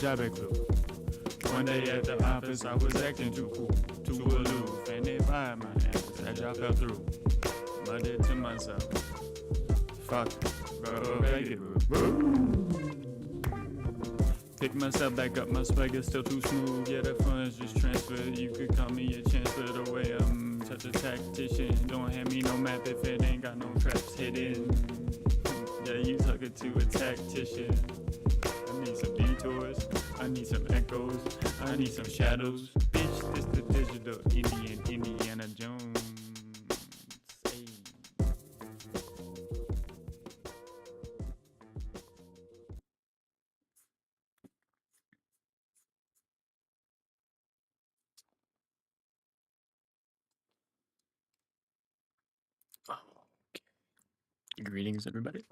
job at Clue. One day at the office, I was acting too cool, too aloof, and they fired my ass. That job fell through. Muttered to myself, fuck, go make it. Pick myself back up, my swagger's still too smooth. Yeah, the funds just transferred. You could call me a chancellor the way I'm such a tactician. Don't hand me no map if it ain't got no traps hidden. Yeah, you talking to a tactician. I need some detours, I need some echoes, I need some shadows. Bitch, this the digital Indiana Jones. Hey. Greetings, everybody.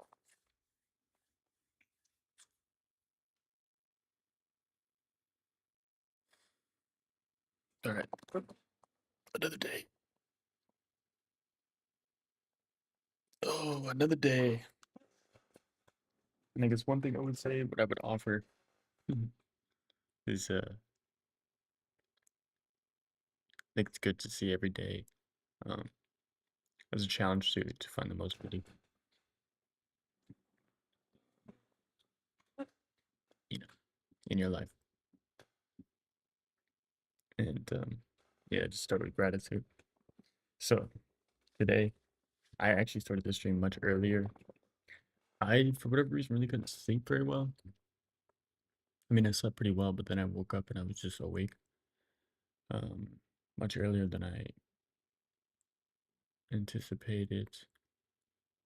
All right, another day. Oh, another day. And I guess one thing I would say, what I would offer, is I think it's good to see every day as a challenge to find the most beauty, you know, in your life. And yeah, just start with gratitude. So today, I actually started the stream much earlier. I, for whatever reason, really couldn't sleep very well. I mean, I slept pretty well, but then I woke up and I was just awake much earlier than I anticipated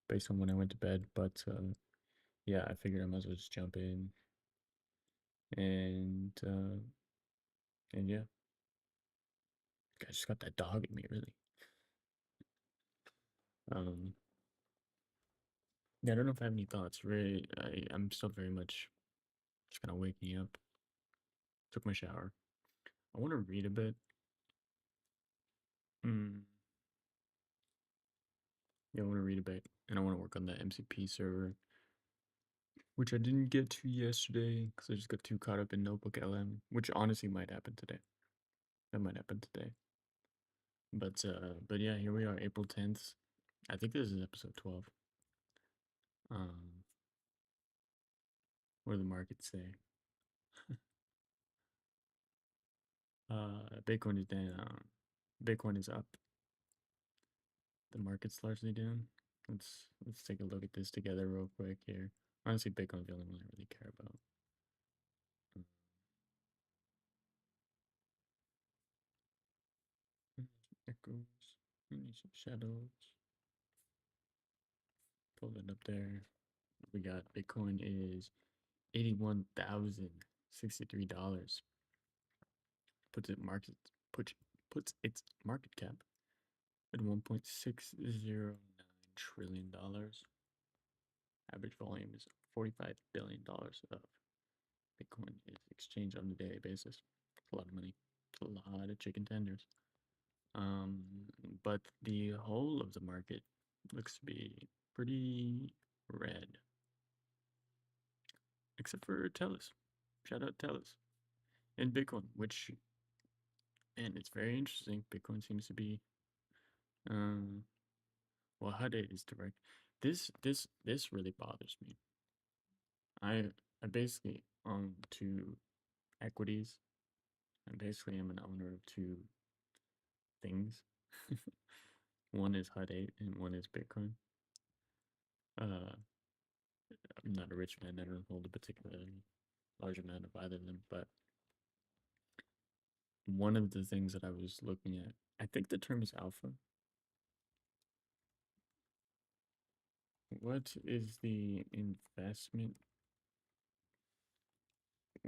based on when I went to bed. But yeah, I figured I might as well just jump in and yeah, I just got that dog in me, really. Yeah, I don't know if I have any thoughts. Really, I'm still very much just kind of waking up. Took my shower. I want to read a bit. Yeah, I want to read a bit, and I want to work on that MCP server, which I didn't get to yesterday because I just got too caught up in NotebookLM, which honestly might happen today. That might happen today. But yeah, here we are, April 10th. I think this is episode 12. What do the markets say? Bitcoin is down. Bitcoin is up. The market's largely down. Let's take a look at this together real quick here. Honestly, Bitcoin's the only one I really care about. Echoes. I need some shadows. Pull it up there. We got Bitcoin is $81,063. Puts its market cap at $1.609 trillion. Average volume is $45 billion of Bitcoin is exchanged on a daily basis. It's a lot of money. It's a lot of chicken tenders. But the whole of the market looks to be pretty red. Except for Tellus. Shout out Tellus. And Bitcoin, which, and it's very interesting. Bitcoin seems to be, well, HUD is direct. This really bothers me. I basically own two equities. I basically am an owner of two things. One is HUD 8 and one is Bitcoin. I'm not a rich man. I don't hold a particularly large amount of either of them, but one of the things that I was looking at, I think the term is alpha. What is the investment?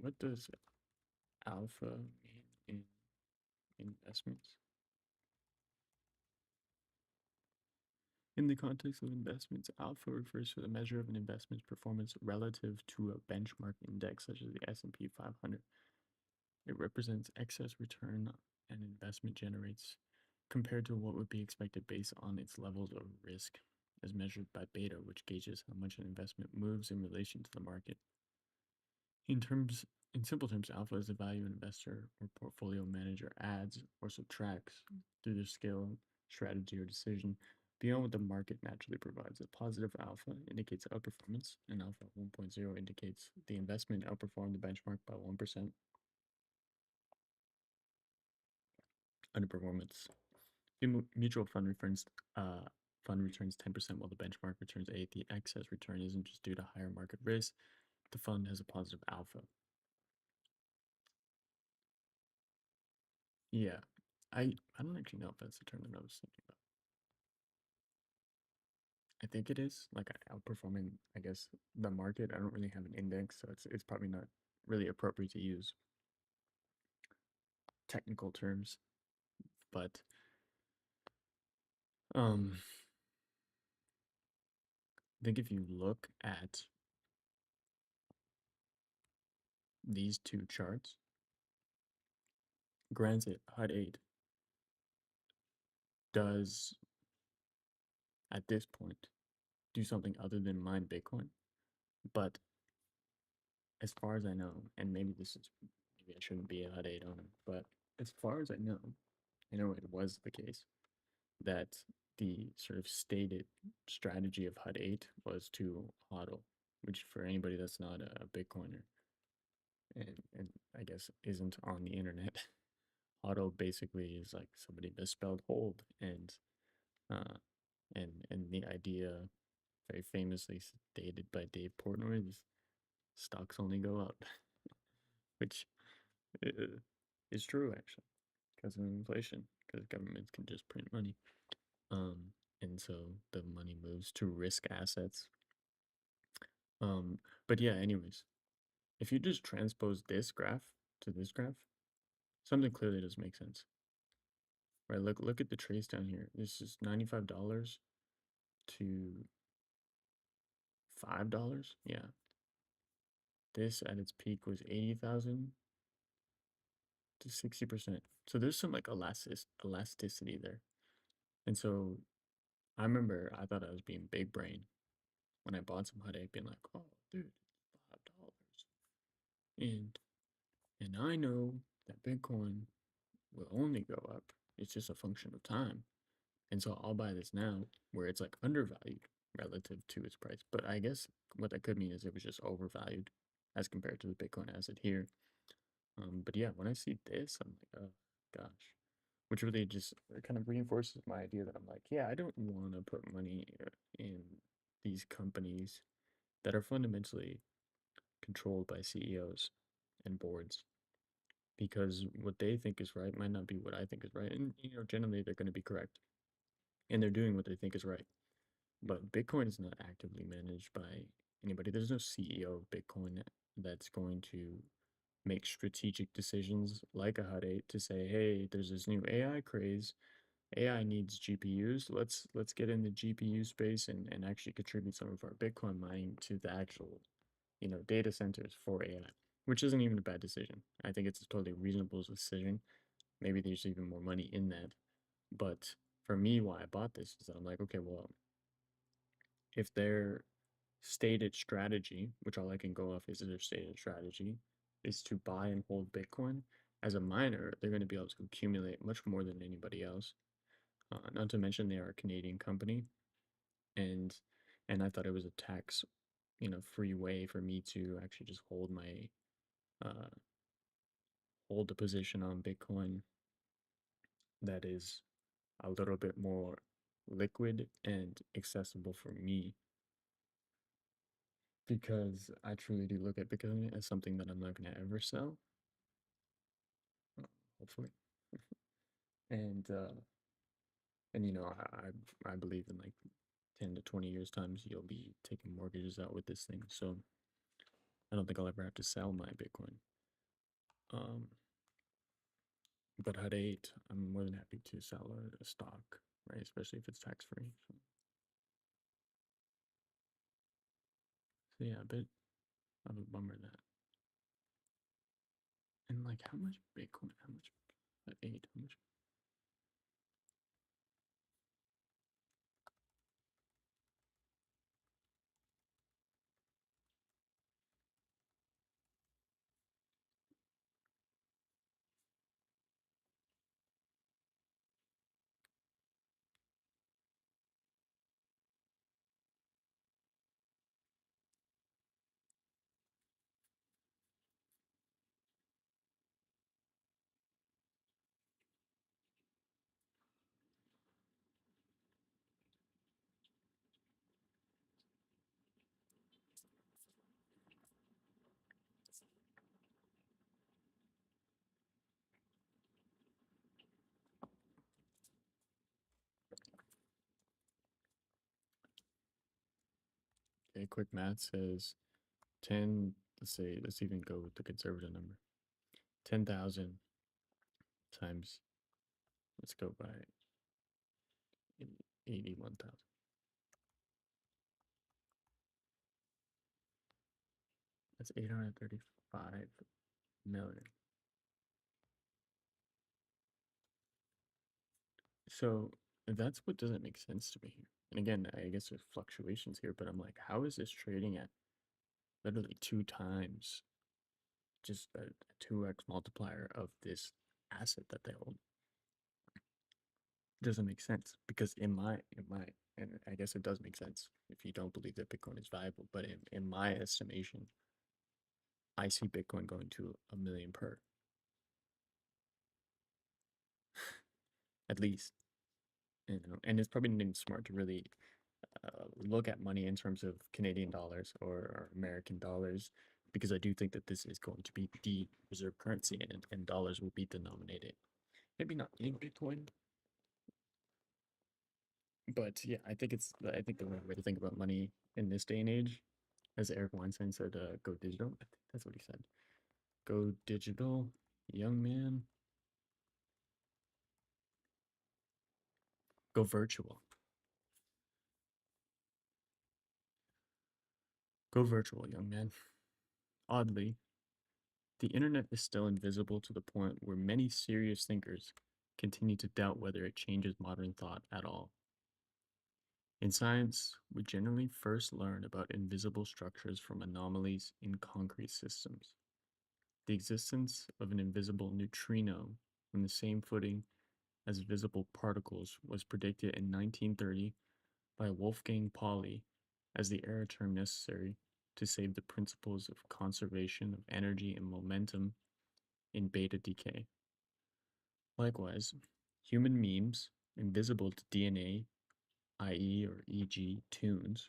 What does alpha mean in investments? In the context of investments, alpha refers to the measure of an investment's performance relative to a benchmark index such as the S&P 500. It represents excess return an investment generates compared to what would be expected based on its levels of risk, as measured by beta, which gauges how much an investment moves in relation to the market. In terms In simple terms, alpha is the value an investor or portfolio manager adds or subtracts through their skill, strategy, or decision beyond what the market naturally provides. A positive alpha indicates outperformance, and alpha 1.0 indicates the investment outperformed the benchmark by 1%. Underperformance. The mutual fund returns 10% while the benchmark returns 8. The excess return isn't just due to higher market risk. The fund has a positive alpha. Yeah, I don't actually know if that's the term that I was thinking about. I think it is like outperforming, I guess, the market. I don't really have an index, so it's probably not really appropriate to use technical terms. But I think if you look at these two charts, granted, HUD 8 does at this point do something other than mine Bitcoin, but as far as I know, and maybe I shouldn't be a HUD 8 owner, but as far as I know it was the case that the sort of stated strategy of HUD 8 was to HODL, which for anybody that's not a Bitcoiner and I guess isn't on the internet, HODL basically is like somebody misspelled hold, uh, and the idea, very famously stated by Dave Portnoy, is stocks only go up, which is true actually because of inflation, because governments can just print money. Um, and so the money moves to risk assets. Um, but yeah, anyways, if you just transpose this graph to this graph, something clearly doesn't make sense. Right? Look at the trace down here. This is $95 to $5. Yeah. This at its peak was 80,000 to 60%. So there's some like elasticity there. And so I remember I thought I was being big brain when I bought some HUD, being like, oh dude, $5. And I know that Bitcoin will only go up. It's just a function of time. And so I'll buy this now where it's like undervalued relative to its price. But I guess what that could mean is it was just overvalued as compared to the Bitcoin asset here. But yeah, when I see this, I'm like, oh gosh, which really just kind of reinforces my idea that I'm like, yeah, I don't want to put money in these companies that are fundamentally controlled by CEOs and boards, because what they think is right might not be what I think is right. And, generally they're going to be correct and they're doing what they think is right. But Bitcoin is not actively managed by anybody. There's no CEO of Bitcoin that's going to make strategic decisions like a HUD 8 to say, hey, there's this new AI craze. AI needs GPUs. Let's get in the GPU space and actually contribute some of our Bitcoin mining to the actual, data centers for AI, which isn't even a bad decision. I think it's a totally reasonable decision. Maybe there's even more money in that. But for me, why I bought this is that I'm like, okay, well, if their stated strategy, which all I can go off is their stated strategy, is to buy and hold Bitcoin, as a miner, they're going to be able to accumulate much more than anybody else. Not to mention they are a Canadian company, and I thought it was a tax, free way for me to actually just hold my uh, hold a position on Bitcoin that is a little bit more liquid and accessible for me, because I truly do look at Bitcoin as something that I'm not going to ever sell, hopefully. And I believe in like 10 to 20 years times you'll be taking mortgages out with this thing. So I don't think I'll ever have to sell my Bitcoin. Um, but HUD 8, I'm more than happy to sell a stock, right? Especially if it's tax free. So yeah, a bit of a bummer that. And like how much Bitcoin, how much HUD 8, how much Okay, quick math says 10, let's even go with the conservative number. 10,000 times, let's go by 81,000. That's 835 million. So that's what doesn't make sense to me here. And again, I guess there's fluctuations here, but I'm like, how is this trading at literally 2 times, just a 2x multiplier of this asset that they hold? Doesn't make sense because and I guess it does make sense if you don't believe that Bitcoin is viable, but in my estimation, I see Bitcoin going to 1 million per, at least. And it's probably not even smart to really look at money in terms of Canadian dollars or American dollars, because I do think that this is going to be the reserve currency, and dollars will be denominated. Maybe not in Bitcoin, but yeah, I think the right way to think about money in this day and age, as Eric Weinstein said, go digital. I think that's what he said. Go digital, young man. Go virtual. Go virtual, young man. Oddly, the internet is still invisible to the point where many serious thinkers continue to doubt whether it changes modern thought at all. In science, we generally first learn about invisible structures from anomalies in concrete systems. The existence of an invisible neutrino on the same footing as visible particles was predicted in 1930 by Wolfgang Pauli as the era term necessary to save the principles of conservation of energy and momentum in beta decay. Likewise, human memes, invisible to DNA, i.e., or e.g., tunes,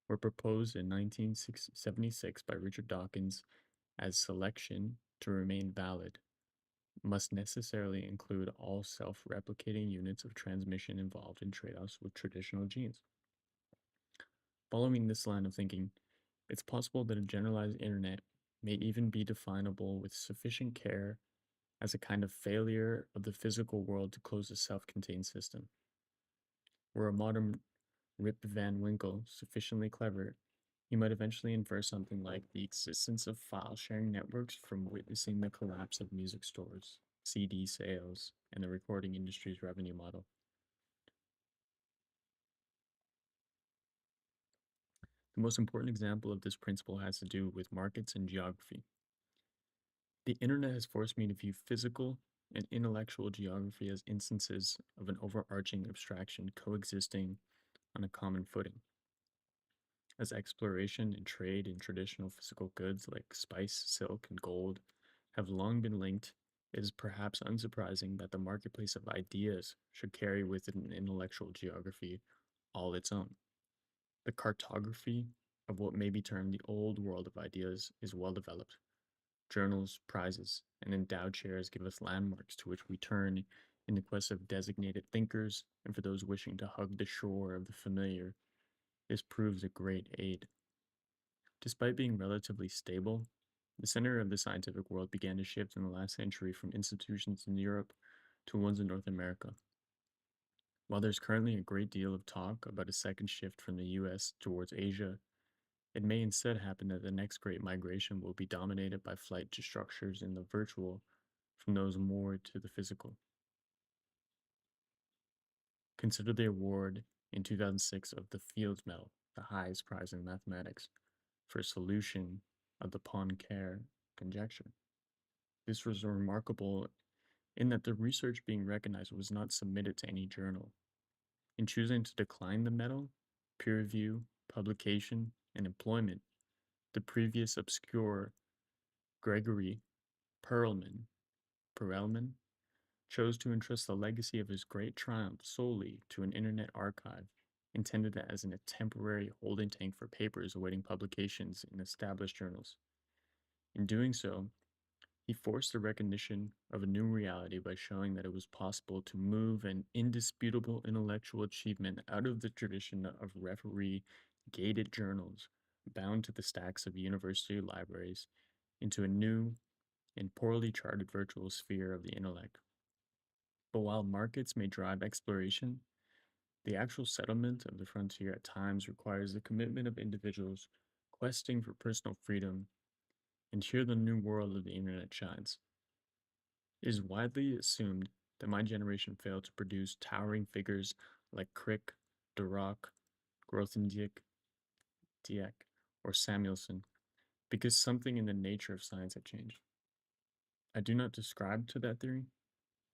were proposed in 1976 by Richard Dawkins as selection, to remain valid, must necessarily include all self-replicating units of transmission involved in trade-offs with traditional genes. Following this line of thinking, it's possible that a generalized internet may even be definable with sufficient care as a kind of failure of the physical world to close a self-contained system. Were a modern Rip Van Winkle sufficiently clever, he might eventually infer something like the existence of file-sharing networks from witnessing the collapse of music stores, CD sales, and the recording industry's revenue model. The most important example of this principle has to do with markets and geography. The internet has forced me to view physical and intellectual geography as instances of an overarching abstraction coexisting on a common footing. As exploration and trade in traditional physical goods like spice, silk, and gold have long been linked, it is perhaps unsurprising that the marketplace of ideas should carry with it an intellectual geography all its own. The cartography of what may be termed the old world of ideas is well developed. Journals, prizes, and endowed chairs give us landmarks to which we turn in the quest of designated thinkers, and for those wishing to hug the shore of the familiar, this proves a great aid. Despite being relatively stable, the center of the scientific world began to shift in the last century from institutions in Europe to ones in North America. While there's currently a great deal of talk about a second shift from the US towards Asia, it may instead happen that the next great migration will be dominated by flight to structures in the virtual from those more to the physical. Consider the award in 2006 of the Fields Medal, the highest prize in mathematics, for a solution of the Poincare conjecture. This was remarkable in that the research being recognized was not submitted to any journal. In choosing to decline the medal, peer review, publication, and employment, the previous obscure Gregory Perelman chose to entrust the legacy of his great triumph solely to an internet archive, intended as a temporary holding tank for papers awaiting publications in established journals. In doing so, he forced the recognition of a new reality by showing that it was possible to move an indisputable intellectual achievement out of the tradition of referee gated journals bound to the stacks of university libraries into a new and poorly charted virtual sphere of the intellect. But while markets may drive exploration, the actual settlement of the frontier at times requires the commitment of individuals questing for personal freedom, and here the new world of the internet shines. It is widely assumed that my generation failed to produce towering figures like Crick, Dirac, Grothendieck, Dieck, or Samuelson because something in the nature of science had changed. I do not describe to that theory.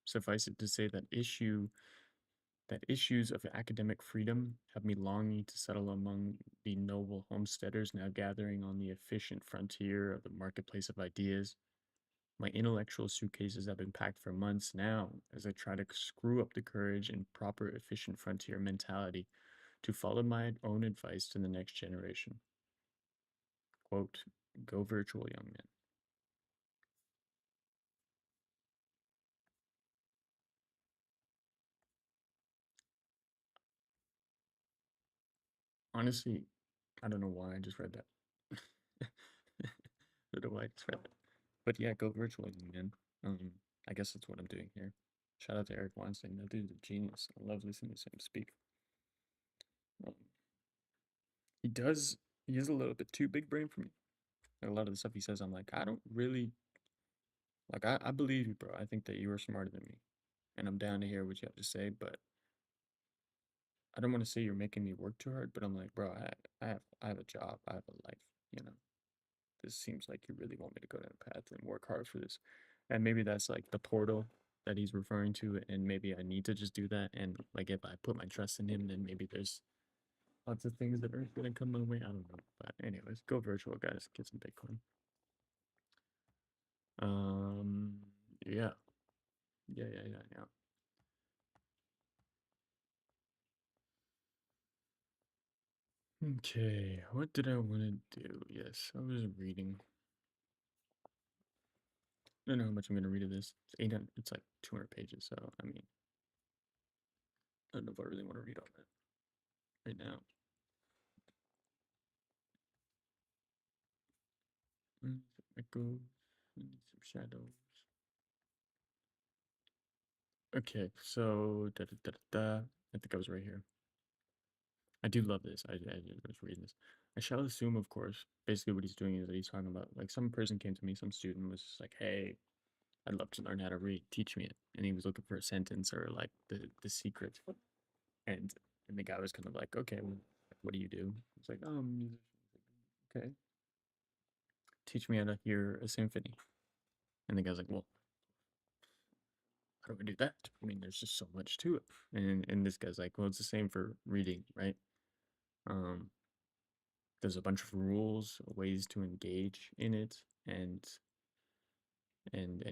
Suffice it to say that issues of academic freedom have me longing to settle among the noble homesteaders now gathering on the efficient frontier of the marketplace of ideas. My intellectual suitcases have been packed for months now as I try to screw up the courage and proper efficient frontier mentality to follow my own advice to the next generation. Quote, go virtual, young man. Honestly, I don't know why I just read that. I don't know why I just read that. But yeah, go virtual, young man. I guess that's what I'm doing here. Shout out to Eric Weinstein. That dude's a genius. I love listening to him speak. Um, he does. He is a little bit too big brain for me. Like a lot of the stuff he says, I'm like, I don't really like. I believe you, bro. I think that you are smarter than me, and I'm down to hear what you have to say. But I don't want to say you're making me work too hard. But I'm like, bro, I have a job. I have a life. You know, this seems like you really want me to go down a path and work hard for this. And maybe that's like the portal that he's referring to, and maybe I need to just do that. And like, if I put my trust in him, then maybe there's lots of things that are gonna come my way. I don't know. But anyways, go virtual, guys. Get some Bitcoin. Um, yeah, yeah. Okay, what did I want to do? Yes, I was reading. I don't know how much I'm gonna read of this. It's 800. It's like 200 pages. So I mean, I don't know if I really want to read all that right now. Echoes, some shadows. Okay, so da, da, da, da, da. I think I was right here. I do love this. I was reading this. I shall assume, of course, basically what he's doing is that he's talking about like some person came to me, some student was just like, "Hey, I'd love to learn how to read. Teach me it." And he was looking for a sentence or like the secret. And and the guy was kind of like, "Okay, well, what do you do?" It's like, "Oh, I'm a musician." Okay, teach me how to hear a symphony. And the guy's like, "Well, how do I do that? I mean, there's just so much to it." And this guy's like, "Well, it's the same for reading, right? Um, there's a bunch of rules, ways to engage in it, and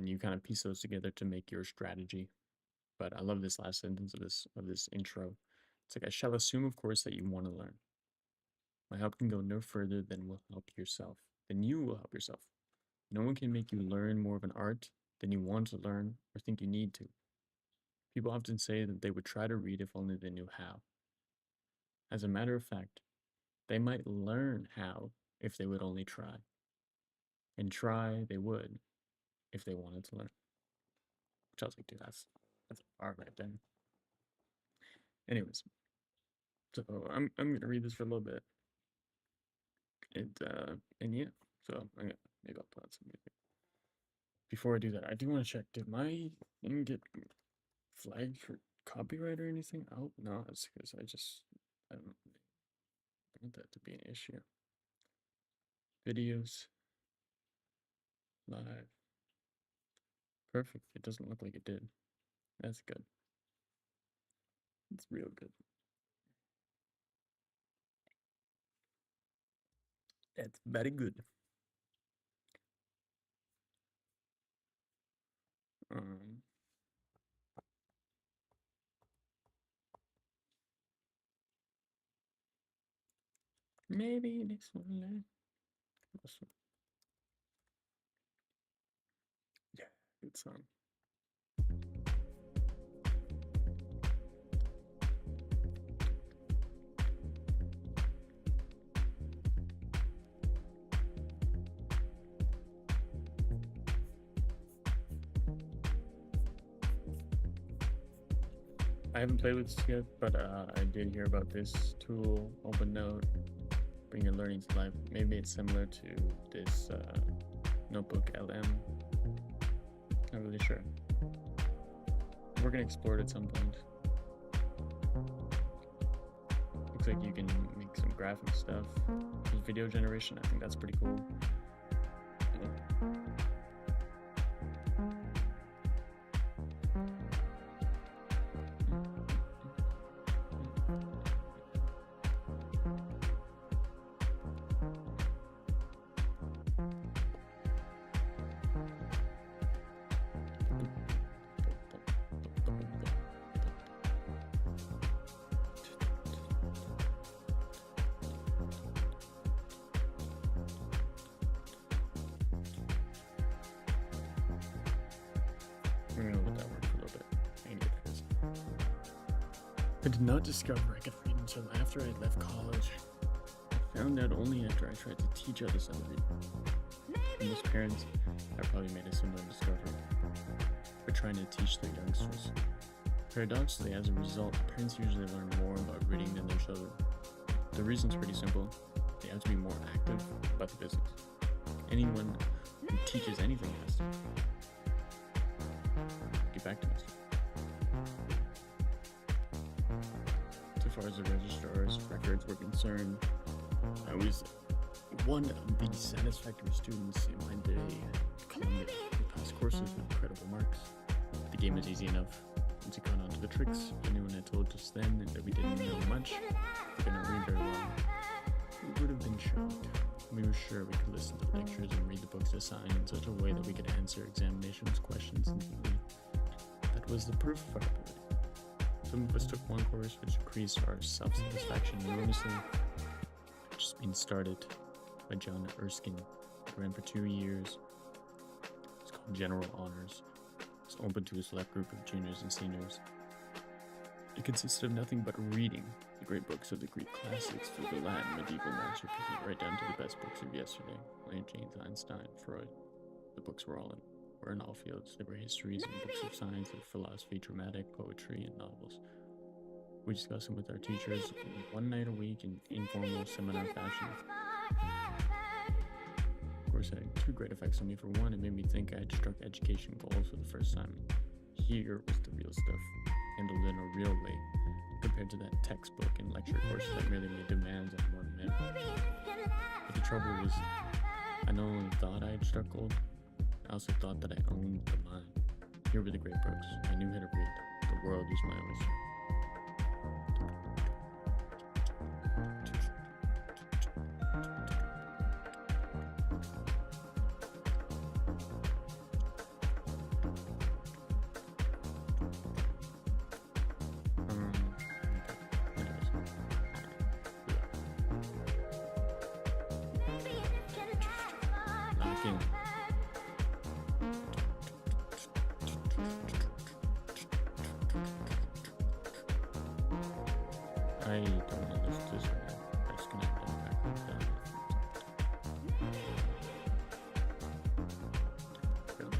you kind of piece those together to make your strategy." But I love this last sentence of this intro. It's like, I shall assume, of course, that you want to learn. My help can go no further than will help yourself. Then you will help yourself. No one can make you learn more of an art than you want to learn or think you need to. People often say that they would try to read if only they knew how. As a matter of fact, they might learn how if they would only try. And try they would if they wanted to learn. Which I was like, dude, that's a bar right there. Anyways, so I'm gonna read this for a little bit. And yeah, so maybe I'll put on some music. Before I do that, I do want to check. Did my thing get flagged for copyright or anything? I hope not, because I don't want that to be an issue. Videos, live, perfect. It doesn't look like it did. That's good. It's real good. It's very good. Um, maybe this one. Awesome. Yeah, good song. I haven't played with this yet, but I did hear about this tool, OpenNote, bring your learning to life. Maybe it's similar to this NotebookLM. Not really sure. We're gonna explore it at some point. Looks like you can make some graphic stuff. There's video generation. I think that's pretty cool. We're gonna let that work for a little bit. I did not discover I could read until after I left college. I found out only after I tried to teach others how to read. And most parents have probably made a similar discovery. They're trying to teach their youngsters. Paradoxically, as a result, parents usually learn more about reading than their children. The reason's pretty simple. They have to be more active about the business. Anyone who teaches anything has to. Get back to this. So far as the registrar's records were concerned, I was one of the satisfactory students in my day at Columbia who passed courses with incredible marks. The game was easy enough. Once you got onto the tricks, anyone had told us then that we didn't know much, we could not read very well. We would have been shocked. We were sure we could listen to lectures and read the books assigned in such a way that we could answer examinations questions instantly. That was the proof of our ability. Some of us took one course which increased our self-satisfaction enormously. Just being started by John Erskine. It ran for 2 years. It's called General Honors. It's open to a select group of juniors and seniors. It consisted of nothing but reading the great books of the Greek classics through the Latin medieval masterpieces right down to the best books of yesterday, like James Einstein, Freud. The books were in all fields. There were histories and books of science and philosophy, dramatic, poetry, and novels. We discussed them with our teachers one night a week in informal seminar fashion. Of course, it had two great effects on me. For one, it made me think I had struck education goals for the first time. Here was the real stuff, handled in a real way, compared to that textbook and lecture courses that merely made demands on one man. But the trouble was, I not only thought I had struck gold, I also thought that I owned the mind. Here were the great books. I knew how to read. The world was my oyster. I don't know this one. I just connect that back like that. Really?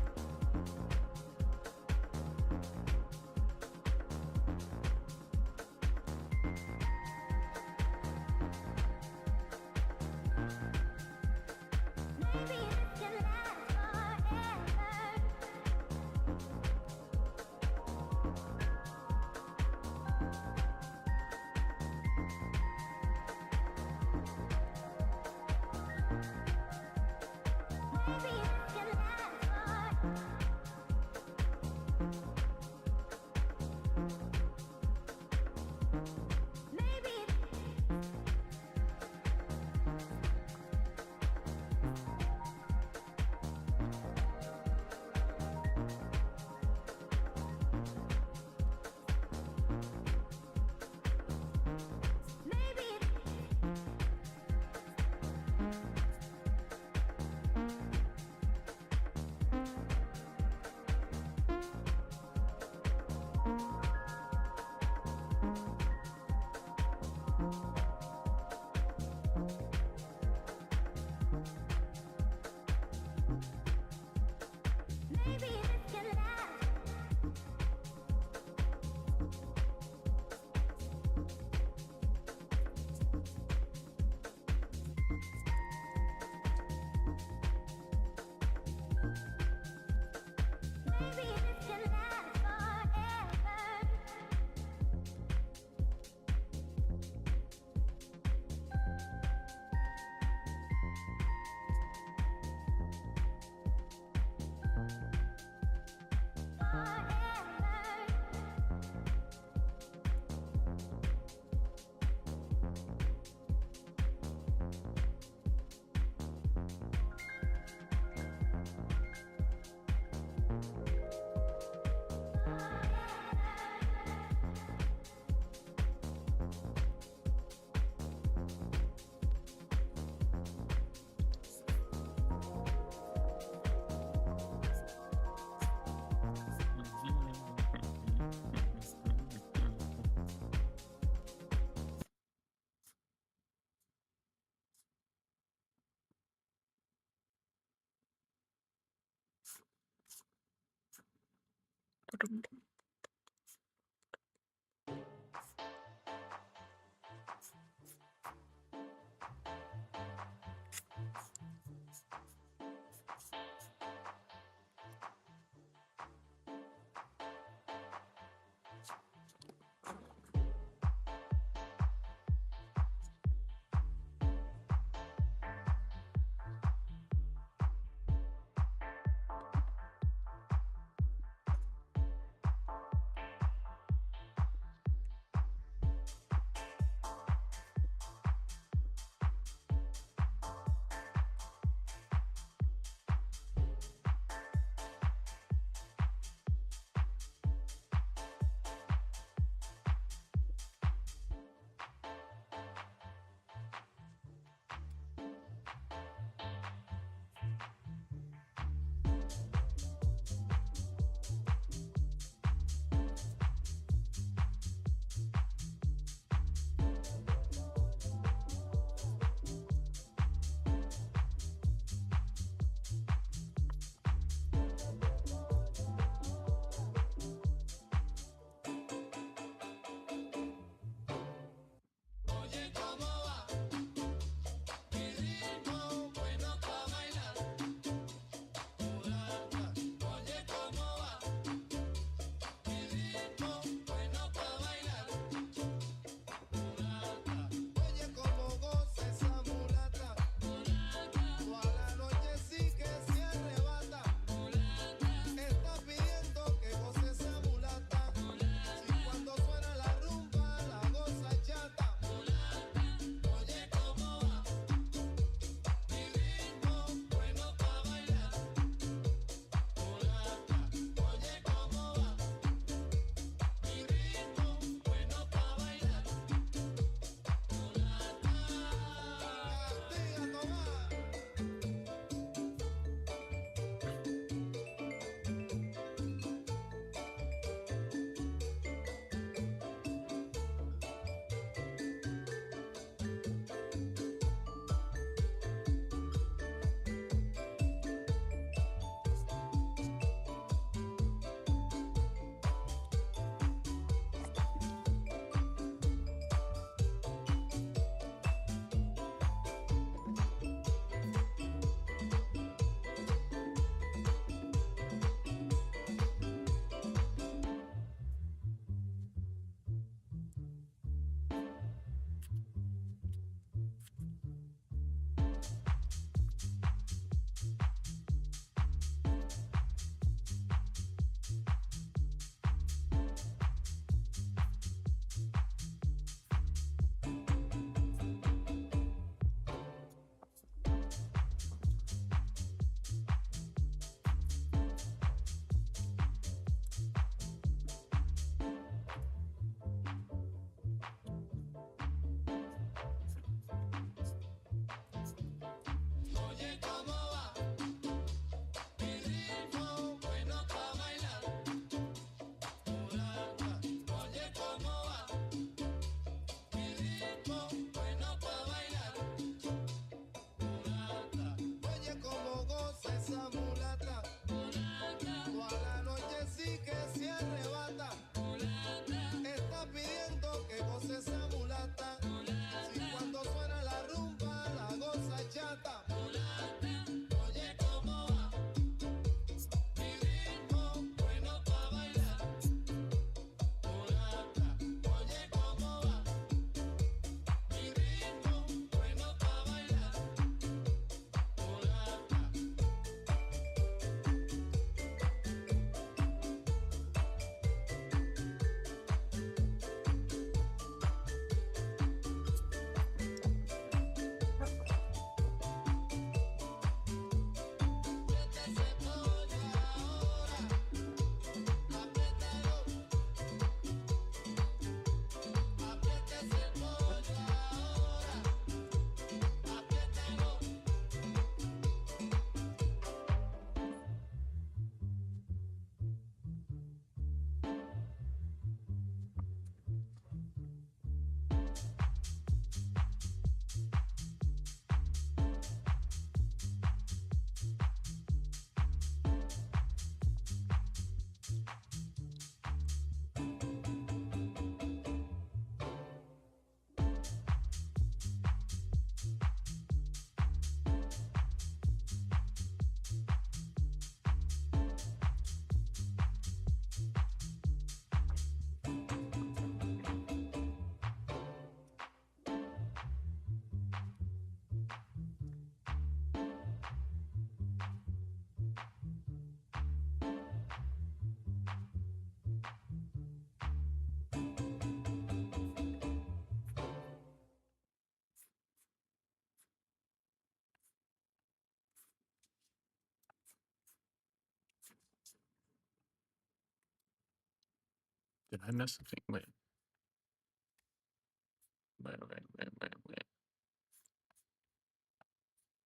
Did I mess the thing? Wait.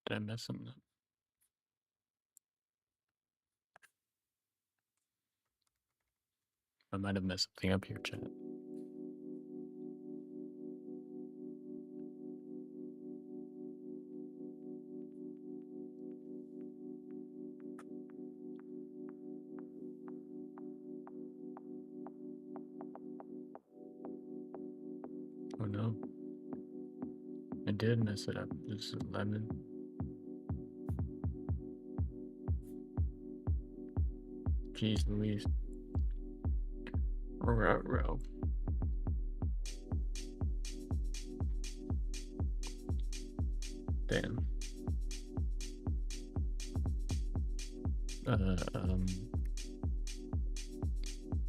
Did I mess something up? I might have messed something up here, chat. Oh no. I did mess it up. This is 11. Jeez Louise. Row. Damn.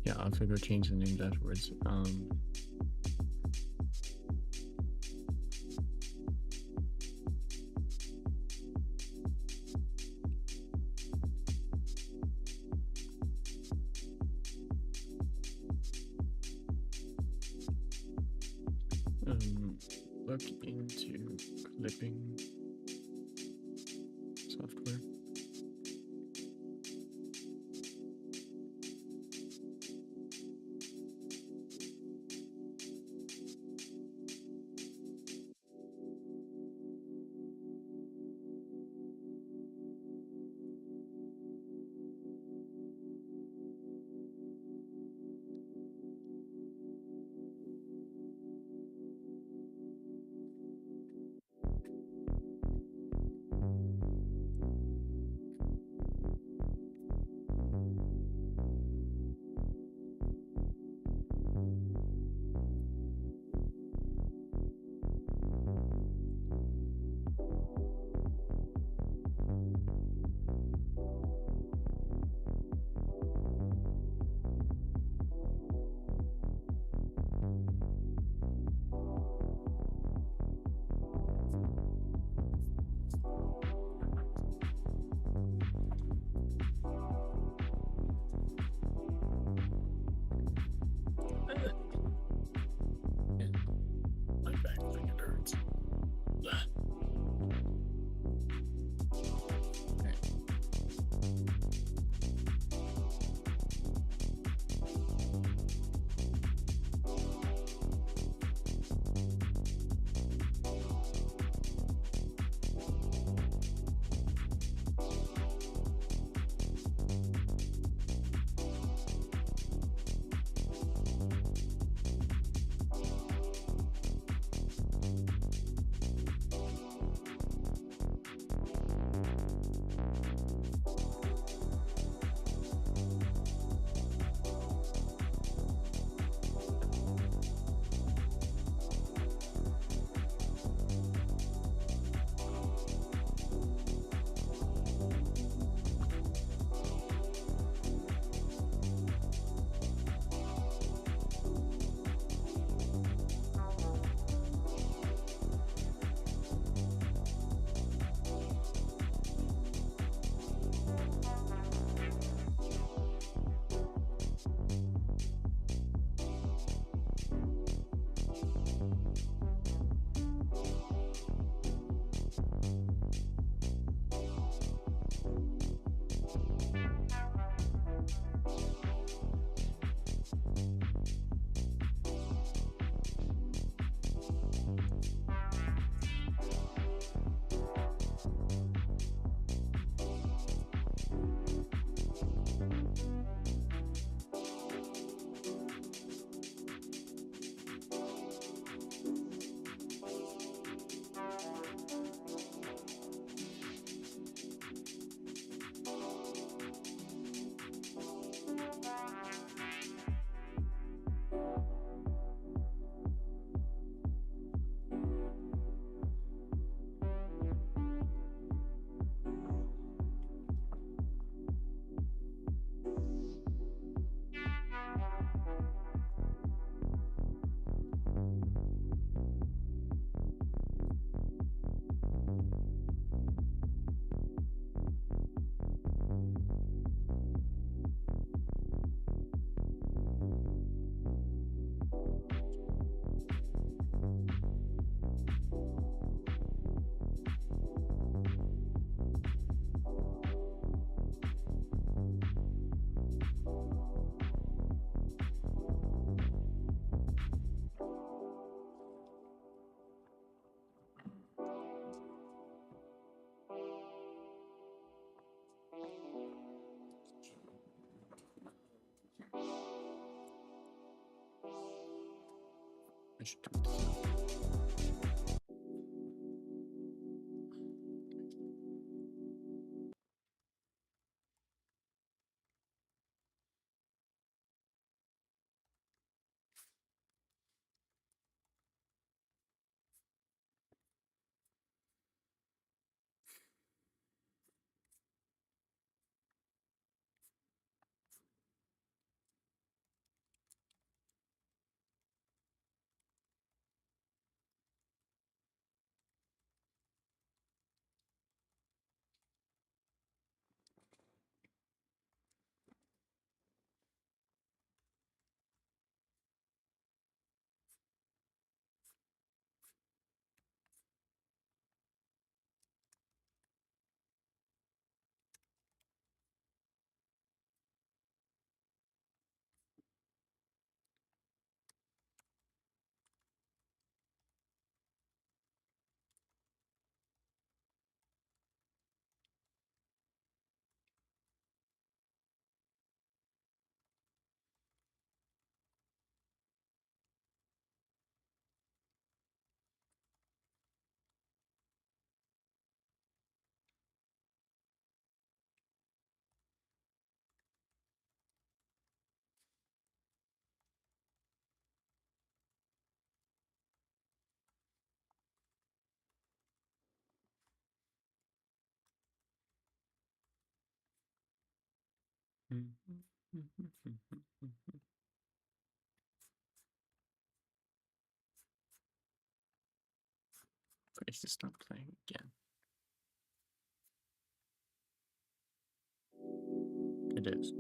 Yeah, I'll have to go change the names afterwards. Look into clipping software. I should do this now. Please just stop playing again. It is.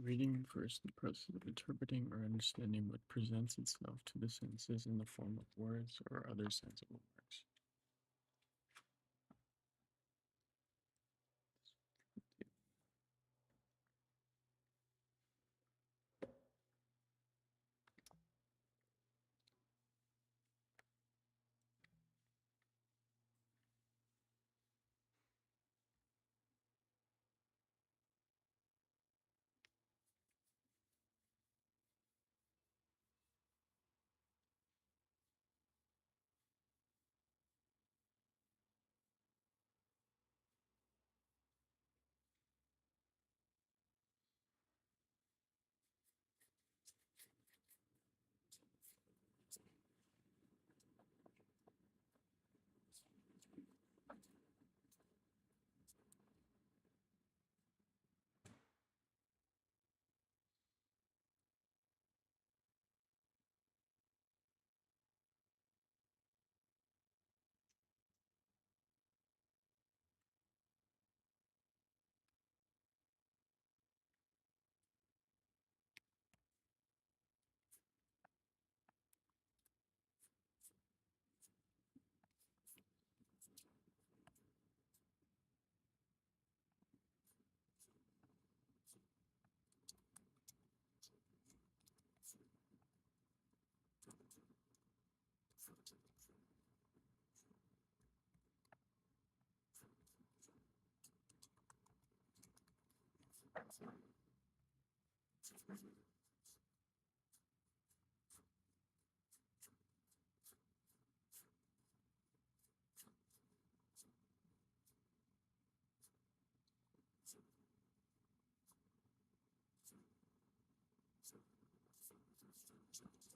Reading refers to the process of interpreting or understanding what presents itself to the senses in the form of words or other sensible works.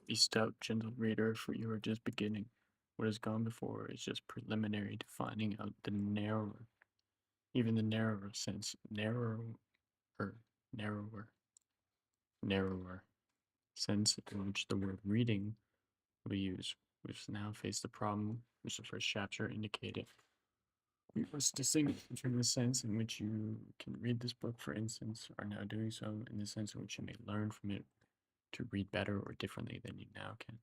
Be stout, gentle reader, for you are just beginning. What has gone before is just preliminary to finding out the narrower, even the narrower sense, narrower, narrower sense in which the word reading will be used. We've now faced the problem which the first chapter indicated. We must distinguish between the sense in which you can read this book, for instance, are now doing so, and the sense in which you may learn from it to read better or differently than you now can.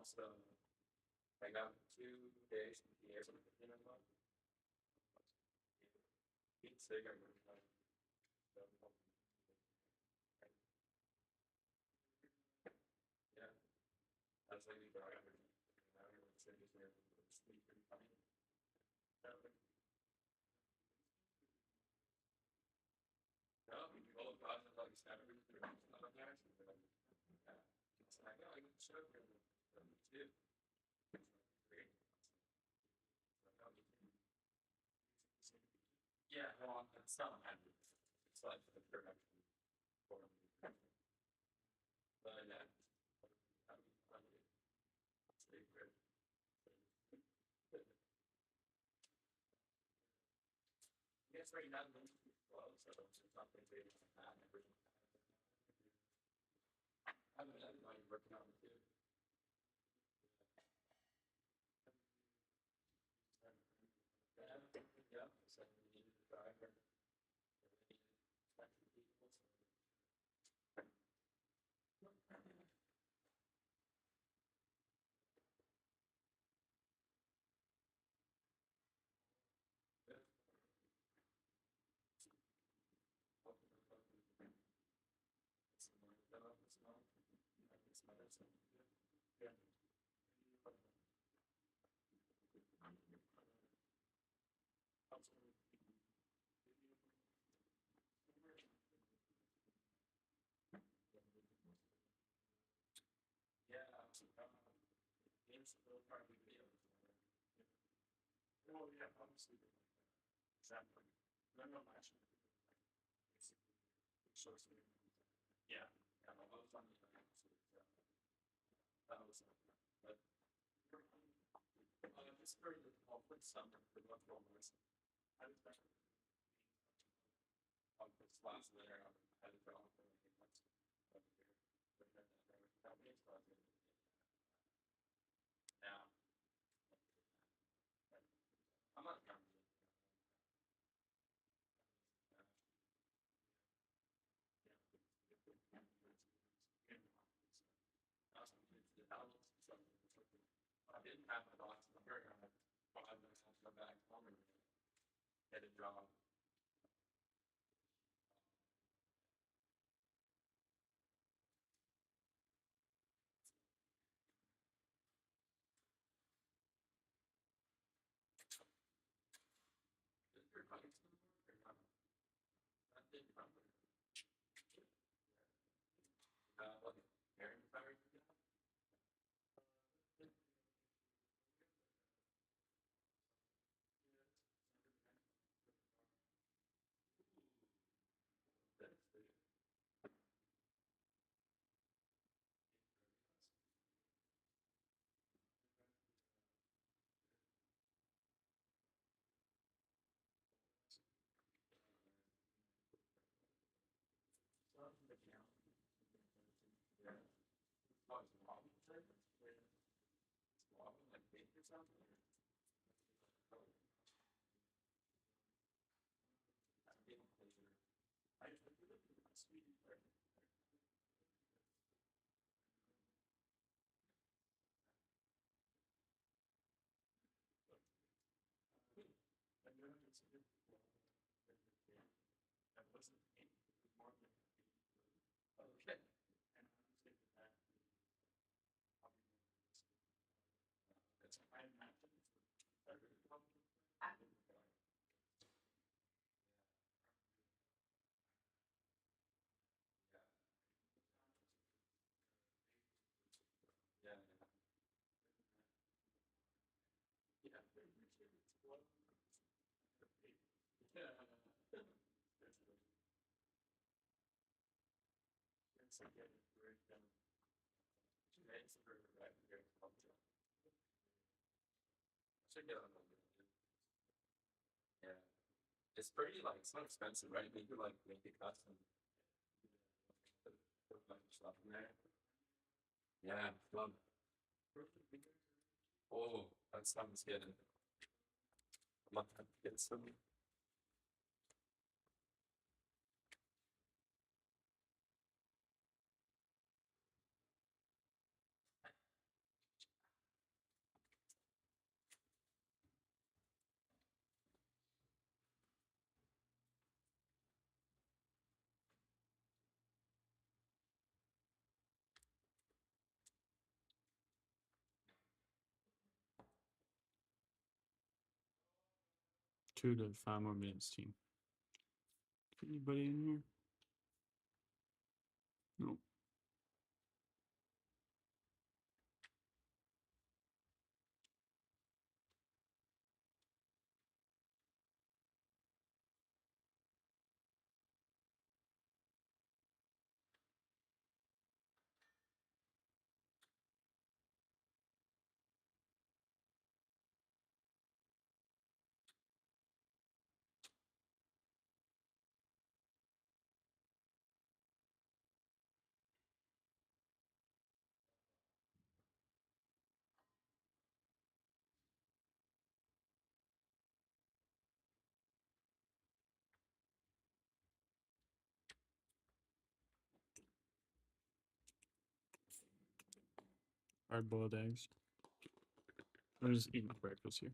Also, I got 2 days to be able to get in a month. Being sick, I really like. Yeah, that's like the guy. I would say he's there to sleep pretty funny. No, we do all the classes like Saturday, not on there. Yeah, it's like I can show you too. Great. Yeah, well, it's not happening. It's like the production for but yeah, it's pretty great. I guess right now, well, so it's not big deal. I'm like working on it too. Yeah, so we need a driver. Yeah. Yeah, it's a little part of the video. Well, yeah, obviously, exactly. No, no, actually, source of yeah, I was on the that was but it's very difficult with summer for much more noise. I was back on this last winter, I had a job for like months over here. But then that makes a lot of now. I'm not counting it. I didn't have a box number. I had 5 minutes to go back home and get a job. Is your bikes anymore or not? That didn't remember. Like Aaron fired you down? That's the account. Yeah. Oh, it's Robin thing? It's Robin like big or something? I didn't pleasure. I just looked at my sweet. I never considered that wasn't more than okay. And I was thinking that that's I imagine I really love it. Yeah. Yeah. It's like a very it's a very culture. Should get on the yeah. It's pretty like it's not expensive, right? You could like make it custom. Put a bunch of stuff in there. Yeah, fun. Oh, that sounds good. I'm gonna get some. Two to 5 more minutes, team. Anybody in here? Nope. Hard boiled eggs. I'm just eating breakfast here.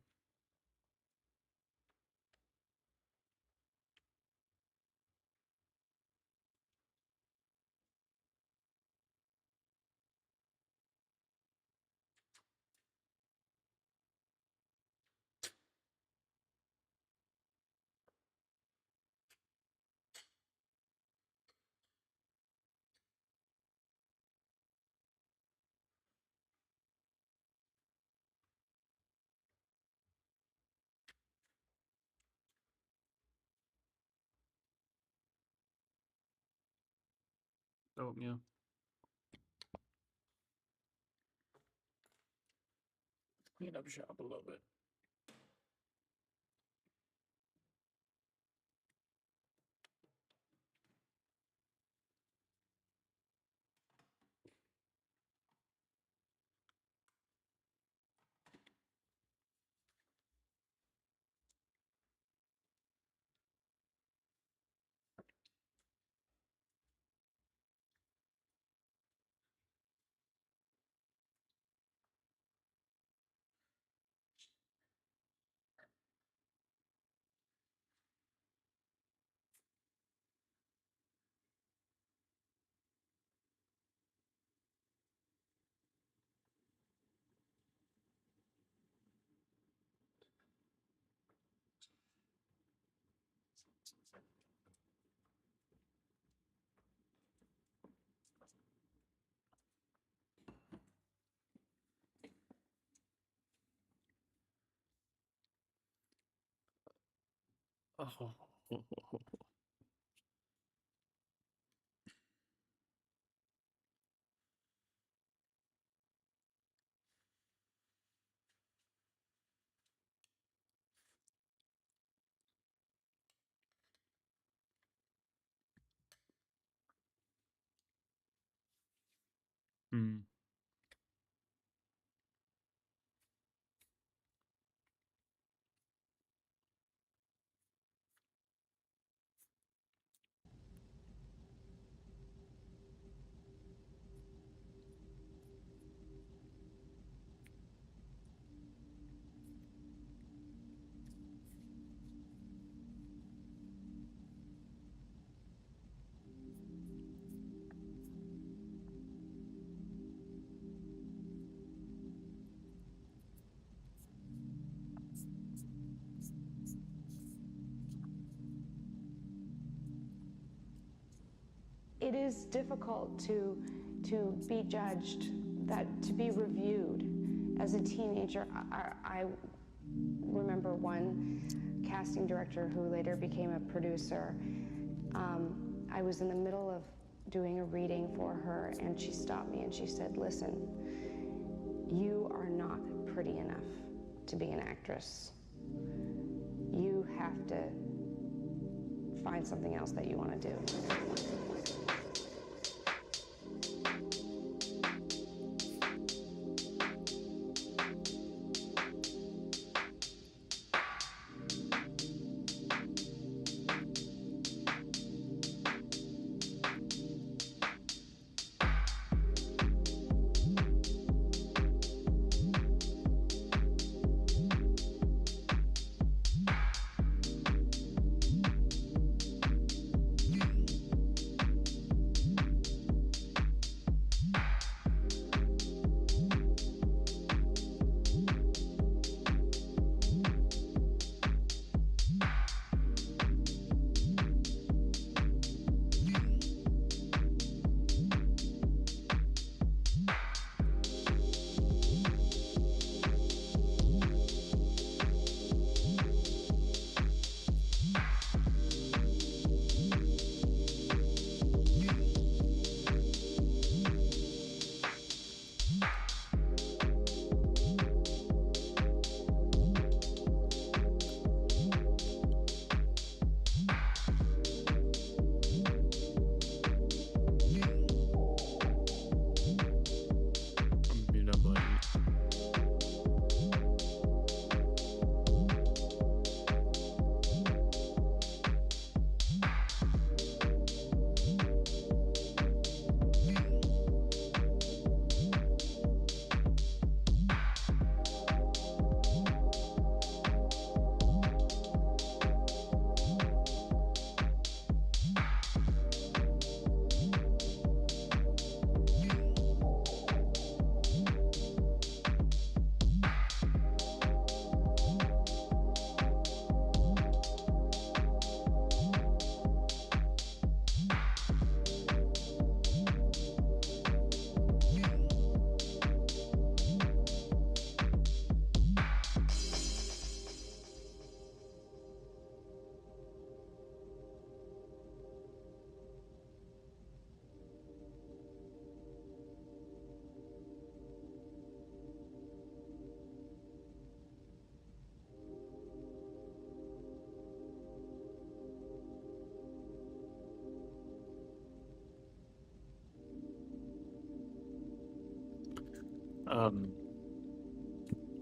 Oatmeal. Clean up shop a little bit. Oh. Mm. It is difficult to be judged, that to be reviewed. As a teenager, I remember one casting director who later became a producer. I was in the middle of doing a reading for her, and she stopped me and she said, "Listen, you are not pretty enough to be an actress. You have to find something else that you want to do."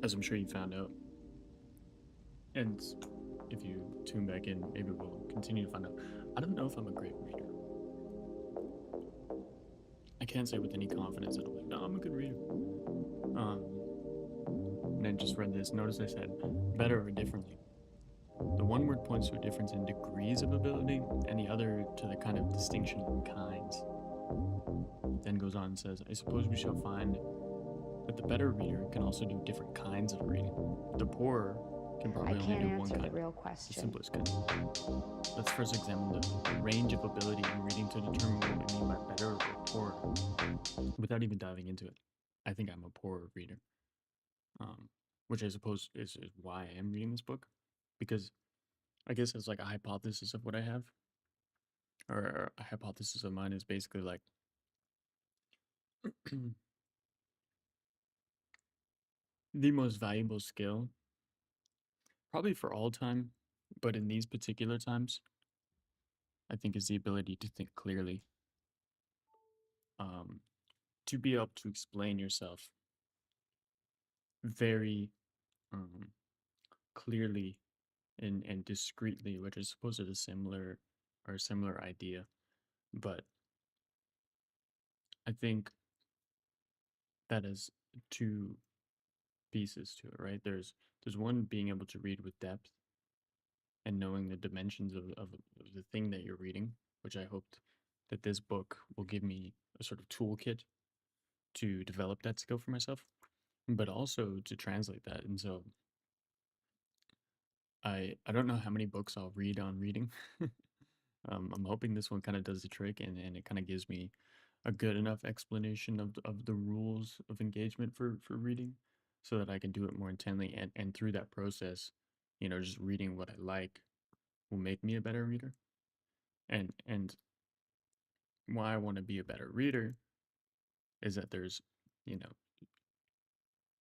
As I'm sure you found out, and if you tune back in, maybe we'll continue to find out. I don't know if I'm a great reader. I can't say with any confidence that I'm like, no, I'm a good reader. And I just read this. Notice I said better or differently. The one word points to a difference in degrees of ability, and the other to the kind of distinction in kinds. Then goes on and says, I suppose we shall find that the better reader can also do different kinds of reading. The poorer can I probably only can't do one answer the kind. real The question. simplest kind. Let's first examine the range of ability in reading to determine what we mean by better or poorer. Without even diving into it, I think I'm a poorer reader. Which I suppose is why I am reading this book. Because I guess it's like a hypothesis of what I have. Or a hypothesis of mine is basically like the most valuable skill, probably for all time, but in these particular times, I think is the ability to think clearly. To be able to explain yourself very clearly and discreetly, which I suppose is a similar idea. But I think that is two pieces to it, right? There's one, being able to read with depth and knowing the dimensions of the thing that you're reading, which I hoped that this book will give me a sort of toolkit to develop that skill for myself, but also to translate that. And so I don't know how many books I'll read on reading. I'm hoping this one kind of does the trick, and it kind of gives me a good enough explanation of the rules of engagement for reading, so that I can do it more intently, and through that process, just reading what I like will make me a better reader. And why I want to be a better reader is that there's,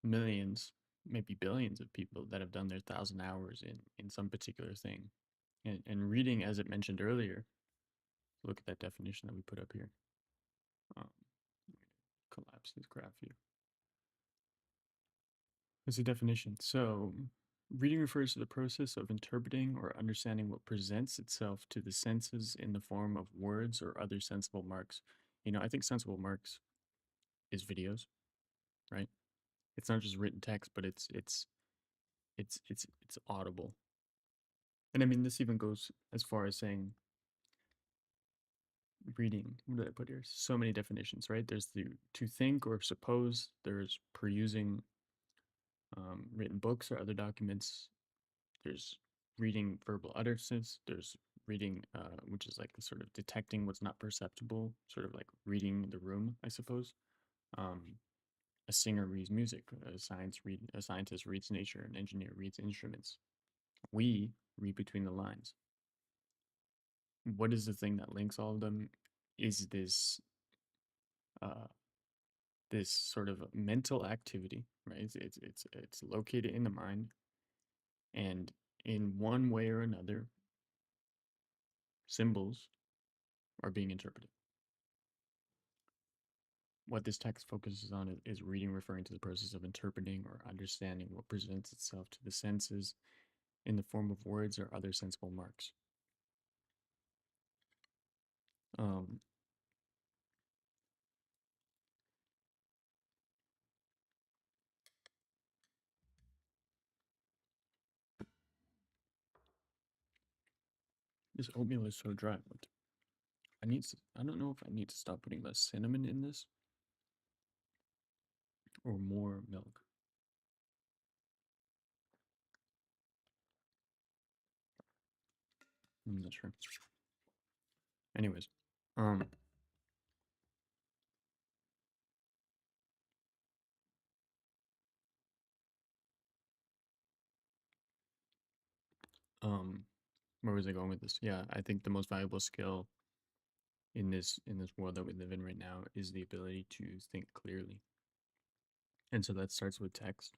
millions, maybe billions of people that have done their 1,000 hours in some particular thing. And reading, as it mentioned earlier, look at that definition that we put up here. Collapse this graph view. There's a definition. So, reading refers to the process of interpreting or understanding what presents itself to the senses in the form of words or other sensible marks. I think sensible marks is videos, right? It's not just written text, but it's audible. And I mean, this even goes as far as saying reading. What did I put here? So many definitions, right? There's the to think or suppose. There's perusing written books or other documents. There's reading verbal utterances. There's reading, which is like the sort of detecting what's not perceptible, sort of like reading the room, I suppose. A singer reads music. A scientist reads nature. An engineer reads instruments. We read between the lines. What is the thing that links all of them? Is this this sort of mental activity, right? It's located in the mind, and in one way or another, symbols are being interpreted. What this text focuses on is reading, referring to the process of interpreting or understanding what presents itself to the senses in the form of words or other sensible marks. This oatmeal is so dry. I don't know if I need to stop putting less cinnamon in this or more milk. I'm not sure. Anyways, where was I going with this? Yeah, I think the most valuable skill in this world that we live in right now is the ability to think clearly. And so that starts with text.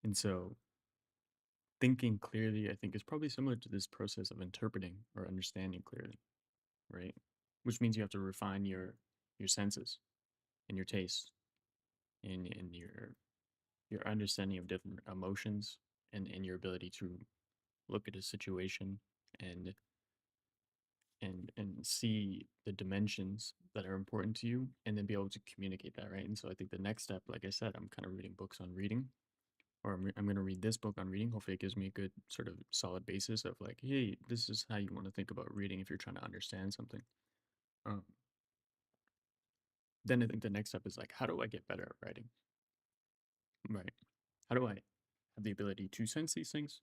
And so thinking clearly, I think, is probably similar to this process of interpreting or understanding clearly, right? Which means you have to refine your senses and your taste in your understanding of different emotions and in your ability to look at a situation and see the dimensions that are important to you and then be able to communicate that, right? And so I think the next step, like I said, I'm kind of reading books on reading, or I'm going to read this book on reading. Hopefully it gives me a good sort of solid basis of like, hey, this is how you want to think about reading if you're trying to understand something. Then I think the next step is like, how do I get better at writing? Right. How do I have the ability to sense these things,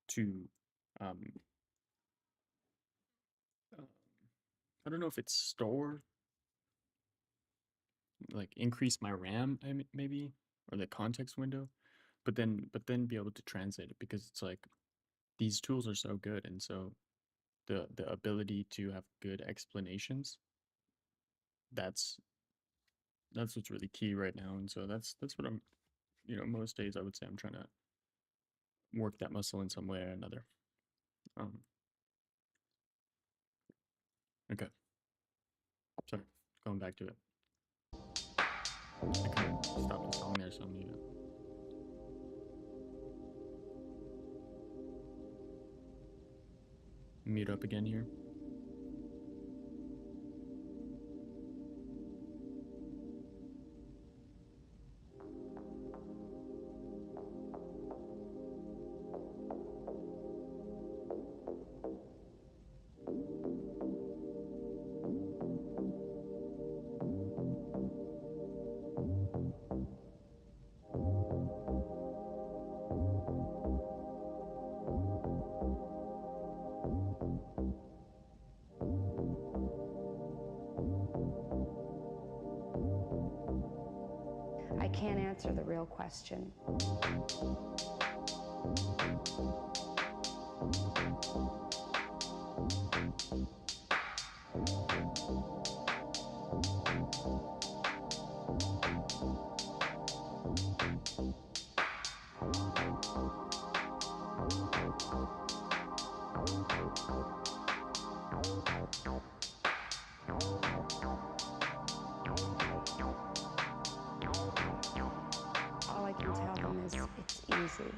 to um, I don't know if it's store, like increase my RAM, maybe, or the context window, but then be able to translate it, because it's like these tools are so good, and so the ability to have good explanations, that's what's really key right now. And so that's what I'm, most days I would say I'm trying to work that muscle in some way or another. Okay. Sorry, going back to it. I couldn't stop the song there, so I'm gonna mute up again here. I can't answer the real question. All I can tell them is it's easy.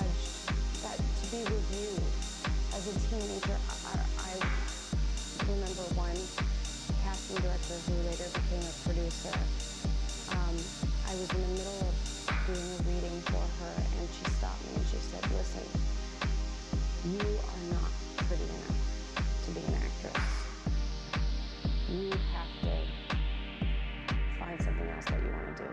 judged, that to be reviewed. As a teenager, I remember one casting director who later became a producer. I was in the middle of doing a reading for her, and she stopped me and she said, "Listen, you are not pretty enough to be an actress. You have to find something else that you want to do."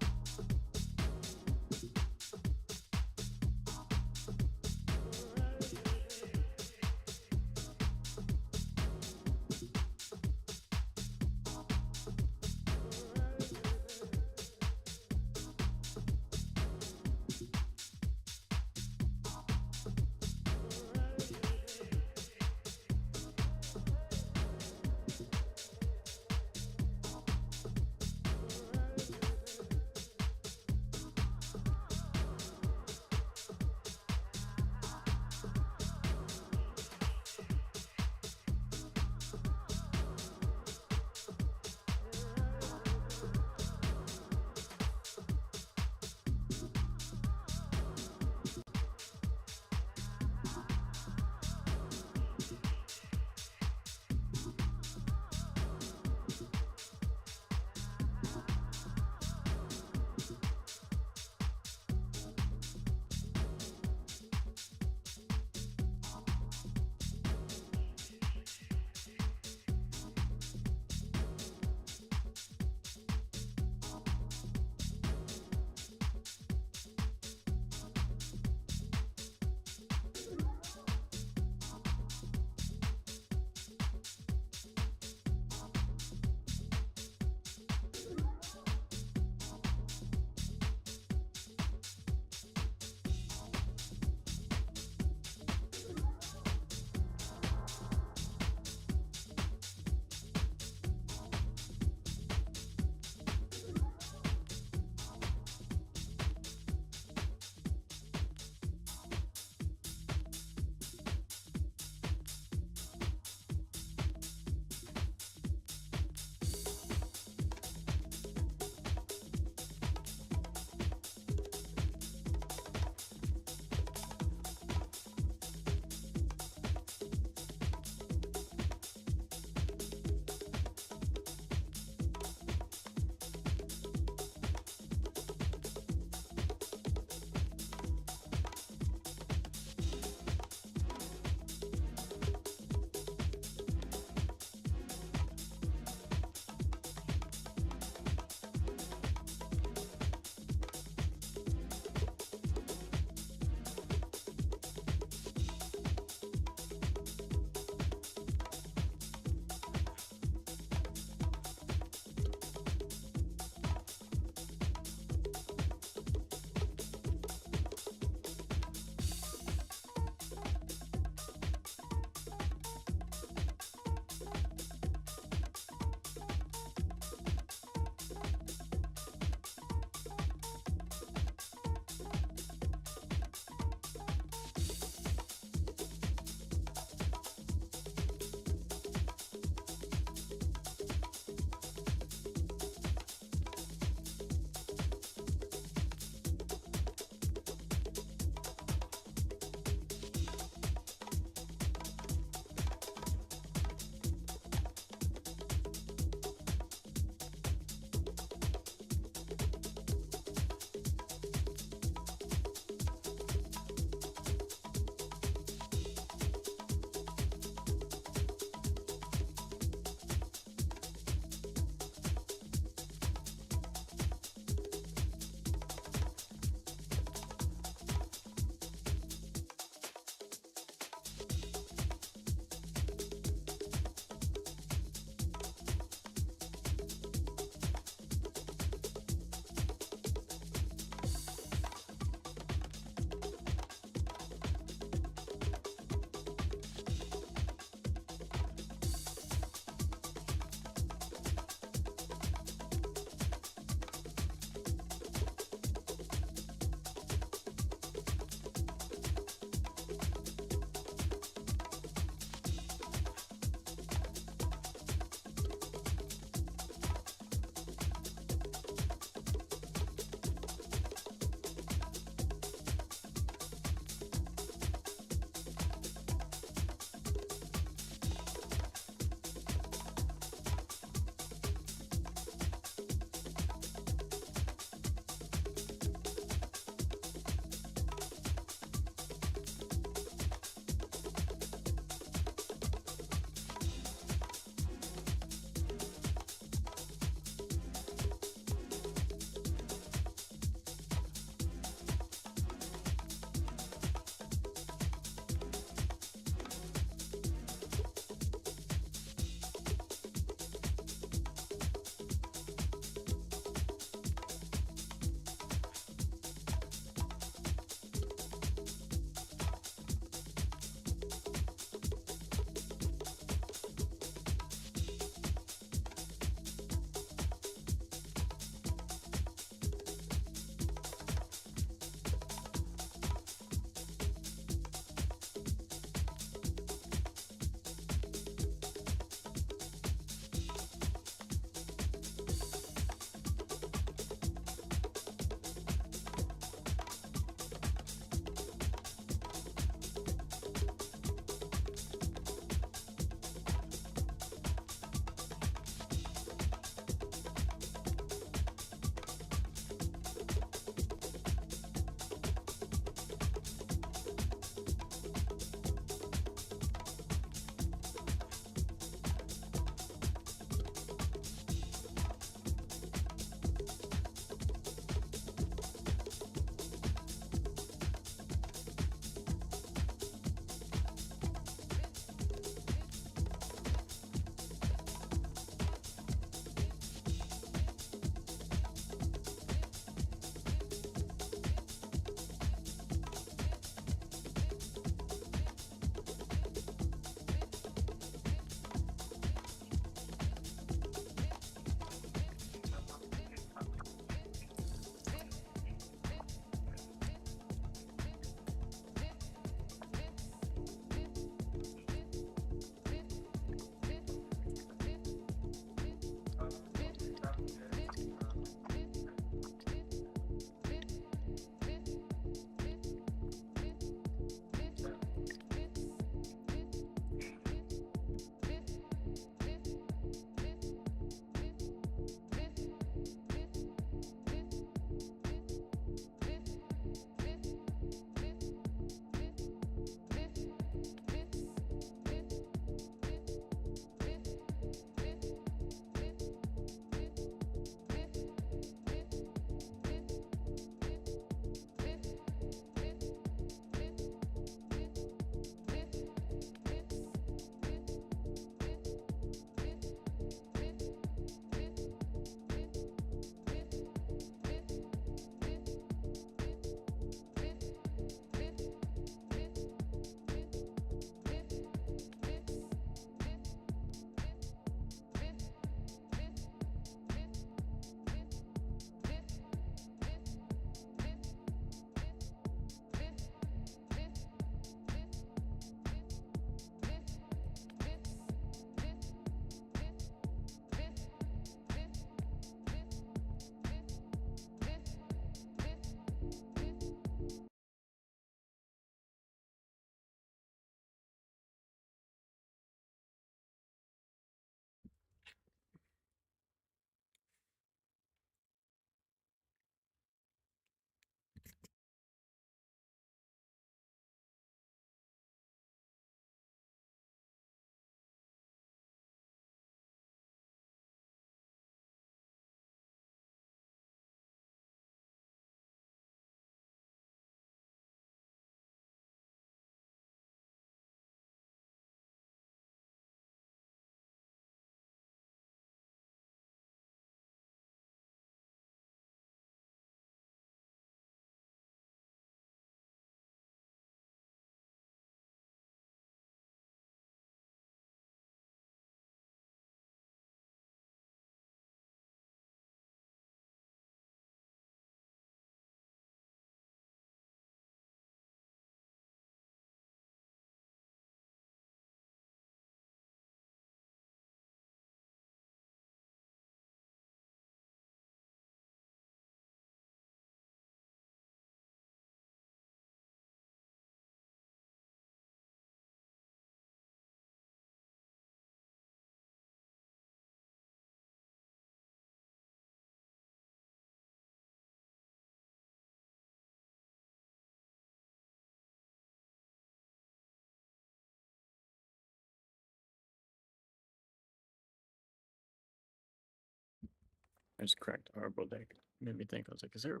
I just cracked the hardboiled egg. It made me think. I was like, is there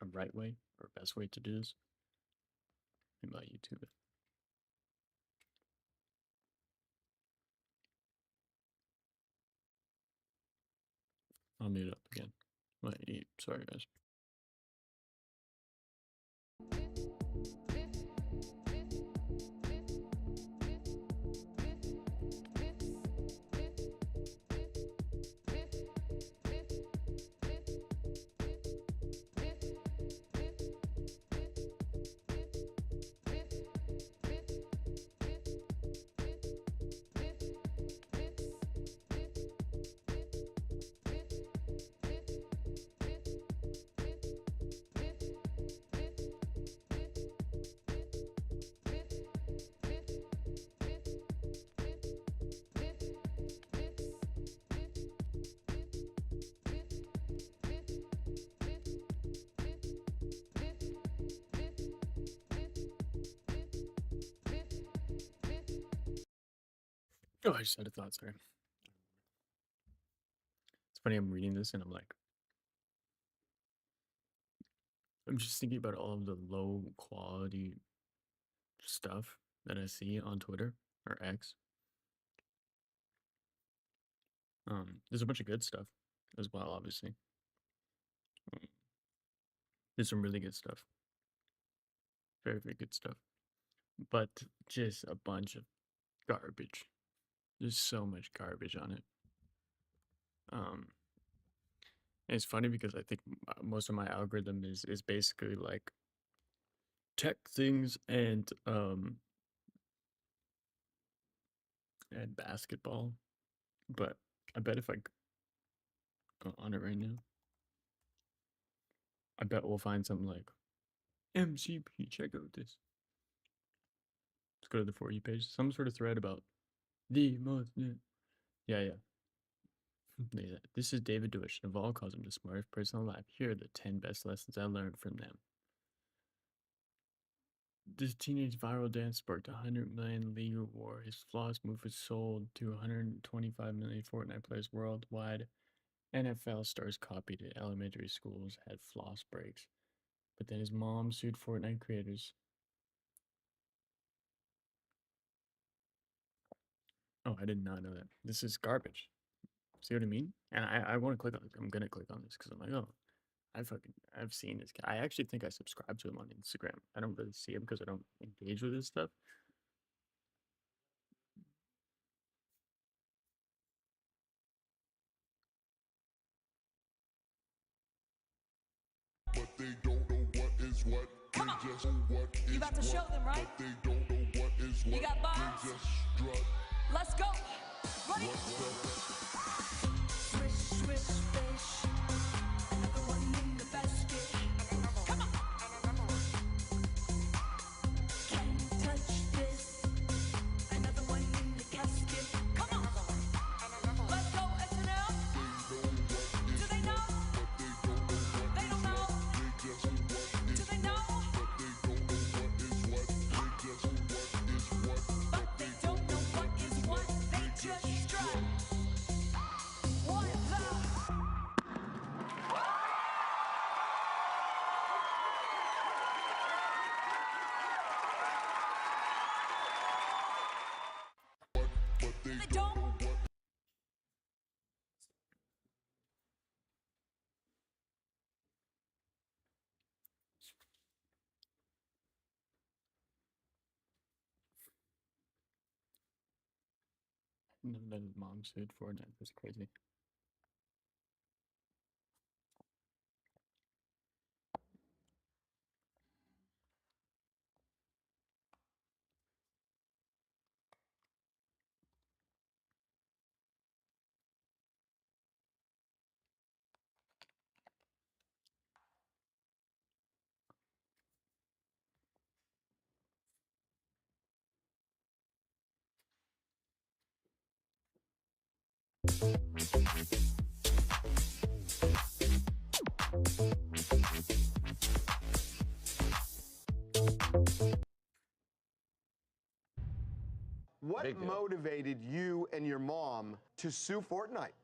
a right way or a best way to do this? Maybe I'll YouTube it. I'll mute it up again. Might eat. Sorry, guys. Oh, I just had a thought, sorry. It's funny, I'm reading this and I'm like, I'm just thinking about all of the low quality stuff that I see on Twitter or X. There's a bunch of good stuff as well, obviously. There's some really good stuff. Very, very good stuff. But just a bunch of garbage. There's so much garbage on it. And it's funny because I think most of my algorithm is basically like tech things and basketball. But I bet if I go on it right now, I bet we'll find something like MCP. Check out this. Let's go to the For You page. Some sort of thread about the most. Yeah. This is David Deutsch. Naval calls him the smartest person alive. Here are the 10 best lessons I learned from them. This teenage viral dance sparked 100 million legal war. His floss move was sold to 125 million Fortnite players worldwide. NFL stars copied it. Elementary schools had floss breaks. But then his mom sued Fortnite creators. Oh, I did not know that. This is garbage. See what I mean? And I want to click on this. I'm gonna click on this because I'm like, oh, I've seen this guy. I actually think I subscribe to him on Instagram. I don't really see him because I don't engage with his stuff. But they don't know what is what. Come on. They just know what is You about to show them, right? But they don't know what is what. You got bars? They just strut. Let's go. Ready? What's Swish, swish, fish. Another one in the basket. Come on. Can't touch this. Another one in the casket. Come on. Let's go, SNL. Do they know? They don't know. Do they know? But they don't know what is what. They just strut. What the? They don't. And then his mom sued Fortnite. That's crazy. What motivated you and your mom to sue Fortnite?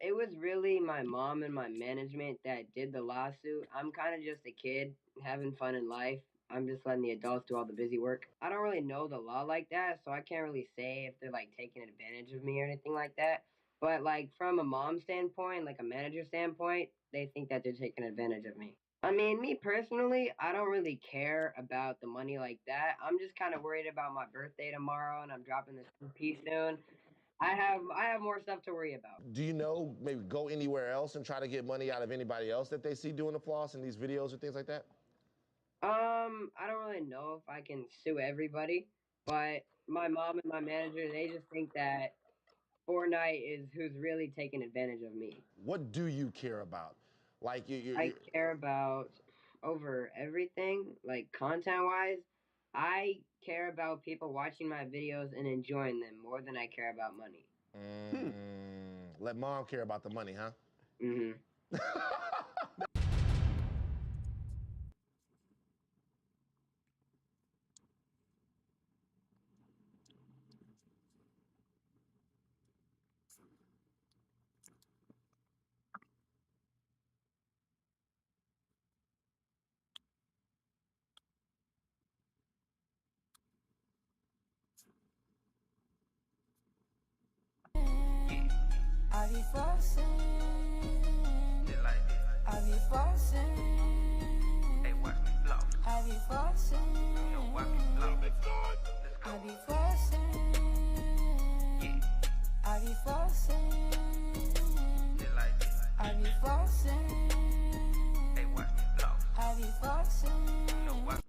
It was really my mom and my management that did the lawsuit. I'm kind of just a kid having fun in life. I'm just letting the adults do all the busy work. I don't really know the law like that, so I can't really say if they're like taking advantage of me or anything like that. But like from a mom standpoint, like a manager standpoint, they think that they're taking advantage of me. I mean, me personally, I don't really care about the money like that. I'm just kind of worried about my birthday tomorrow, and I'm dropping this EP soon. I have more stuff to worry about. Do you know maybe go anywhere else and try to get money out of anybody else that they see doing the floss in these videos or things like that? I don't really know if I can sue everybody, but my mom and my manager, they just think that Fortnite is who's really taking advantage of me. What do you care about? Like I care about over everything, like content-wise. I care about people watching my videos and enjoying them more than I care about money. Let mom care about the money, huh? Mm-hmm. I be flossing. I be flossing. Hey, watch me floss. I be flossing. Yo, watch me floss. I be flossing. I be flossing. I be flossing. Hey, watch me floss. I be flossing. Yo, watch.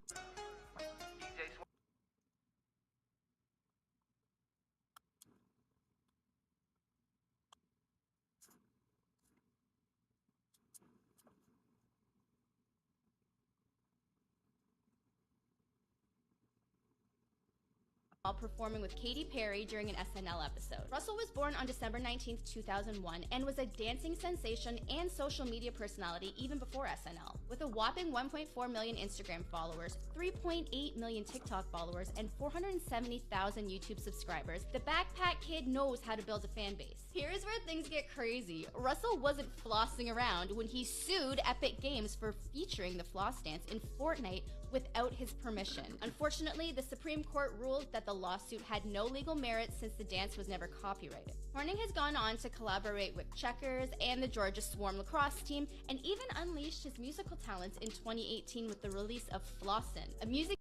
While performing with Katy Perry during an SNL episode. Russell was born on December 19, 2001, and was a dancing sensation and social media personality even before SNL. With a whopping 1.4 million Instagram followers, 3.8 million TikTok followers, and 470,000 YouTube subscribers, the Backpack Kid knows how to build a fan base. Here's where things get crazy. Russell wasn't flossing around when he sued Epic Games for featuring the floss dance in Fortnite without his permission. Unfortunately, the Supreme Court ruled that the lawsuit had no legal merit since the dance was never copyrighted. Horning has gone on to collaborate with Checkers and the Georgia Swarm lacrosse team, and even unleashed his musical talents in 2018 with the release of Flossin', a music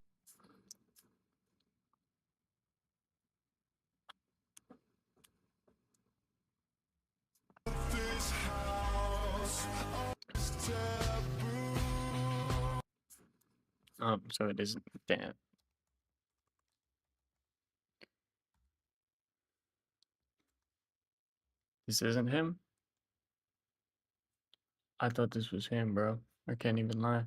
So it isn't Dan. This isn't him? I thought this was him, bro. I can't even lie.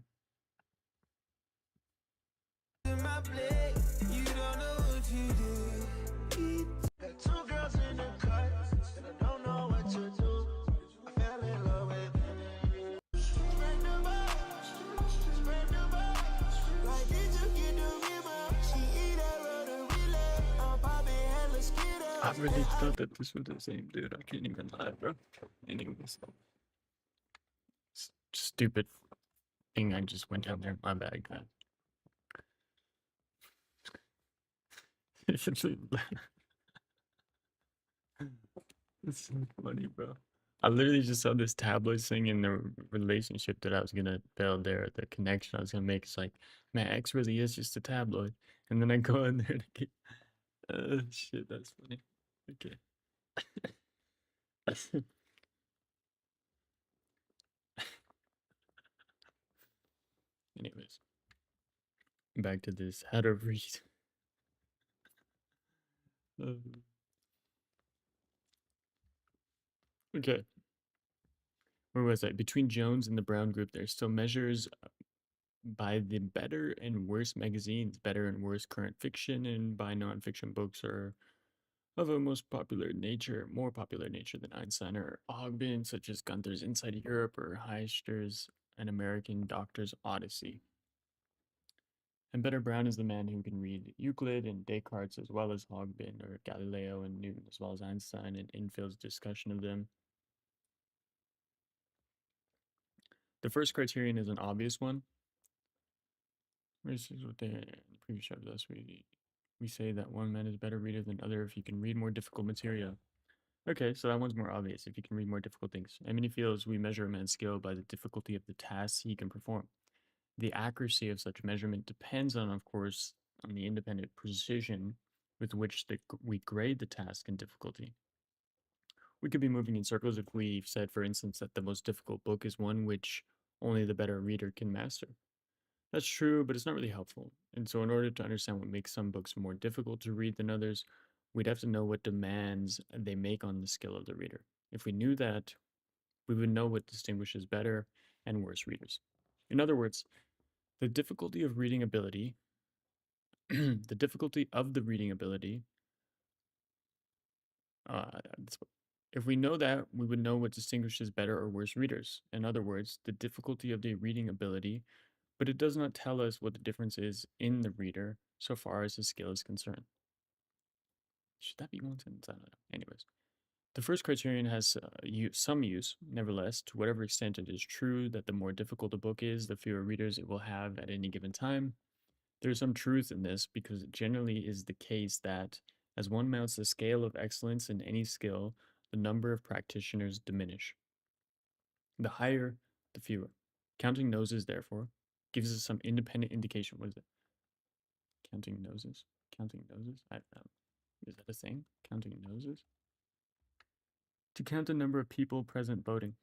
I really thought that this was the same dude. I can't even lie, bro. Anyways. Stupid thing I just went down there. My bad, guys. It's so funny, bro. I literally just saw this tabloid thing in the relationship that I was gonna build there, the connection I was gonna make. It's like, man, X really is just a tabloid. And then I go in there to get, shit, that's funny. Okay. Anyways, back to this. How to read. Okay. Where was I? Between Jones and the Brown Group, there's still measures by the better and worse magazines, better and worse current fiction, and by nonfiction books are of a most popular nature, more popular nature than Einstein or Hogbin, such as Gunther's Inside Europe or Heister's An American Doctor's Odyssey. And Better Brown is the man who can read Euclid and Descartes as well as Hogbin or Galileo and Newton as well as Einstein and Infield's discussion of them. The first criterion is an obvious one. This is what in the previous chapter we say that one man is a better reader than other if he can read more difficult material. Okay, so that one's more obvious, if he can read more difficult things. In many fields, we measure a man's skill by the difficulty of the tasks he can perform. The accuracy of such measurement depends on, of course, on the independent precision with which we grade the task and difficulty. We could be moving in circles if we've said, for instance, that the most difficult book is one which only the better reader can master. That's true, but it's not really helpful. And so, in order to understand what makes some books more difficult to read than others, we'd have to know what demands they make on the skill of the reader. If we knew that, we would know what distinguishes better and worse readers. In other words, the difficulty of reading ability, the difficulty of the reading ability, if we know that, we would know what distinguishes better or worse readers. In other words, the difficulty of the reading ability, but it does not tell us what the difference is in the reader so far as his skill is concerned. Should that be one sentence? I don't know. Anyways, the first criterion has some use, nevertheless, to whatever extent it is true that the more difficult a book is, the fewer readers it will have at any given time. There is some truth in this because it generally is the case that as one mounts the scale of excellence in any skill, the number of practitioners diminish. The higher, the fewer. Counting noses, therefore, gives us some independent indication. What is it? Counting noses? Counting noses? Is that a thing? Counting noses? To count the number of people present voting.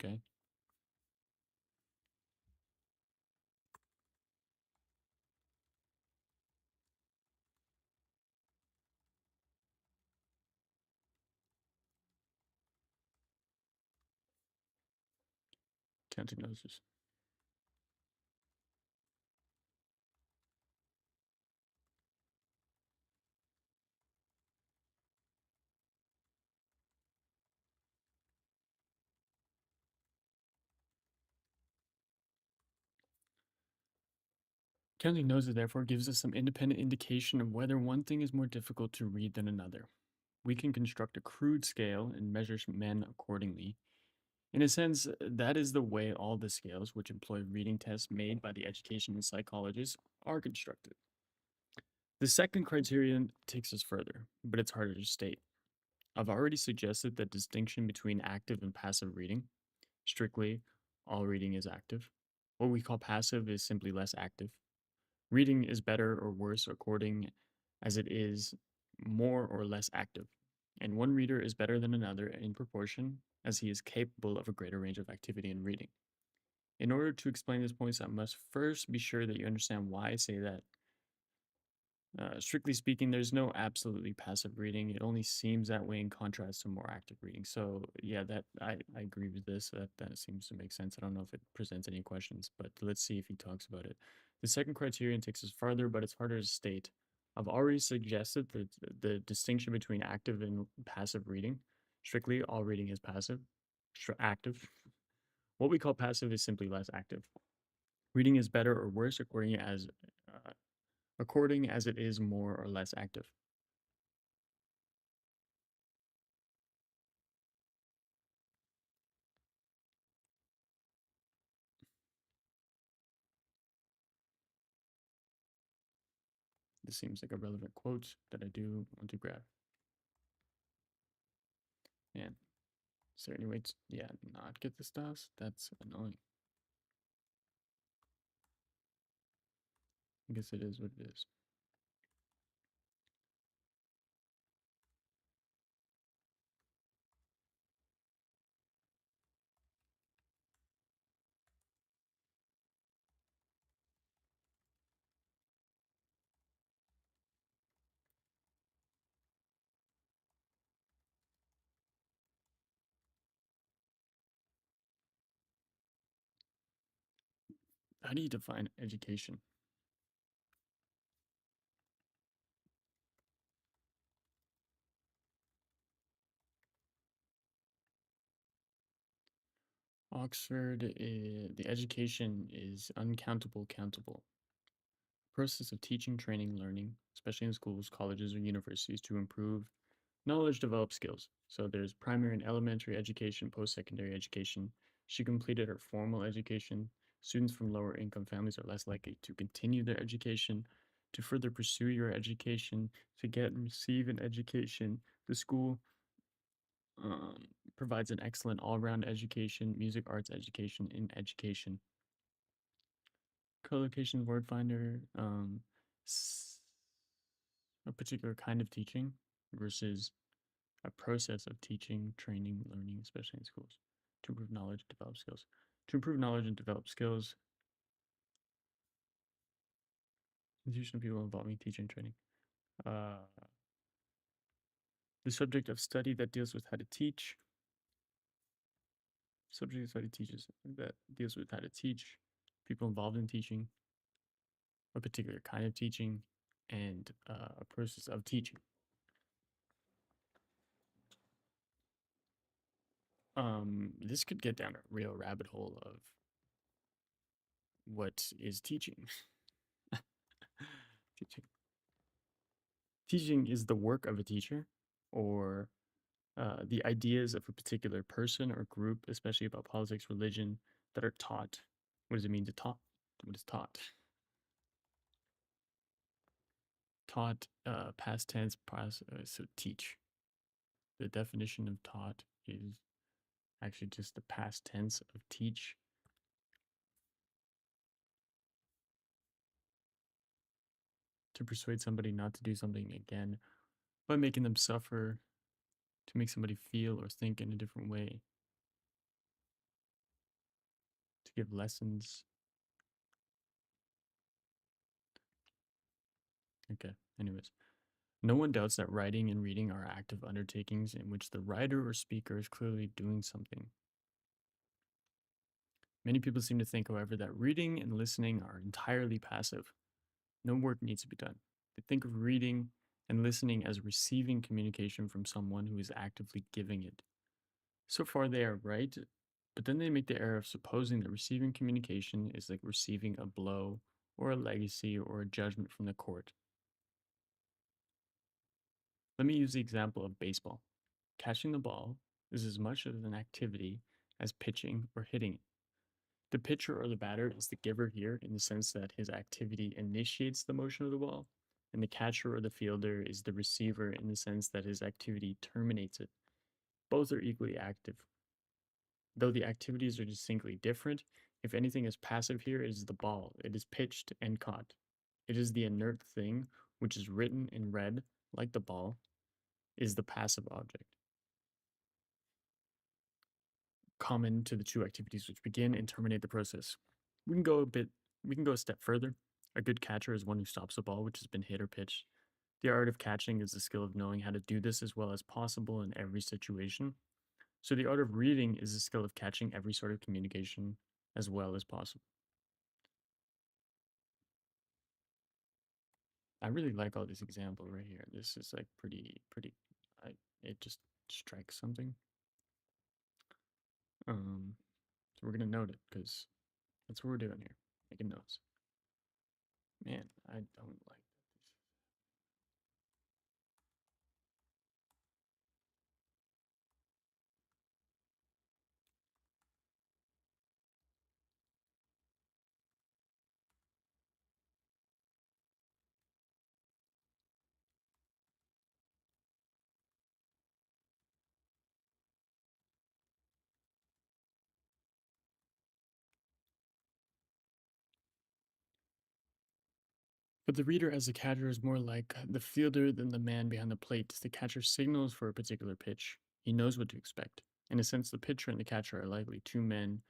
Okay. Counting noses. Counting noses, therefore, gives us some independent indication of whether one thing is more difficult to read than another. We can construct a crude scale and measure men accordingly. In a sense, that is the way all the scales which employ reading tests made by the educational psychologists are constructed. The second criterion takes us further, but it's harder to state. I've already suggested the distinction between active and passive reading. Strictly, all reading is active. What we call passive is simply less active. Reading is better or worse according as it is more or less active, and one reader is better than another in proportion as he is capable of a greater range of activity in reading. In order to explain these points, I must first be sure that you understand why I say that. Strictly speaking, there's no absolutely passive reading. It only seems that way in contrast to more active reading. So yeah, that I agree with this. That seems to make sense. I don't know if it presents any questions, but let's see if he talks about it. The second criterion takes us farther, but it's harder to state. I've already suggested the distinction between active and passive reading. Strictly, all reading is passive. Active. What we call passive is simply less active. Reading is better or worse according as it is more or less active. This seems like a relevant quote that I do want to grab. And is there any way to, not get the stars? That's annoying. I guess it is what it is. How do you define education? Oxford, the education is uncountable, countable. Process of teaching, training, learning, especially in schools, colleges, or universities, to improve Knowledge develops skills. So there's primary and elementary education, post-secondary education. She completed her formal education. Students from lower income families are less likely to continue their education. To further pursue your education, to get and receive an education, the school provides an excellent all-round education, music, arts education, in education. Co-location word finder, a particular kind of teaching versus a process of teaching, training, learning, especially in schools, to improve knowledge, develop skills. To improve knowledge and develop skills, institution of people involving teaching and training. The subject of study that deals with how to teach. Subject of study teaches that deals with how to teach, people involved in teaching, a particular kind of teaching, and a process of teaching. This could get down a real rabbit hole of what is teaching. Teaching. Teaching is the work of a teacher, or the ideas of a particular person or group, especially about politics, religion, that are taught. What does it mean to taught? What is taught? Taught, past tense, so teach. The definition of taught is actually just the past tense of teach. To persuade somebody not to do something again by making them suffer, to make somebody feel or think in a different way, to give lessons. Okay, anyways. No one doubts that writing and reading are active undertakings in which the writer or speaker is clearly doing something. Many people seem to think, however, that reading and listening are entirely passive. No work needs to be done. They think of reading and listening as receiving communication from someone who is actively giving it. So far, they are right, but then they make the error of supposing that receiving communication is like receiving a blow or a legacy or a judgment from the court. Let me use the example of baseball. Catching the ball is as much of an activity as pitching or hitting it. The pitcher or the batter is the giver here in the sense that his activity initiates the motion of the ball, and the catcher or the fielder is the receiver in the sense that his activity terminates it. Both are equally active. Though the activities are distinctly different, if anything is passive here, it is the ball. It is pitched and caught. It is the inert thing, which is written and read, like the ball, is the passive object. Common to the two activities which begin and terminate the process. We can go a step further. A good catcher is one who stops a ball which has been hit or pitched. The art of catching is the skill of knowing how to do this as well as possible in every situation. So the art of reading is the skill of catching every sort of communication as well as possible. I really like all this example right here. This is like pretty, it just strikes something. So we're gonna note it because that's what we're doing here, making notes. Man, I don't like this. But the reader as a catcher is more like the fielder than the man behind the plate. The catcher signals for a particular pitch. He knows what to expect. In a sense, the pitcher and the catcher are likely two men,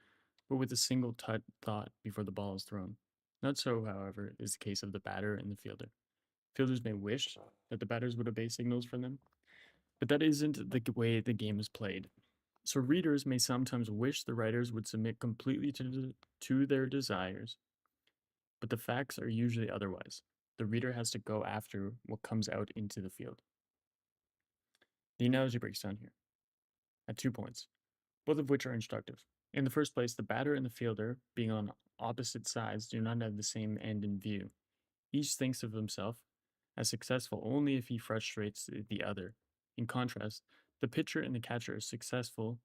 but with a single thought before the ball is thrown. Not so, however, is the case of the batter and the fielder. Fielders may wish that the batters would obey signals from them, but that isn't the way the game is played. So readers may sometimes wish the writers would submit completely to their desires, but the facts are usually otherwise. The reader has to go after what comes out into the field. The analogy breaks down here at 2 points, both of which are instructive. In the first place, the batter and the fielder, being on opposite sides, do not have the same end in view. Each thinks of himself as successful only if he frustrates the other. In contrast, the pitcher and the catcher are successful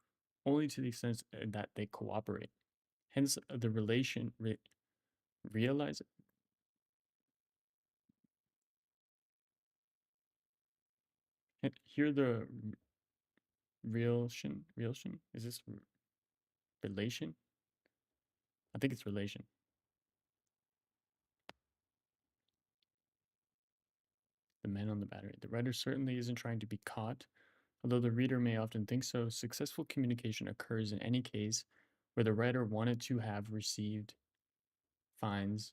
only to the extent that they cooperate. Hence, the relation realize here the relation is this relation? I think it's relation. The man on the battery. The writer certainly isn't trying to be caught, although the reader may often think so. Successful communication occurs in any case where the writer wanted to have received finds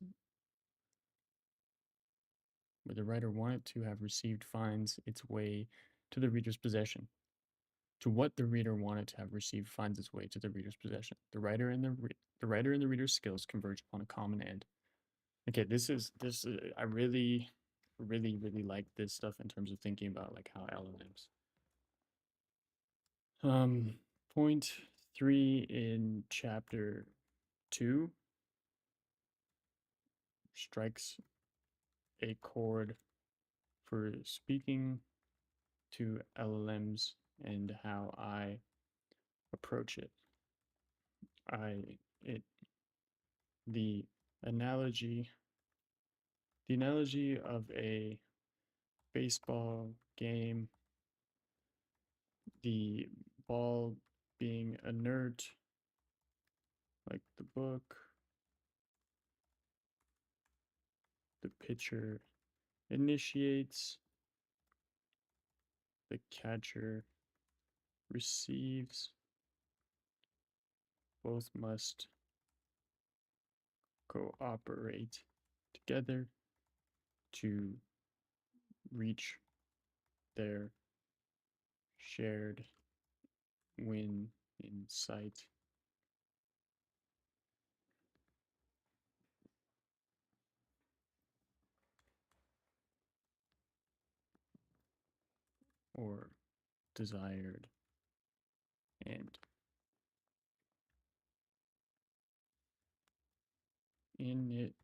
its way to the reader's possession. To what the reader wanted to have received finds its way to the reader's possession. The writer and the reader's skills converge upon a common end. Okay, this I really like this stuff in terms of thinking about like how LLMs. Point 3 in chapter 2 strikes a chord for speaking to LLMs and how I approach it. The analogy of a baseball game, the ball being inert, like the book, the pitcher initiates, the catcher receives, both must cooperate together to reach their shared win in sight. Or desired and initiate.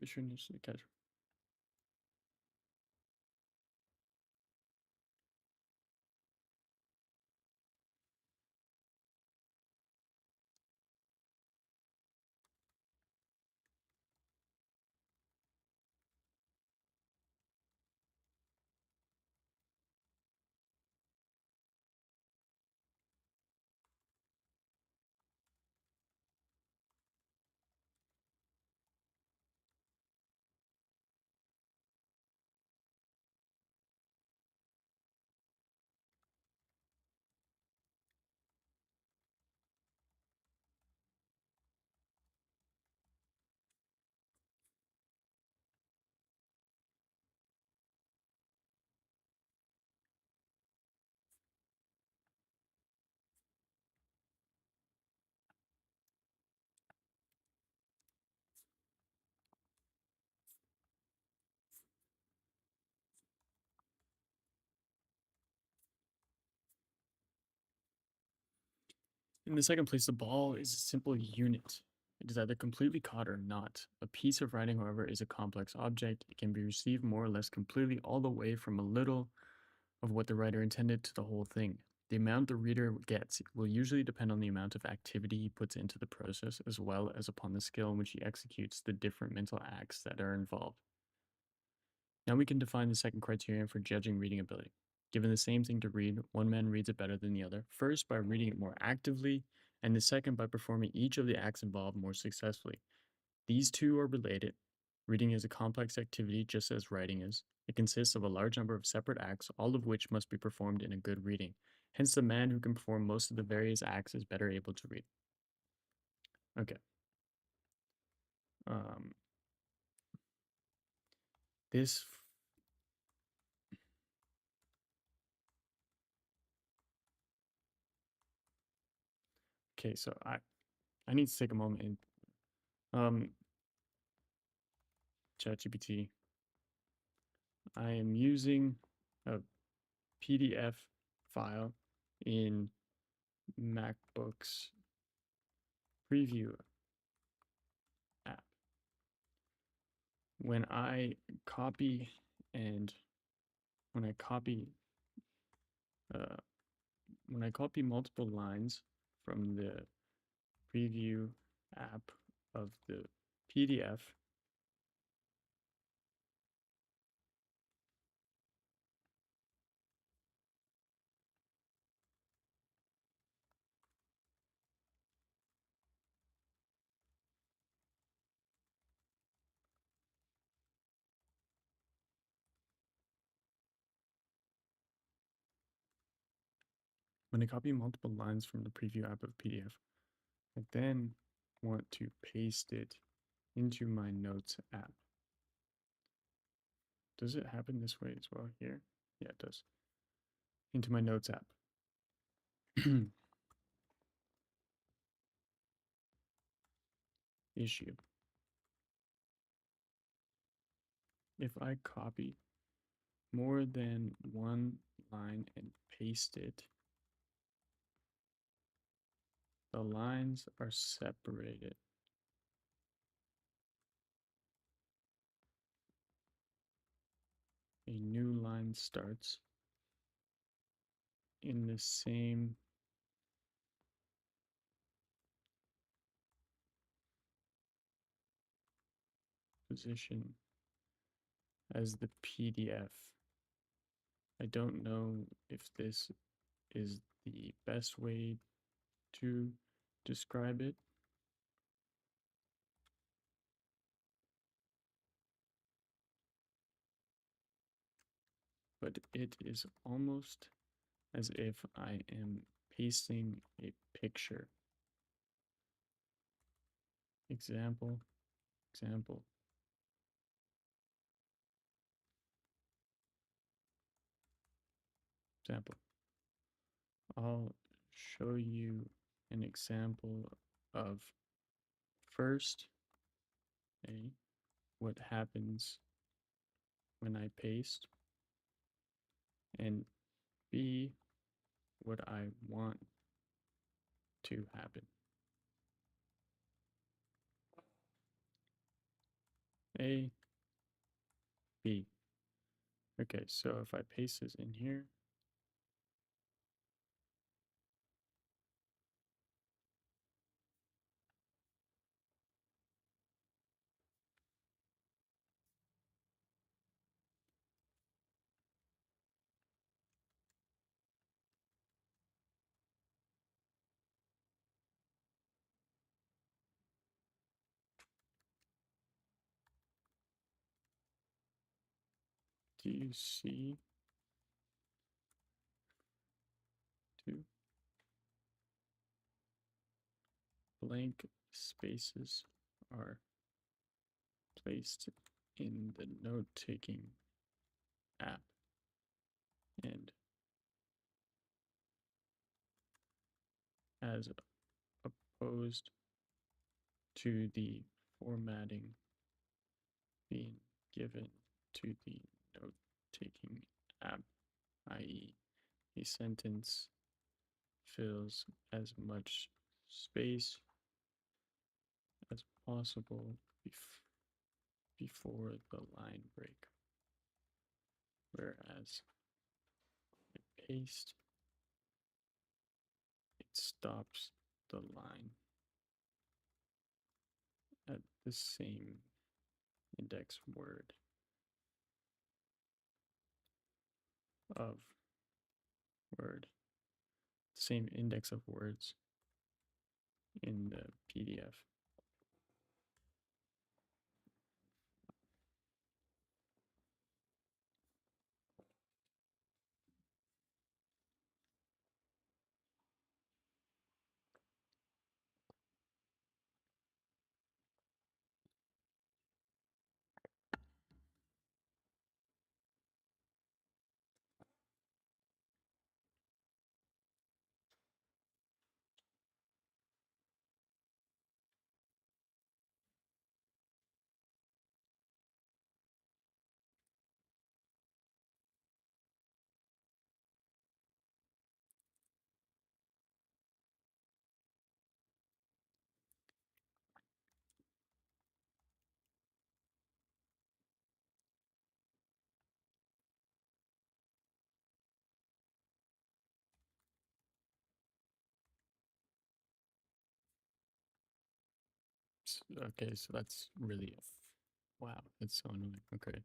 Pitcher initiates the catcher. In the second place, the ball is a simple unit. It is either completely caught or not. A piece of writing, however, is a complex object. It can be received more or less completely, all the way from a little of what the writer intended to the whole thing. The amount the reader gets will usually depend on the amount of activity he puts into the process, as well as upon the skill in which he executes the different mental acts that are involved. Now we can define the second criterion for judging reading ability. Given the same thing to read, one man reads it better than the other, first by reading it more actively, and the second by performing each of the acts involved more successfully. These two are related. Reading is a complex activity just as writing is. It consists of a large number of separate acts, all of which must be performed in a good reading. Hence, the man who can perform most of the various acts is better able to read. Okay. This okay, so I need to take a moment and ChatGPT. I am using a PDF file in MacBook's preview app. When I copy uh, when I copy multiple lines from the preview app of the PDF, when I copy multiple lines from the preview app of PDF, I then want to paste it into my Notes app. Does it happen this way as well here? Yeah, it does. Into my Notes app. Issue. If I copy more than one line and paste it, the lines are separated. A new line starts in the same position as the PDF. I don't know if this is the best way to describe it. But it is almost as if I am pasting a picture. Example, example. Example. I'll show you an example of first, what happens when I paste, and B, what I want to happen. A, B. Okay, so if I paste this in here, do you see two blank spaces are placed in the note-taking app, and as opposed to the formatting being given to the note-taking app, i.e., a sentence fills as much space as possible before the line break, whereas a paste, it stops the line at the same index word of same index of words in the PDF. Okay, so that's really wow, that's so annoying. Okay,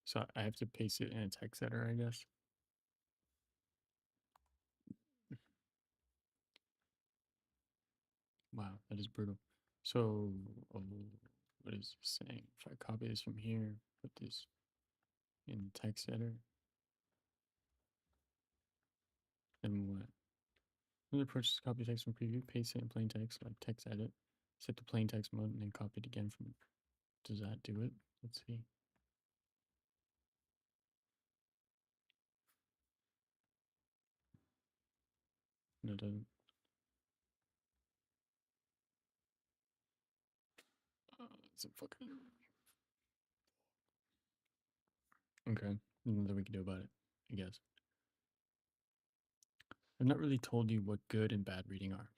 so I have to paste it in a text editor, I guess. Wow, that is brutal. So, what is this saying? If I copy this from here, put this in the text editor, then what? Another approach is copy text from preview, paste it in plain text, like text edit, set to plain text mode, and then copy it again from. Does that do it? Let's see. No, it doesn't. It's a fucking. Okay, nothing we can do about it, I guess. I've not really told you what good and bad reading are.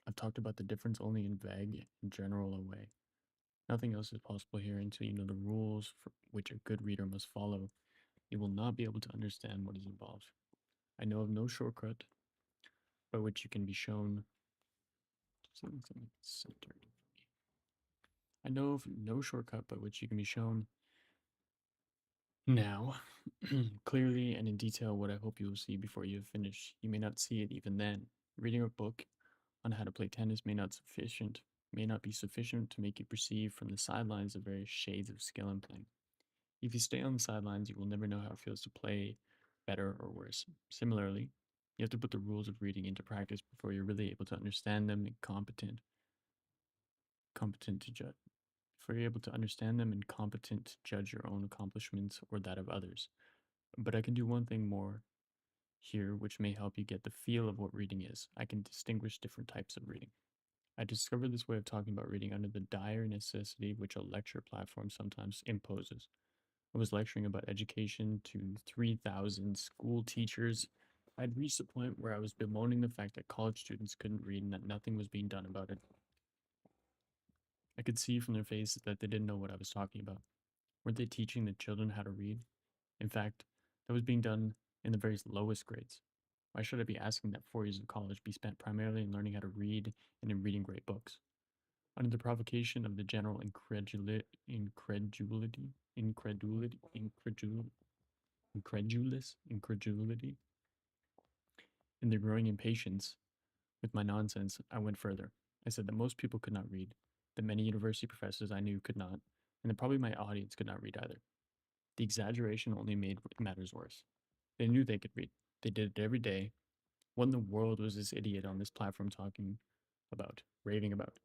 I've talked about the difference only in vague and general a way. Nothing else is possible here until you know the rules for which a good reader must follow. You will not be able to understand what is involved. I know of no shortcut by which you can be shown something centered. I know of no shortcut by which you can be shown now clearly and in detail what I hope you will see before you have finished. You may not see it even then. Reading a book on how to play tennis may not be sufficient to make you perceive from the sidelines the various shades of skill in playing. If you stay on the sidelines, you will never know how it feels to play better or worse. Similarly, you have to put the rules of reading into practice before you're really able to understand them and competent to judge. Before you're able to understand them and competent to judge your own accomplishments or that of others. But I can do one thing more here which may help you get the feel of what reading is. I can distinguish different types of reading. I discovered this way of talking about reading under the dire necessity which a lecture platform sometimes imposes. I was lecturing about education to 3,000 school teachers. I'd reached the point where I was bemoaning the fact that college students couldn't read and that nothing was being done about it. I could see from their faces that they didn't know what I was talking about. Weren't they teaching the children how to read? In fact, that was being done in the very lowest grades. Why should I be asking that 4 years of college be spent primarily in learning how to read and in reading great books? Under the provocation of the general incredulity, and the growing impatience with my nonsense, I went further. I said that most people could not read, that many university professors I knew could not, and that probably my audience could not read either. The exaggeration only made matters worse. They knew they could read. They did it every day. What in the world was this idiot on this platform talking about, raving about?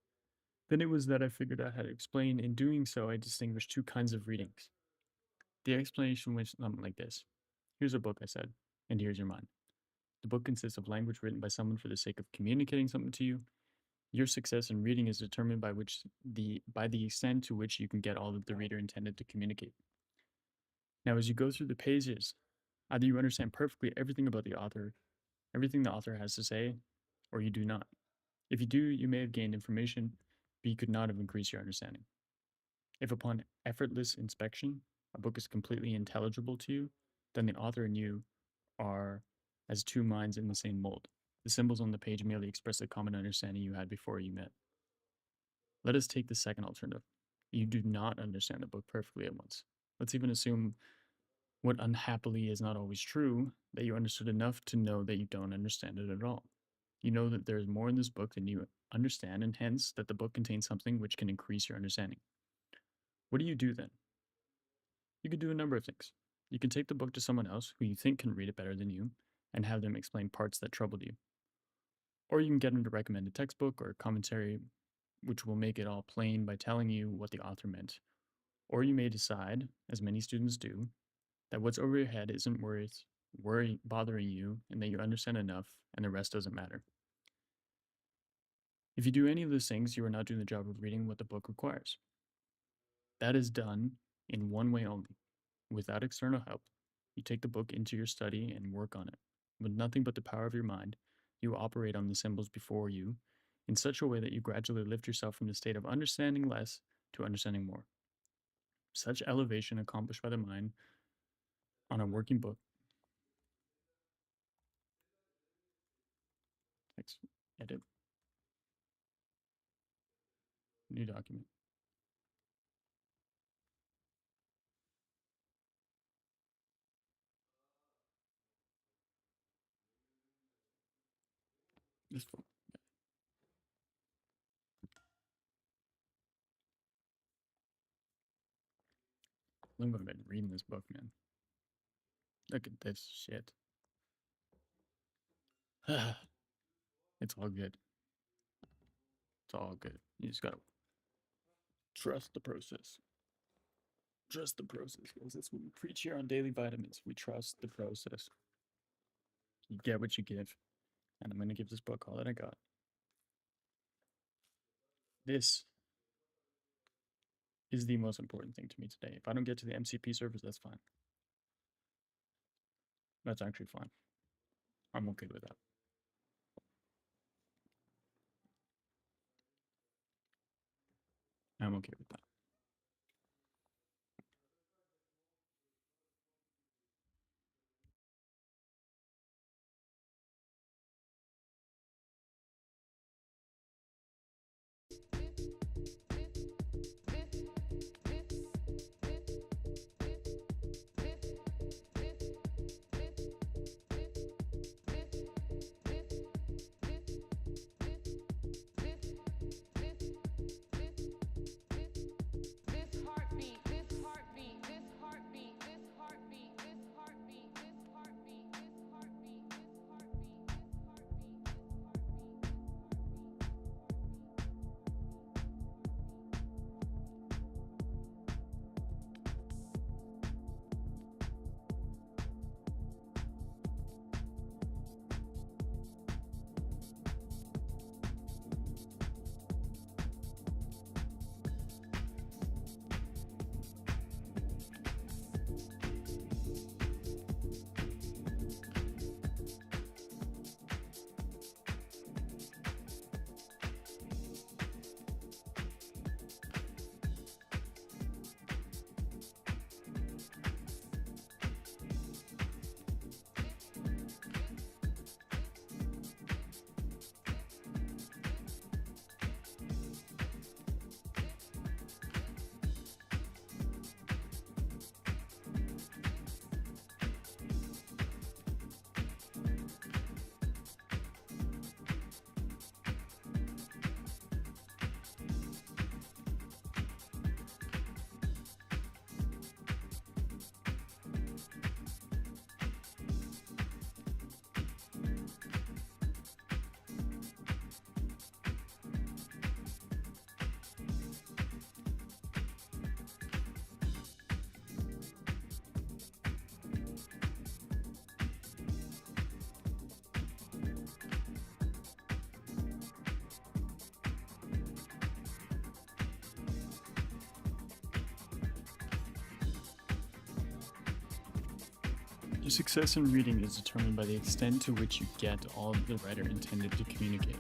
Then it was that I figured out how to explain. In doing so, I distinguished two kinds of readings. The explanation went something like this. Here's a book, I said, and here's your mind. The book consists of language written by someone for the sake of communicating something to you. Your success in reading is determined by the extent to which you can get all that the reader intended to communicate. Now, as you go through the pages, either you understand perfectly everything about the author, everything the author has to say, or you do not. If you do, you may have gained information, but you could not have increased your understanding. If upon effortless inspection, a book is completely intelligible to you, then the author and you are as two minds in the same mold. The symbols on the page merely express the common understanding you had before you met. Let us take the second alternative. You do not understand the book perfectly at once. Let's even assume, what unhappily is not always true, that you understood enough to know that you don't understand it at all. You know that there is more in this book than you understand, and hence that the book contains something which can increase your understanding. What do you do then? You can do a number of things. You can take the book to someone else who you think can read it better than you and have them explain parts that troubled you. Or you can get them to recommend a textbook or a commentary which will make it all plain by telling you what the author meant. Or you may decide, as many students do, that what's over your head isn't worth bothering you and that you understand enough and the rest doesn't matter. If you do any of those things, you are not doing the job of reading what the book requires. That is done in one way only, without external help. You take the book into your study and work on it. With nothing but the power of your mind, you operate on the symbols before you in such a way that you gradually lift yourself from the state of understanding less to understanding more. Such elevation accomplished by the mind on a working book. Text edit. New document. This one. I'm going to be reading this book, man. Look at this shit. It's all good. It's all good. You just gotta trust the process. Trust the process, guys. That's what we preach here on Daily Vitamins. We trust the process. You get what you give. And I'm going to give this book all that I got. This is the most important thing to me today. If I don't get to the MCP service, that's fine. That's actually fine. I'm okay with that. I'm okay with that. Your success in reading is determined by the extent to which you get all the writer intended to communicate.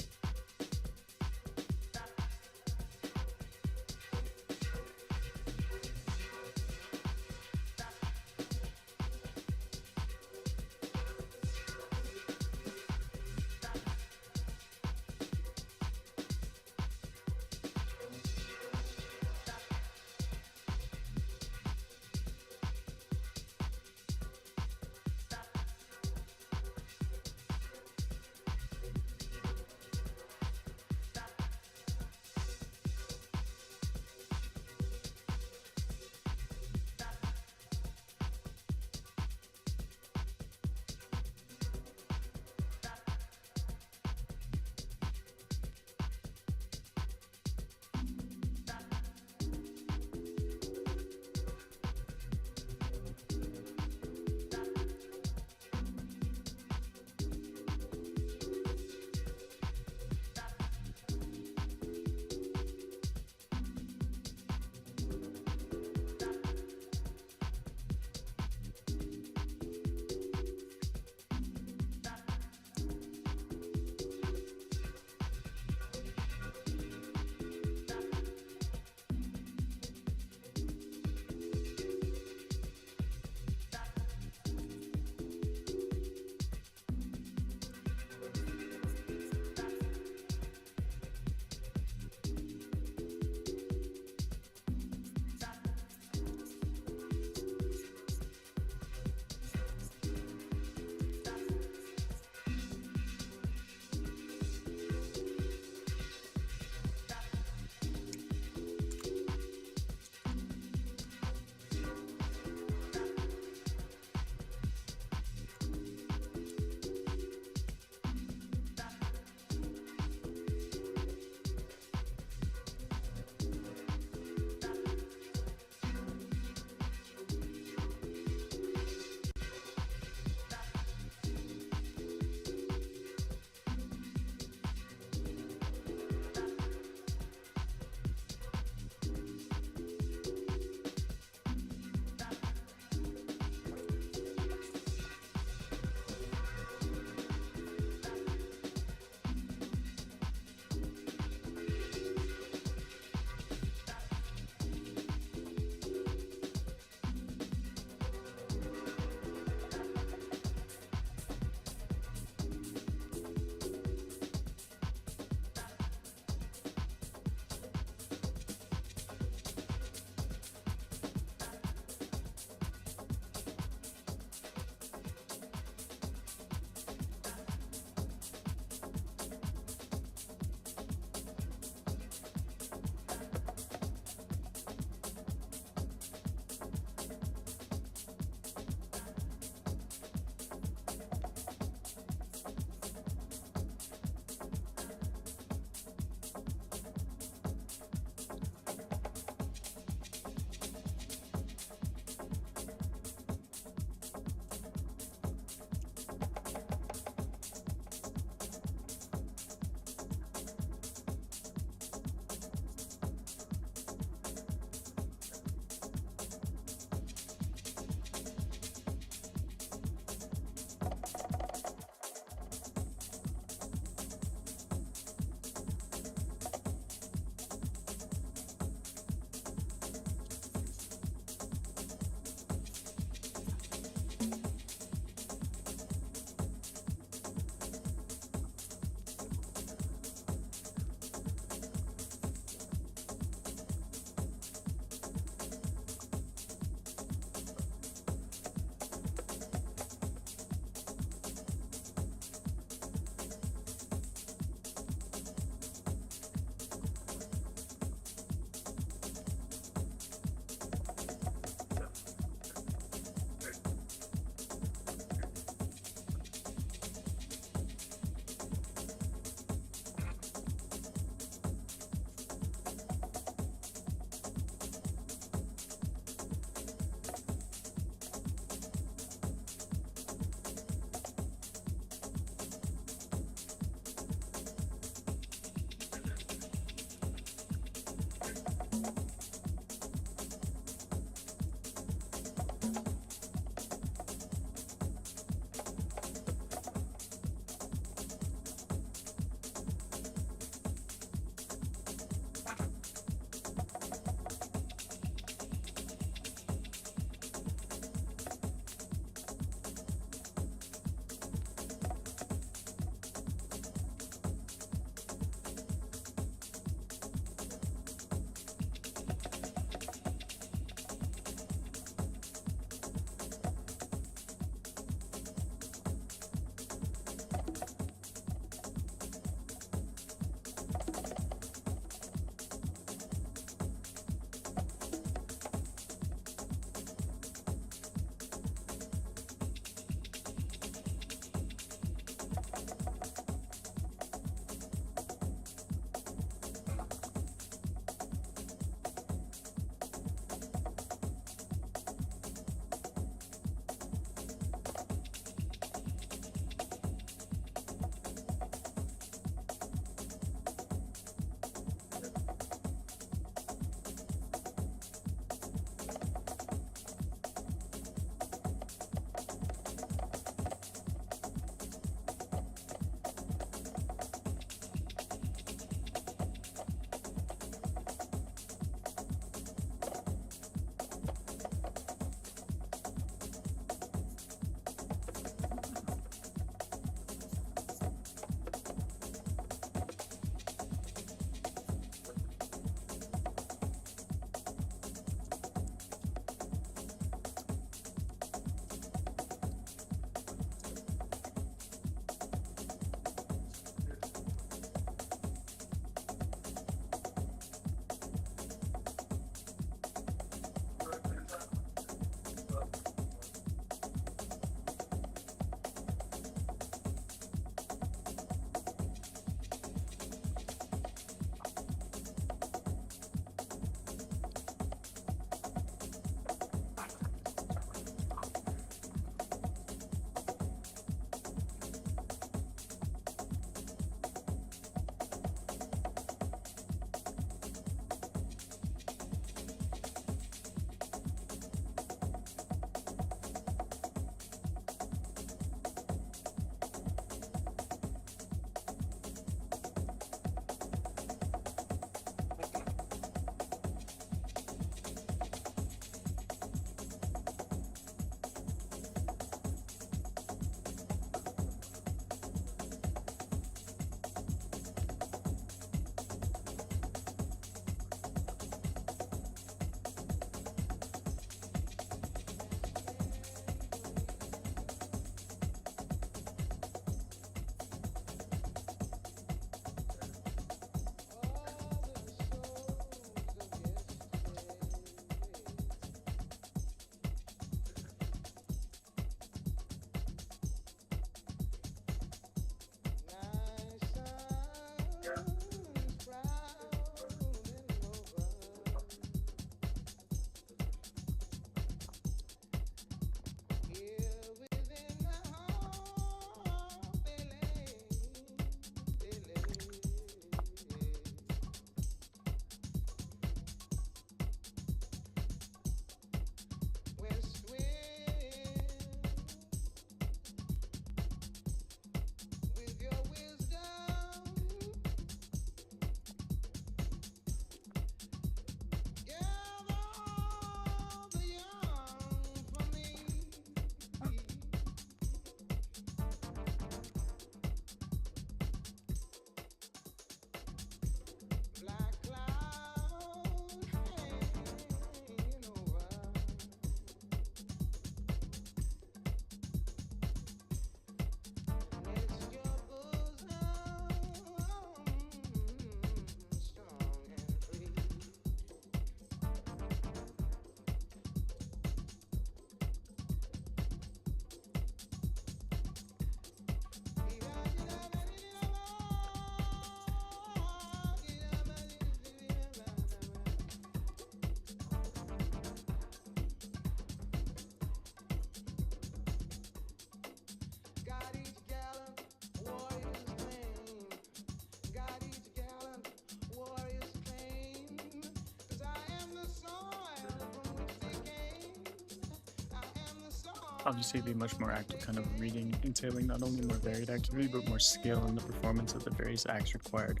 obviously be much more active kind of reading, entailing not only more varied activity, but more skill in the performance of the various acts required.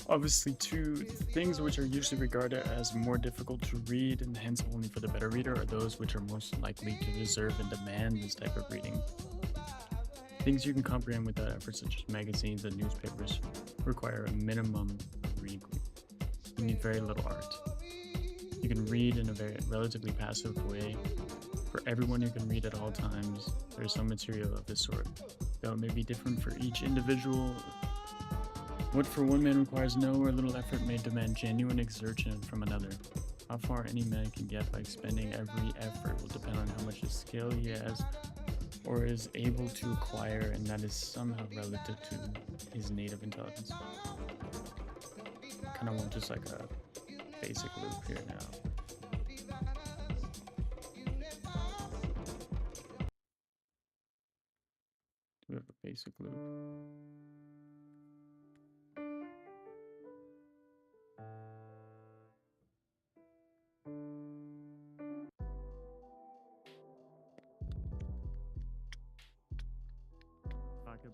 Obviously, two things which are usually regarded as more difficult to read and hence only for the better reader are those which are most likely to deserve and demand this type of reading. Things you can comprehend without effort, such as magazines and newspapers, require a minimum read. You need very little art. You can read in a very relatively passive way. For everyone who can read at all times, there is some material of this sort, though it may be different for each individual. What for one man requires no or little effort may demand genuine exertion from another. How far any man can get by expending every effort will depend on how much skill he has or is able to acquire, and that is somehow relative to his native intelligence. Kind of want just like a basic loop here now. Do we have a basic loop?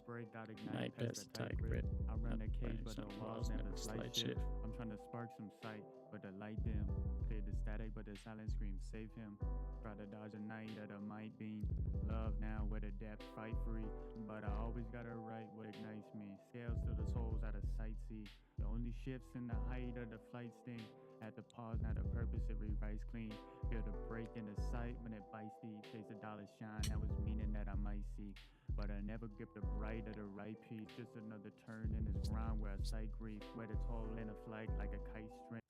Break, got ignite, Night past the tight grip. I run the cage, but the Some walls never slight shift. I'm trying to spark some sight, but the light dim. Clear the static, but the silent scream save him. Try to dodge a night at a might beam. Love now with a depth, fight free. But I always gotta write what ignites me. Scales till the soul's out of sight, see. The only shifts in the height of the flight sting. At the pause, not a purpose, it rewrites clean. Feel the break in the sight when it bites deep. Chase the dollar shine, that was meaning that I might see. But I never grip the bright of the right piece. Just another turn in this ground where I sight grief. Where it's all in a flag like a kite string.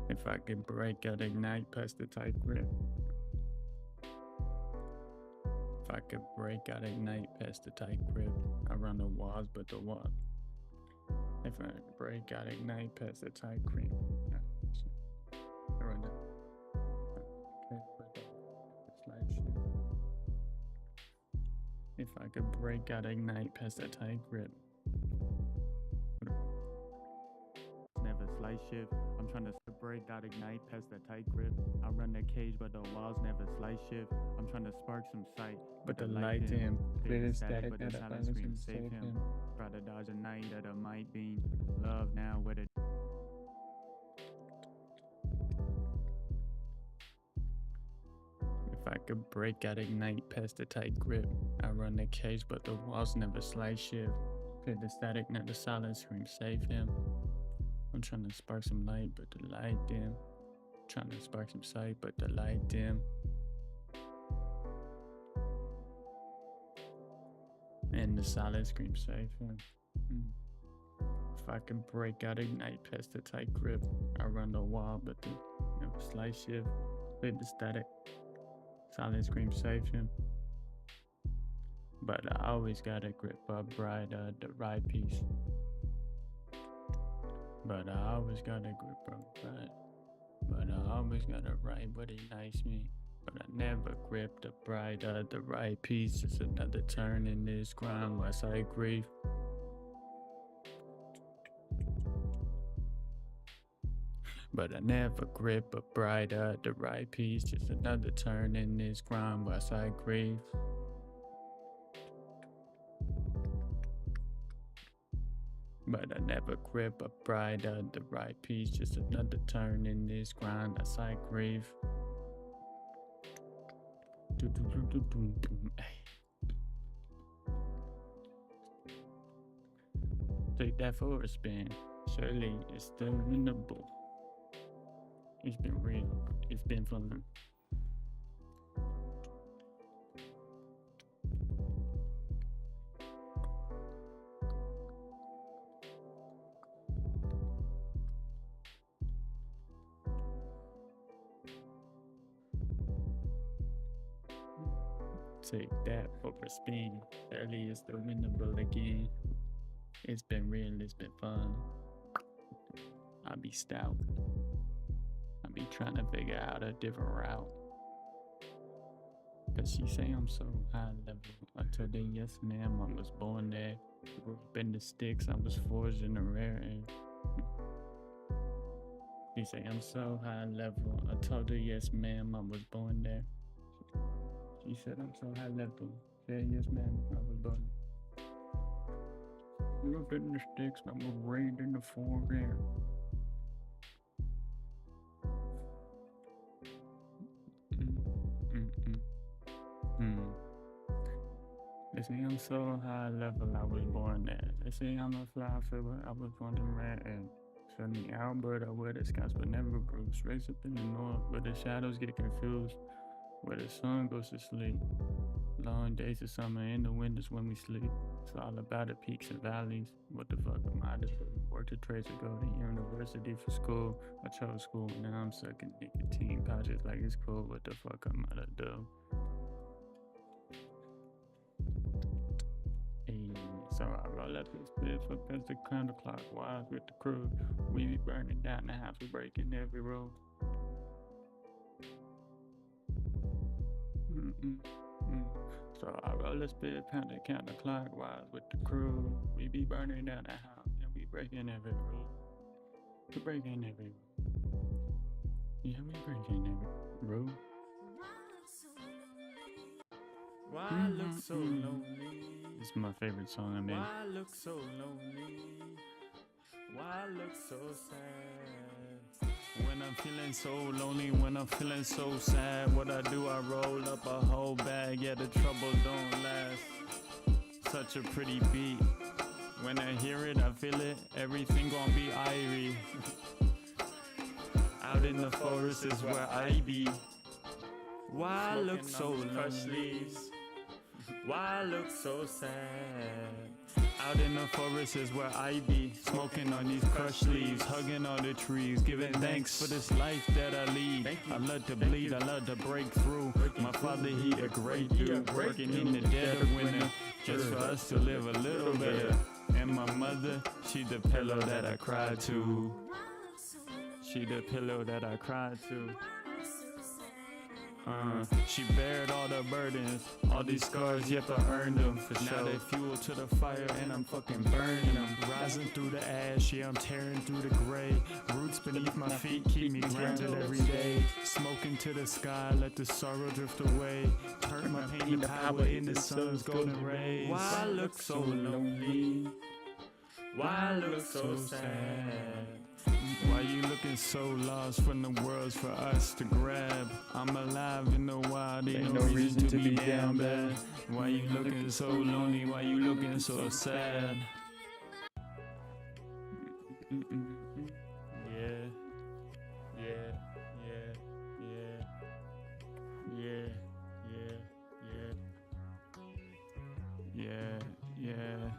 If I could break out ignite past the tight grip. If I could break out ignite past the tight grip, I run the walls but the wall. If I could break out ignite past the tight grip, I run the if I could break out ignite past the tight grip. Never slight shift. I'm trying to break, got ignite past the tight grip. I run the cage, but the walls never slight shift. I'm trying to spark some sight, but the light dim. Clear the static, but the silent scream save him. Try to dodge a night at a might beam. Love now with it. If I could break out ignite past the tight grip, I run the cage, but the walls never slight shift. Clear the static, not the silent scream save him. I'm trying to spark some light, but the light dim. Trying to spark some sight, but the light dim. And the silent scream save him. If I can break out ignite past the tight grip, I run the wall, but the never slight shift. Clear the static. Silent scream save him. But I always gotta grip up right the right piece. But I always gotta grip up right. But I always gotta write what ignites me. But I never grip the bright the right piece. Just another turn in this grind where I grief. But I never grip a bright the right piece. Just another turn in this grind where I grief. But I never grip a bright the right piece. Just another turn in this grind as I grieve. Take that for a spin. Surely it's still winnable. It's been real. It's been fun. Take that for a spin. Surely it's still winnable again. It's been real. It's been fun. I'll be stout. I'm be trying to figure out a different route. Cause she say I'm so high level. I told her yes ma'am, I was born there. Grew up in the sticks, I was forged in the rare air. She say I'm so high level. I told her yes ma'am, I was born there. She said I'm so high level. Said yes ma'am, I was born there. Grew up in the sticks, I was raised in the forged air. They say I'm so high level, I was born there. They say I'm a fly filler, I was born in red air. Sunny Alberta, where the skies but never bruise. Raised up in the north, where the shadows get confused. Where the sun goes to sleep. Long days of summer in the winters when we sleep. It's all about the peaks and valleys. What the fuck am I to do? Worked a trade to go to university for school. I chose school, now I'm sucking nicotine pouches like it's cool. What the fuck am I to do? Hey, so I roll up this bitch up as the counterclockwise with the crew. We be burning down the house, we breaking every rule. So I roll this bitch pounding counterclockwise with the crew. We be burning down the house and we breaking every rule. We breaking every rule. Yeah, we breaking every rule. Why I look so lonely? This is my favorite song I made. Why I look so lonely? Why I look so sad? When I'm feeling so lonely, when I'm feeling so sad, what I do, I roll up a whole bag. Yeah, the trouble don't last. Such a pretty beat. When I hear it, I feel it. Everything gon' be irie. Out in the forest is where I be. Why I look so lonely? Why I look so sad? Out in the forest is where I be. Smoking on these crushed leaves, hugging all the trees, giving thanks for this life that I lead. I love to bleed, I love to break through. My father, he a great dude, working in the dead of winter, just for us to live a little better. And my mother, she the pillow that I cry to. She the pillow that I cry to. She bared all the burdens, all these scars, yet I earned them. For now they fuel to the fire and I'm fucking burning them. Rising through the ash, yeah I'm tearing through the gray. Roots beneath my feet keep me grounded every day. Smoking to the sky, let the sorrow drift away. Turn my pain to power in the sun's golden rays. Why I look so lonely? Why I look so sad? Why you looking so lost when the world's for us to grab? I'm alive in the wild, ain't no reason to be down bad. Why you looking so lonely? Why you looking so sad? Yeah, yeah, yeah, yeah, yeah, yeah, yeah, yeah, yeah.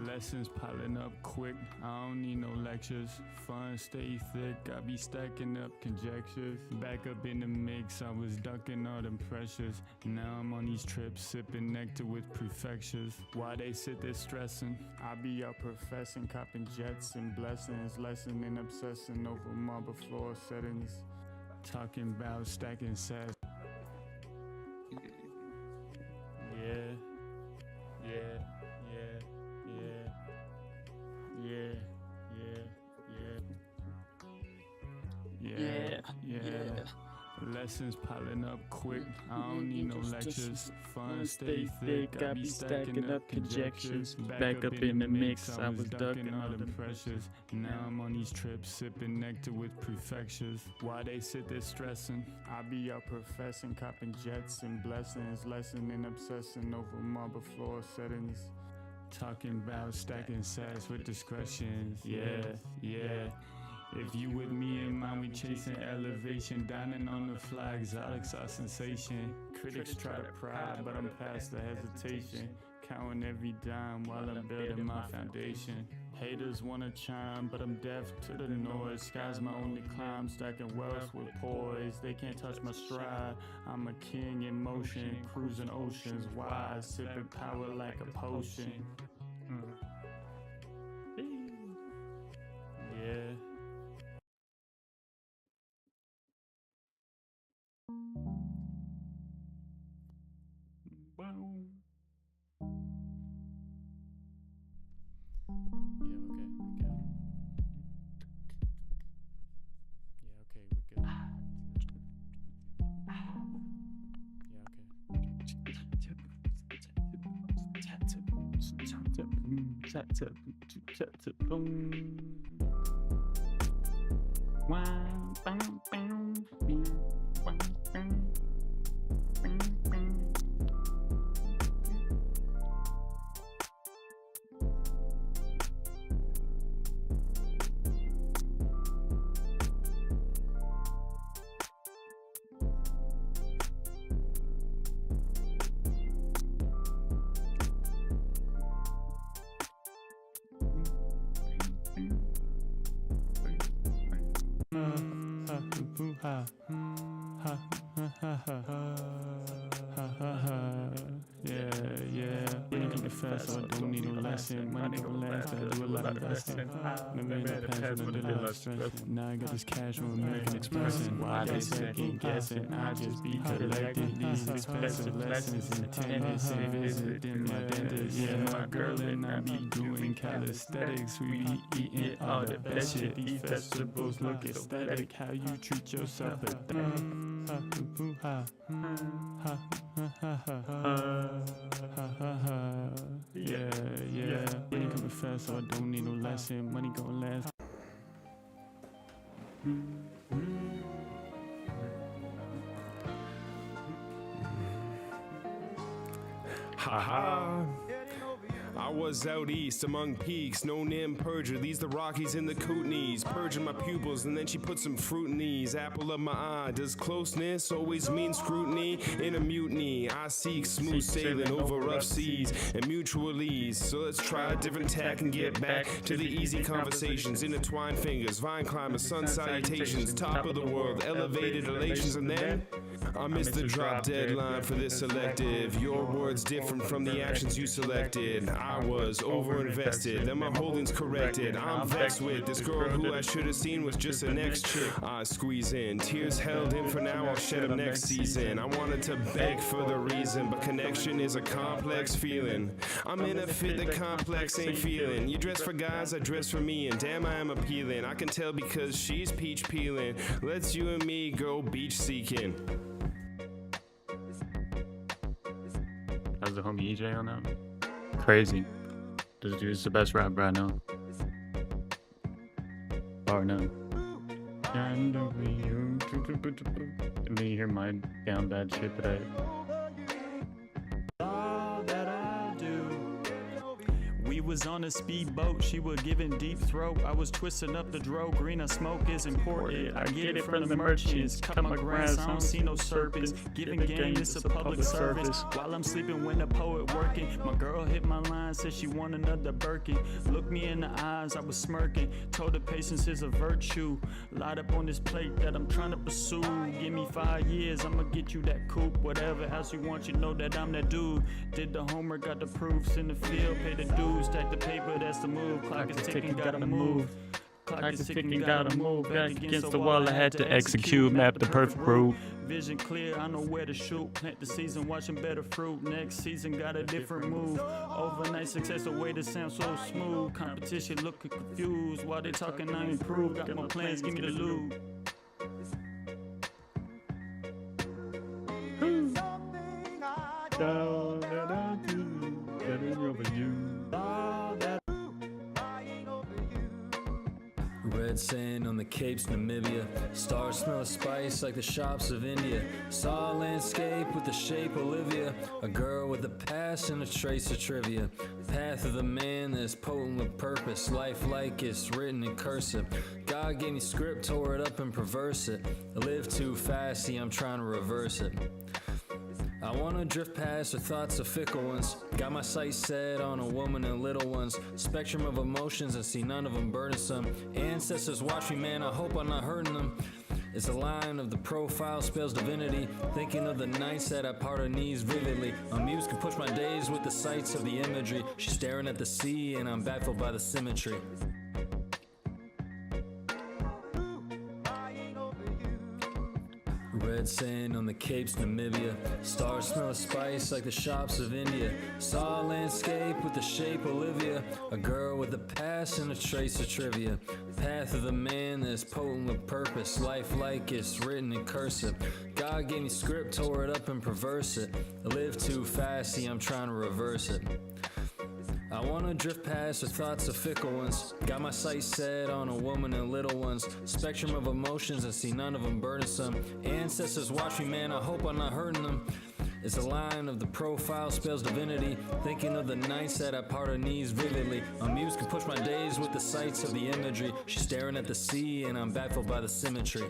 Lessons piling up quick, I don't need no lectures. Fun stay thick, I be stacking up conjectures. Back up in the mix, I was ducking all them pressures. Now I'm on these trips, sipping nectar with prefectures. Why they sit there stressing? I be out professing, copping jets and blessings. Lesson obsessing over marble floor settings. Talking about stacking sets. Yeah, yeah. Yeah. Lessons piling up quick, I don't need no lectures. Fun stay thick, I be stacking up conjectures. Back up in the mix, I was ducking all them pressures. Now I'm on these trips, sipping nectar with prefectures. Why they sit there stressing? I be out professing, copping jets and blessings. Lesson obsessing over marble floor settings. Talking about stacking sats with discretions. Yeah. If you with me in mind, we chasing elevation, dining on the fly, exotic sauce sensation. Critics try to pry, but I'm past the hesitation. Counting every dime while I'm building my foundation. Haters wanna chime, but I'm deaf to the noise. Sky's my only climb, stacking wealth with poise. They can't touch my stride. I'm a king in motion, cruising oceans wide, sipping power like a potion. Yeah. boom. Wow, bam, bam, bam, bam, bam, bam, bam. Yeah. Making it fast, so I don't need no lesson. Money don't last, I do a lot of investing. Never in the past, I did a lot of stressing. Now I got this cash from American Express. Why they second guessing? I just be collecting these expensive lessons. Intended to visit in my dentist. Yeah, my girl and I be doing calisthenics. We be eating all the best shit. These vegetables look aesthetic. How you treat yourself pathetic. Yeah. Money coming fast, so I don't need no lesson. Money gon' last. Ha-ha. I was out east among peaks, no name purger, leaves the Rockies in the Kootenays, purging my pupils, and then she put some fruit in these. Apple of my eye, does closeness always mean scrutiny? In a mutiny, I seek smooth sailing over rough seas and mutual ease. So let's try a different tack and get back to the easy conversations. Intertwined fingers, vine climbers, sun salutations, top of the world, elevated elations, and then I missed the drop deadline for this selective. Your words different from the actions you selected. I was overinvested, then my holdings corrected. I'm vexed with this girl who I should have seen was just a next chick. I squeeze in, tears held in for now, I'll shed them next season. I wanted to beg for the reason, but connection is a complex feeling. I'm in a fit that complex ain't feeling. You dress for guys, I dress for me, and damn I am appealing. I can tell because she's peach peeling. Let's you and me go beach seeking. How's the homie EJ on that? Crazy. This dude is the best rapper I know. Bar none. And then you hear my down bad shit that We was on a speedboat, she was giving deep throat. I was twisting up the dro, green of smoke is important. I get it from the merchants, cut my grass, I don't see no serpents. Giving game, it's a public service. While I'm sleeping when the poet working, my girl hit my line, said she want another Birkin. Looked me in the eyes, I was smirking. Told her patience is a virtue. Light up on this plate that I'm trying to pursue. Give me 5 years, I'ma get you that coupe. Whatever else you want, you know that I'm that dude. Did the homework, got the proofs in the field, pay the dues. Stack the paper, that's the move. Clock is ticking, gotta move. Clock is ticking, gotta move. Back against the wall, I had to execute. Map the perfect route. Vision clear, I know where to shoot. Plant the season, watching better fruit. Next season, got a different move. Overnight success, the way to sound so smooth. Competition looking confused. While they talking, I improve. Got more plans, give me the loot. Red sand on the capes, Namibia. Stars smell of spice like the shops of India. Saw a landscape with the shape Olivia. A girl with a past and a trace of trivia. Path of the man that is potent with purpose. Life like it's written in cursive. God gave me script, tore it up and perverse it. I live too fast, see I'm trying to reverse it. I wanna drift past the thoughts of fickle ones. Got my sights set on a woman and little ones. Spectrum of emotions and see none of them burdensome. Ancestors watch me, man, I hope I'm not hurting them. It's a line of the profile, spells divinity. Thinking of the nights that I part her knees vividly. My muse can push my days with the sights of the imagery. She's staring at the sea and I'm baffled by the symmetry. Red sand on the capes, Namibia. Stars smell of spice like the shops of India. Saw a landscape with the shape Olivia. A girl with a past and a trace of trivia. Path of the man that is potent with purpose. Life like it's written in cursive. God gave me script, tore it up and perverse it. I live too fast, see I'm trying to reverse it. I wanna drift past the thoughts of fickle ones. Got my sights set on a woman and little ones. Spectrum of emotions, I see none of them burdensome. Ancestors watch me, man, I hope I'm not hurting them. It's a line of the profile spells divinity. Thinking of the nights that I part her knees vividly. A muse can push my days with the sights of the imagery. She's staring at the sea and I'm baffled by the symmetry.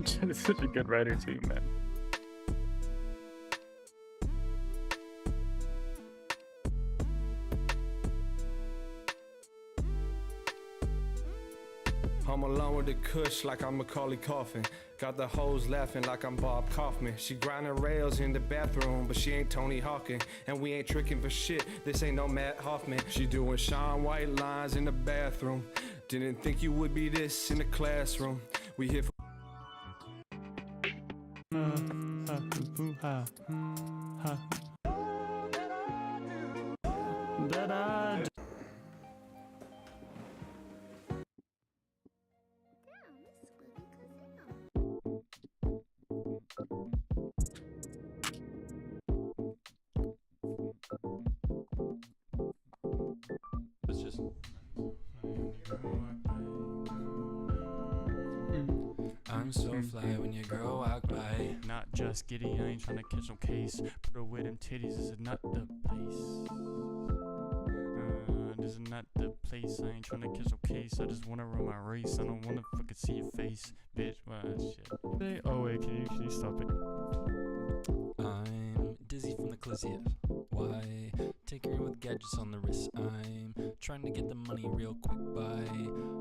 Jen is such a good writer too, man. I'm along with the kush like I'm Macaulay Culkin. Got the hoes laughing like I'm Bob Kaufman. She grinding rails in the bathroom, but she ain't Tony Hawkin. And we ain't tricking for shit, this ain't no Matt Hoffman. She doing Shaun White lines in the bathroom. Didn't think you would be this in the classroom. We here for It's just I'm so fly when your girl walk by. Not just giddy, I ain't tryna catch no case. Put her with them titties, this is not the place. This is not the place, I ain't tryna catch no case. I just wanna run my race, I don't wanna fucking see your face. Bitch, shit. Oh wait, can you stop it? I'm dizzy from the clizzy. Why? Tinkering with gadgets on the wrist. I'm trying to get the money real quick by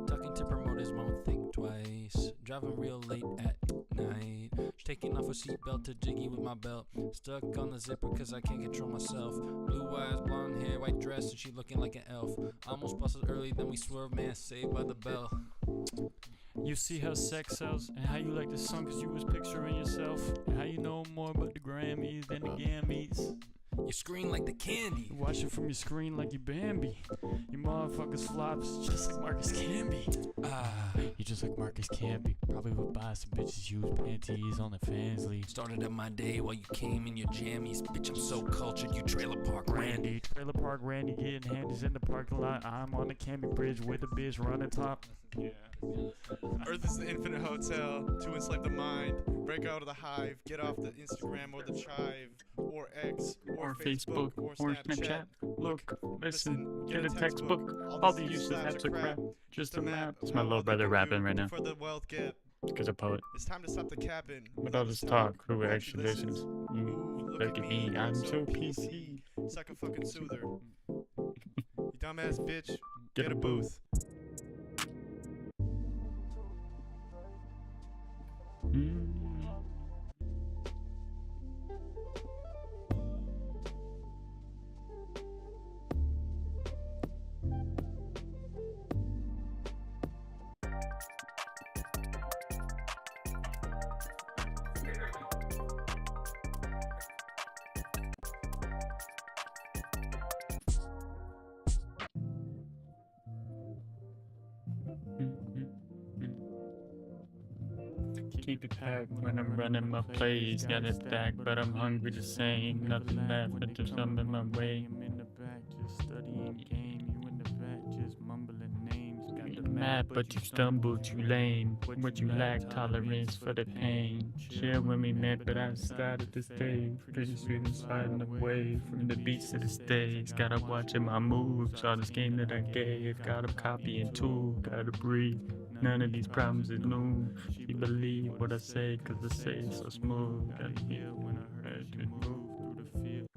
talking to promoters, won't think twice. Driving real late at night. Taking off a seatbelt to jiggy with my belt. Stuck on the zipper cause I can't control myself. Blue eyes, blonde hair, white dress, and she looking like an elf. Almost busted early, then we swerve, man, saved by the bell. You see how sex sells, and how you like this song cause you was picturing yourself, and how you know more about the Grammys than the Gammys. You scream like the candy. You watch it from your screen like you Bambi. You motherfuckers flops just like Marcus Camby. You just like Marcus Camby. Probably would buy some bitches use panties on the fans league. Started up my day while you came in your jammies. Bitch, I'm so cultured, you trailer park Randy. Trailer park Randy getting handies in the parking lot. I'm on the Camby Bridge with a bitch running top. Yeah. Earth is the infinite hotel to enslave the mind. Break out of the hive. Get off the Instagram or the Chive or X or Facebook or Snapchat. Look, listen, get a textbook. All the useless apps are crap. Just a map. It's my little brother rapping right now. For the wealth gap. Because a poet. It's time to stop the capping. With all this talk, who actually listens? Look at me, I'm so PC. Suck a fucking soother. You dumbass bitch. Get a booth. Keep it packed when I'm running my plays. Got it stacked, but I'm hungry the same. Nothing left but there's some in my way. I'm in the back just studying game. You in the back just mumbling names. Got the map, but you stumble too lame. What you lack tolerance for the pain. Share with me, man, but I started to stay. Pretty sweet and sliding away from the beats to the stage. Gotta watch my moves. All this game that I gave. Gotta copy and tool. Gotta breathe. None of these problems is new. She believe what I say, cause I say it so smooth. Gotta hear when I heard you move through the field.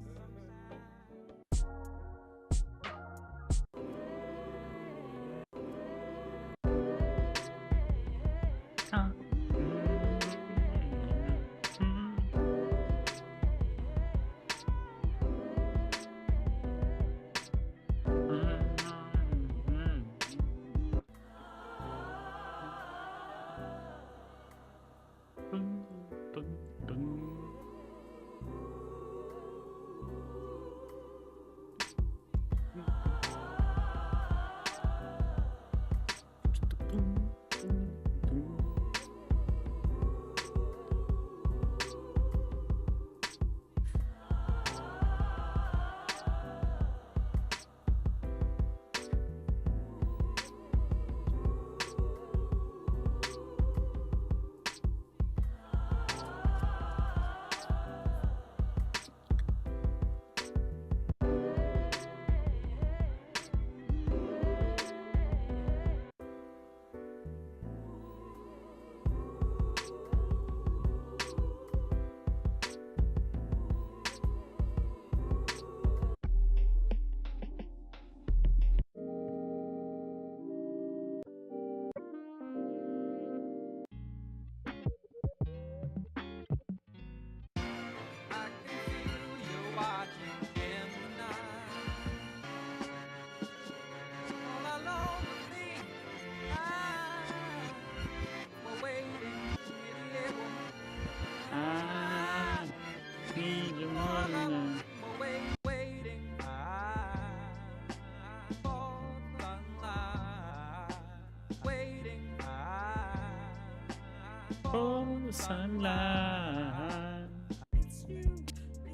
sunlight.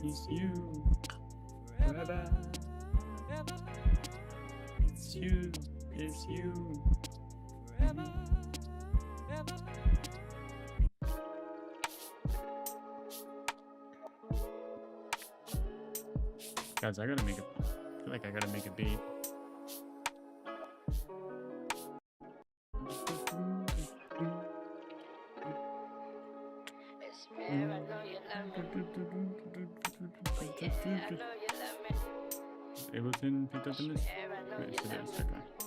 It's you, forever. It's you, it's you. Guys, I feel like I gotta make a beat. Ableton picked up in this? Wait, so that's okay.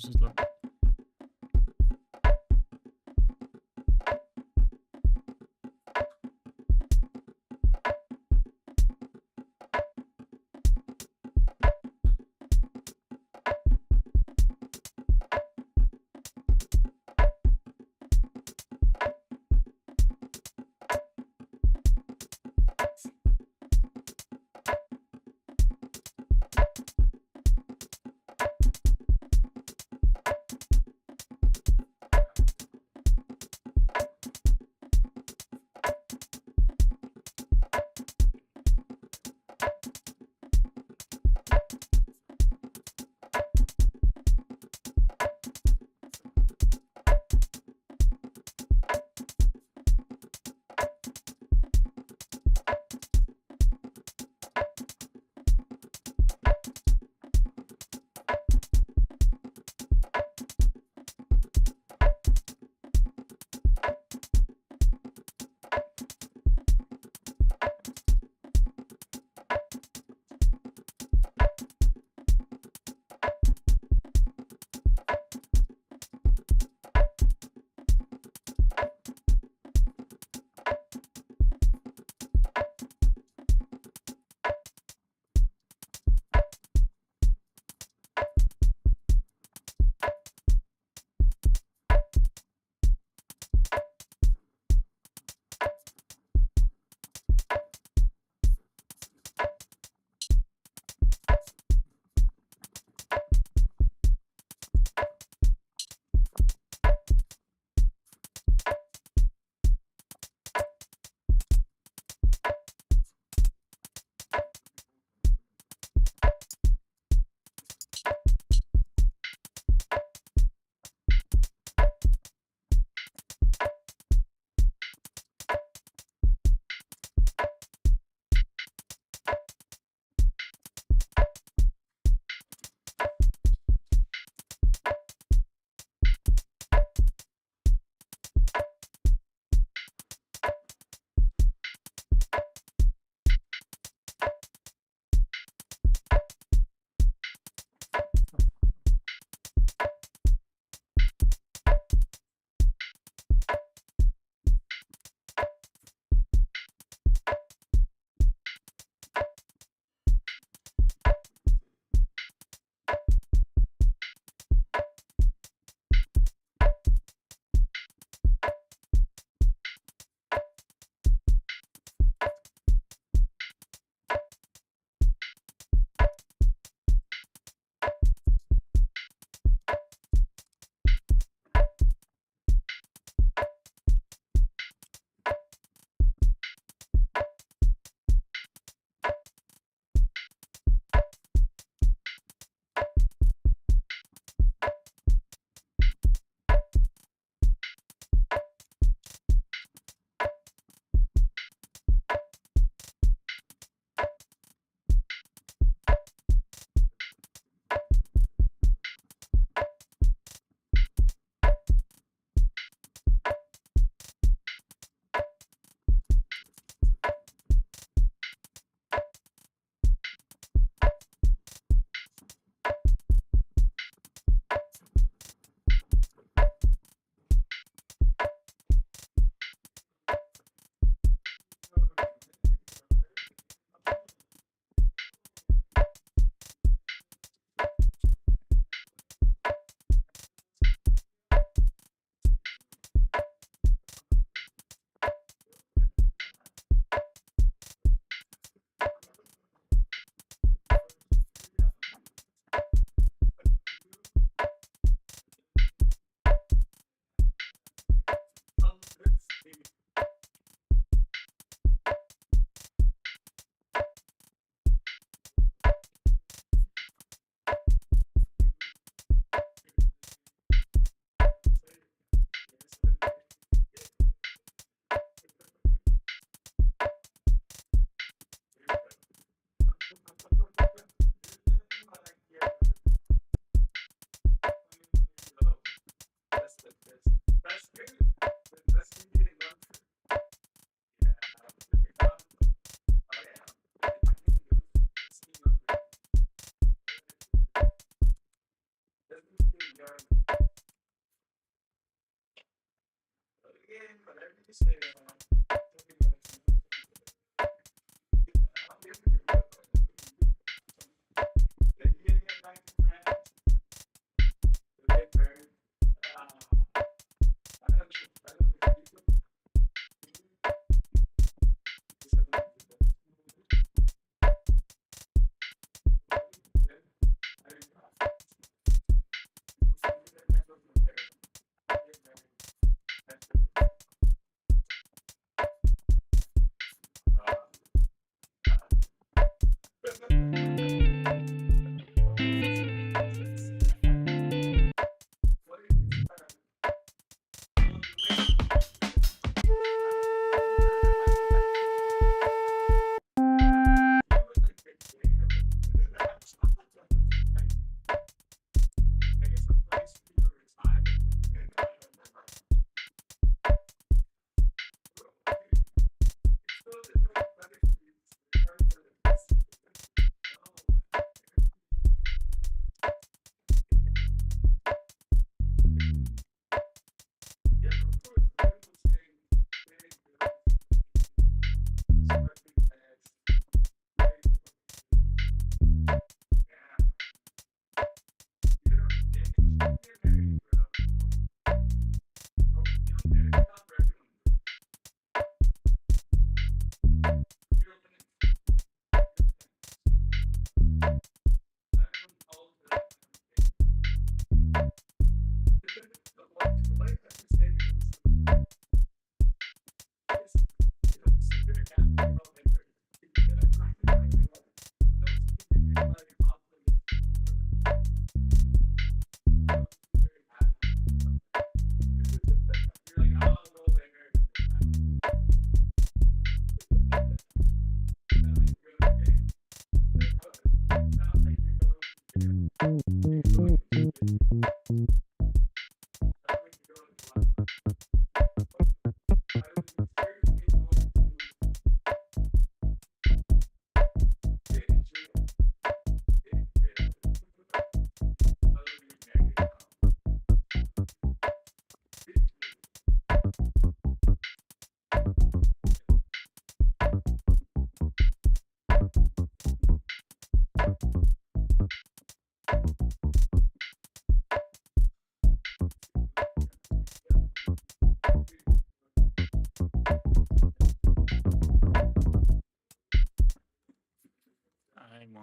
Let's just look.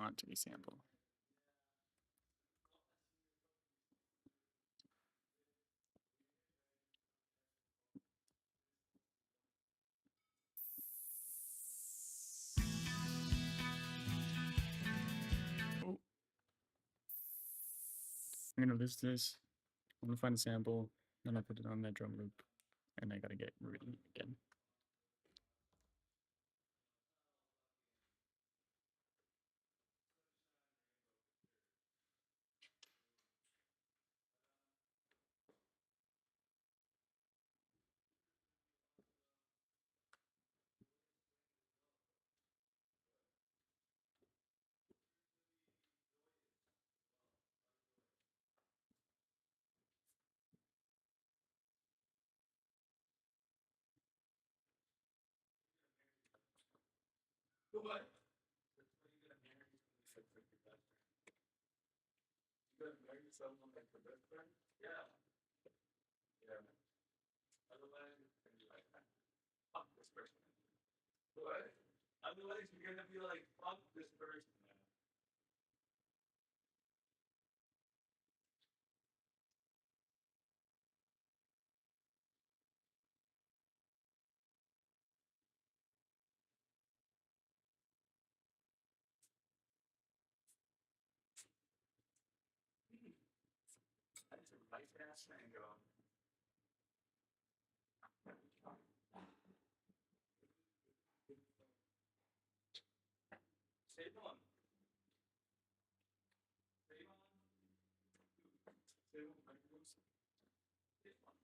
onto a sample. Oh. I'm gonna list this. I'm gonna find a sample, then I put it on that drum loop, and I gotta get ready again. What? You gotta marry someone like your best friend? Yeah. Yeah. Otherwise, it's gonna be like, fuck this person. What? Otherwise, you're gonna be like, fuck this person. That's a right ass mango. Save on. Save on. Save on. Save on.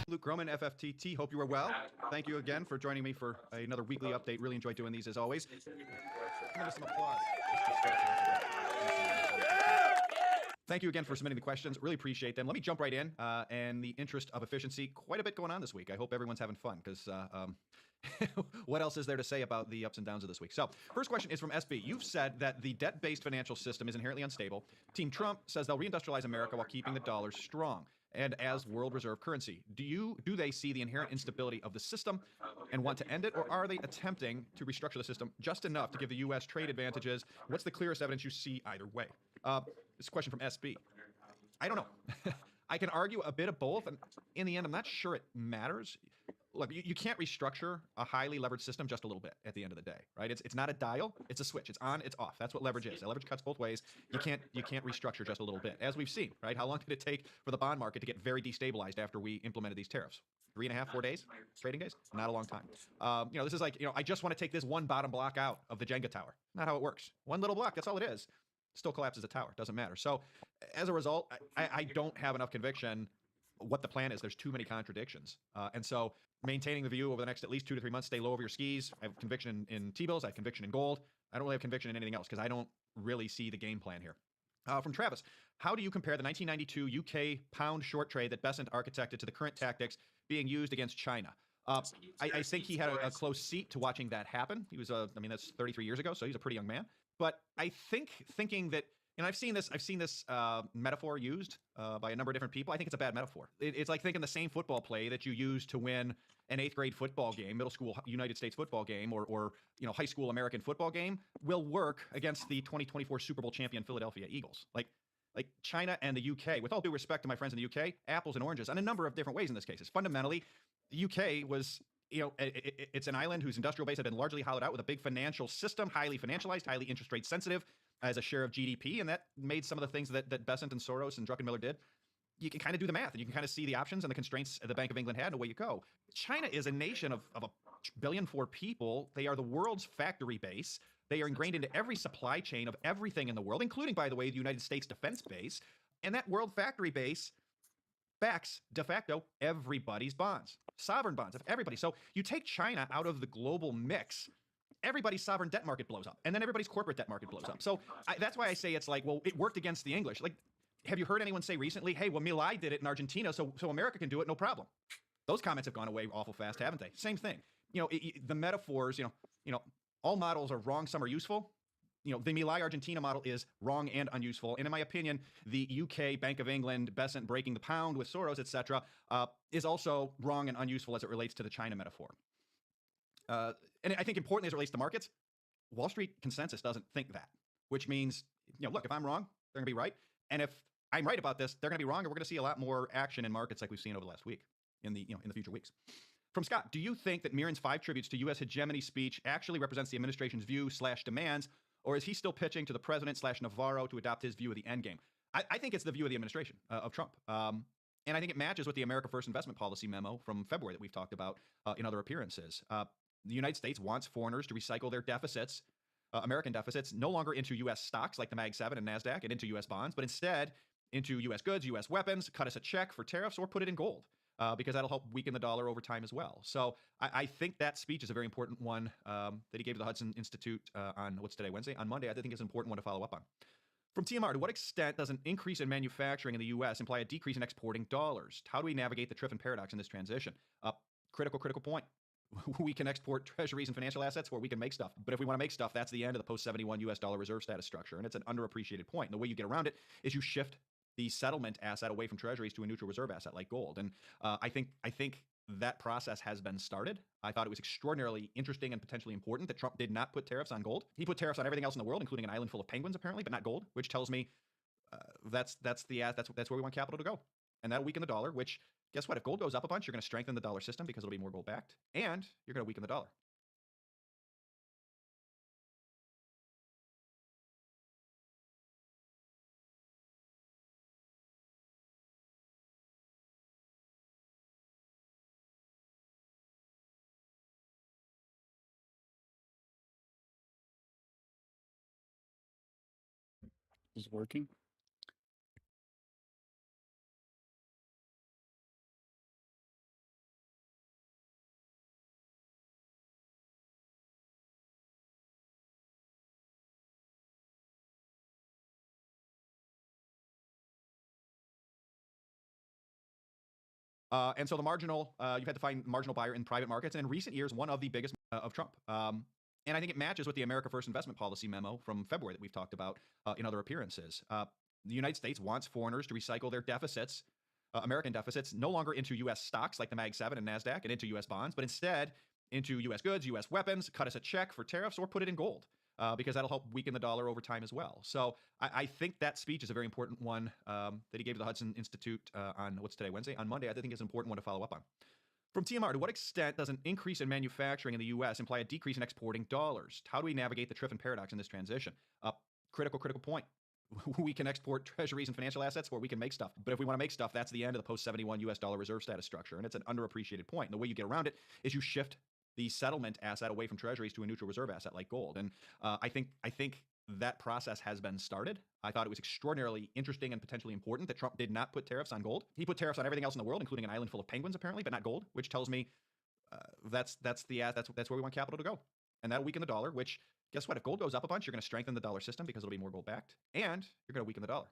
Luke Groman, FFTT. Hope you are well. Thank you again for joining me for another weekly update. Really enjoy doing these as always. Give me some applause. Thank you again for submitting the questions. Really appreciate them. Let me jump right in. In the interest of efficiency, quite a bit going on this week. I hope everyone's having fun because what else is there to say about the ups and downs of this week? So, first question is from SB. You've said that the debt-based financial system is inherently unstable. Team Trump says they'll reindustrialize America while keeping the dollar strong and as world reserve currency. Do they see the inherent instability of the system and want to end it, or are they attempting to restructure the system just enough to give the U.S. trade advantages? What's the clearest evidence you see either way? This is a question from SB. I don't know. I can argue a bit of both, and in the end, I'm not sure it matters. Look, you can't restructure a highly leveraged system just a little bit at the end of the day, right? It's not a dial, it's a switch. It's on, it's off. That's what leverage is. Leverage cuts both ways. You can't restructure just a little bit, as we've seen, right? How long did it take for the bond market to get very destabilized after we implemented these tariffs? 3.5, 4 days? Trading days? Not a long time. This is like, I just want to take this one bottom block out of the Jenga tower. Not how it works. One little block, that's all it is. Still collapses the tower. Doesn't matter. So as a result, I don't have enough conviction what the plan is. There's too many contradictions. And so maintaining the view over the next at least 2 to 3 months, stay low over your skis. I have conviction in T-bills. I have conviction in gold. I don't really have conviction in anything else because I don't really see the game plan here. From Travis, how do you compare the 1992 UK pound short trade that Besant architected to the current tactics being used against China? I think he had a close seat to watching that happen. He was that's 33 years ago, so he's a pretty young man. But I think thinking that, I've seen this metaphor used by a number of different people. I think it's a bad metaphor. It's like thinking the same football play that you use to win an 8th grade football game, middle school United States football game, or high school American football game will work against the 2024 Super Bowl champion Philadelphia Eagles. Like China and the UK, with all due respect to my friends in the UK, apples and oranges on a number of different ways in this case. Fundamentally, the UK was, it's an island whose industrial base had been largely hollowed out with a big financial system, highly financialized, highly interest rate sensitive as a share of GDP, and that made some of the things that Besant and Soros and Druckenmiller did. You can kind of do the math, and you can kind of see the options and the constraints the Bank of England had, and away you go. China is a nation of 1 billion people. They are the world's factory base. They are ingrained into every supply chain of everything in the world, including, by the way, the United States defense base. And that world factory base backs, de facto, everybody's bonds, sovereign bonds of everybody. So you take China out of the global mix, everybody's sovereign debt market blows up, and then everybody's corporate debt market blows up. So that's why I say it's like, well, it worked against the English. Like, have you heard anyone say recently, hey, well, Milei did it in Argentina, so America can do it, no problem? Those comments have gone away awful fast, haven't they? Same thing. The metaphors, all models are wrong, some are useful. The Milei Argentina model is wrong and unuseful. And in my opinion, the UK, Bank of England, Besant breaking the pound with Soros, etc., is also wrong and unuseful as it relates to the China metaphor. And I think importantly as it relates to markets, Wall Street consensus doesn't think that, which means, look, if I'm wrong, they're going to be right. And if I'm right about this, they're going to be wrong, and we're going to see a lot more action in markets like we've seen over the last week in the future weeks. From Scott, do you think that Miran's 5 tributes to U.S. hegemony speech actually represents the administration's view/demands, or is he still pitching to the president/Navarro to adopt his view of the endgame? I think it's the view of the administration of Trump. And I think it matches with the America First investment policy memo from February that we've talked about in other appearances. The United States wants foreigners to recycle their deficits, American deficits, no longer into U.S. stocks like the Mag 7 and NASDAQ and into U.S. bonds, but instead into U.S. goods, U.S. weapons, cut us a check for tariffs, or put it in gold. Because that'll help weaken the dollar over time as well. So I think that speech is a very important one that he gave to the Hudson Institute on, what's today, Wednesday? On Monday. I think it's an important one to follow up on. From TMR, to what extent does an increase in manufacturing in the U.S. imply a decrease in exporting dollars? How do we navigate the Triffin paradox in this transition? Critical point. We can export treasuries and financial assets where we can make stuff. But if we want to make stuff, that's the end of the post-71 U.S. dollar reserve status structure. And it's an underappreciated point. And the way you get around it is you shift the settlement asset away from treasuries to a neutral reserve asset like gold. And I think that process has been started. I thought it was extraordinarily interesting and potentially important that Trump did not put tariffs on gold. He put tariffs on everything else in the world, including an island full of penguins, apparently, but not gold, which tells me that's where we want capital to go. and that'll weaken the dollar, which, guess what? If gold goes up a bunch, you're going to strengthen the dollar system because it'll be more gold backed, and you're going to weaken the dollar. Is it working? And so the marginal, you've had to find marginal buyer in private markets, and in recent years, one of the biggest of Trump. And I think it matches with the America First investment policy memo from February that we've talked about in other appearances. The United States wants foreigners to recycle their deficits, American deficits, no longer into U.S. stocks like the Mag 7 and NASDAQ and into U.S. bonds, but instead into U.S. goods, U.S. weapons, cut us a check for tariffs, or put it in gold. Because that'll help weaken the dollar over time as well. So I think that speech is a very important one that he gave to the Hudson Institute on, what's today, Wednesday? On Monday. I think it's an important one to follow up on. From TMR, to what extent does an increase in manufacturing in the U.S. imply a decrease in exporting dollars? How do we navigate the Triffin paradox in this transition? Critical point. We can export treasuries and financial assets, or we can make stuff. But if we want to make stuff, that's the end of the post-71 U.S. dollar reserve status structure. And it's an underappreciated point. And the way you get around it is you shift the settlement asset away from treasuries to a neutral reserve asset like gold. And I think that process has been started. I thought it was extraordinarily interesting and potentially important that Trump did not put tariffs on gold. He put tariffs on everything else in the world, including an island full of penguins, apparently, but not gold, which tells me that's where we want capital to go. And that'll weaken the dollar, which, guess what? If gold goes up a bunch, you're going to strengthen the dollar system because it'll be more gold backed, and you're going to weaken the dollar.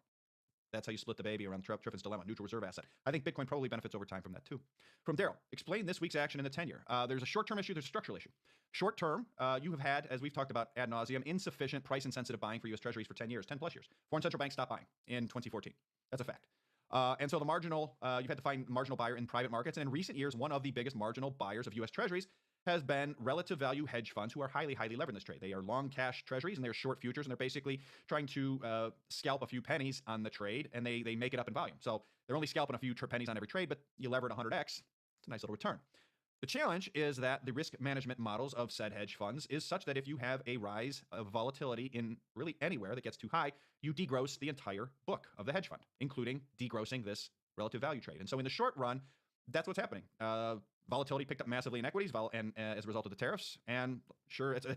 That's how you split the baby around Triffin's dilemma, neutral reserve asset. I think Bitcoin probably benefits over time from that too. From Daryl, explain this week's action in the 10-year. There's a short-term issue, there's a structural issue. Short-term, you have had, as we've talked about ad nauseum, insufficient price-insensitive buying for U.S. Treasuries for 10 years, 10 plus years. Foreign central banks stopped buying in 2014. That's a fact. And so the marginal, you've had to find marginal buyer in private markets. And in recent years, one of the biggest marginal buyers of U.S. Treasuries has been relative value hedge funds who are highly, highly levered in this trade. They are long cash treasuries and they're short futures, and they're basically trying to scalp a few pennies on the trade, and they make it up in volume. So they're only scalping a few pennies on every trade, but you lever it 100x, it's a nice little return. The challenge is that the risk management models of said hedge funds is such that if you have a rise of volatility in really anywhere that gets too high, you degross the entire book of the hedge fund, including degrossing this relative value trade. And so in the short run, that's what's happening. Volatility picked up massively in equities, and as a result of the tariffs. And sure, it's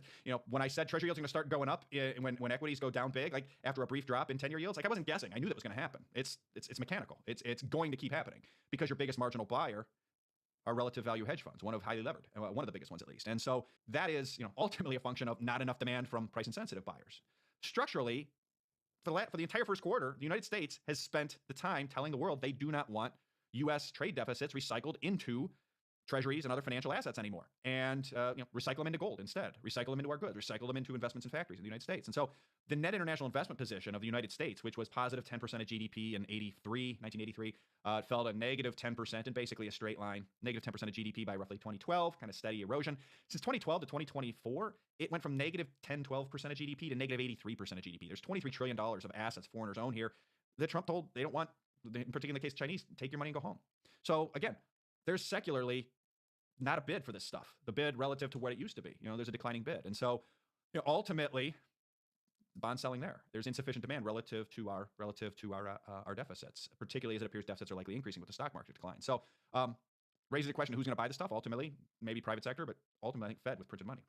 when I said Treasury yields are going to start going up when equities go down big, like after a brief drop in 10-year yields, like I wasn't guessing. I knew that was going to happen. It's mechanical. It's going to keep happening because your biggest marginal buyer are relative value hedge funds, one of highly levered, one of the biggest ones at least. And so that is ultimately a function of not enough demand from price insensitive buyers. Structurally, for the entire first quarter, the United States has spent the time telling the world they do not want U.S. trade deficits recycled into treasuries and other financial assets anymore, and recycle them into gold instead, recycle them into our goods, recycle them into investments in factories in the United States. And so the net international investment position of the United States, which was positive 10% of GDP in 1983, fell to negative 10% in basically a straight line, negative 10% of GDP by roughly 2012, kind of steady erosion. Since 2012 to 2024, it went from negative 10, 12% of GDP to negative 83% of GDP. There's $23 trillion of assets foreigners own here that Trump told they don't want, particularly in the case of Chinese, take your money and go home. So again, there's secularly not a bid for this stuff. The bid relative to what it used to be. There's a declining bid. And so ultimately, bond selling there's insufficient demand relative to our deficits, particularly as it appears deficits are likely increasing with the stock market decline. So raises the question, who's going to buy the stuff? Ultimately, maybe private sector, but ultimately I think Fed with printed money.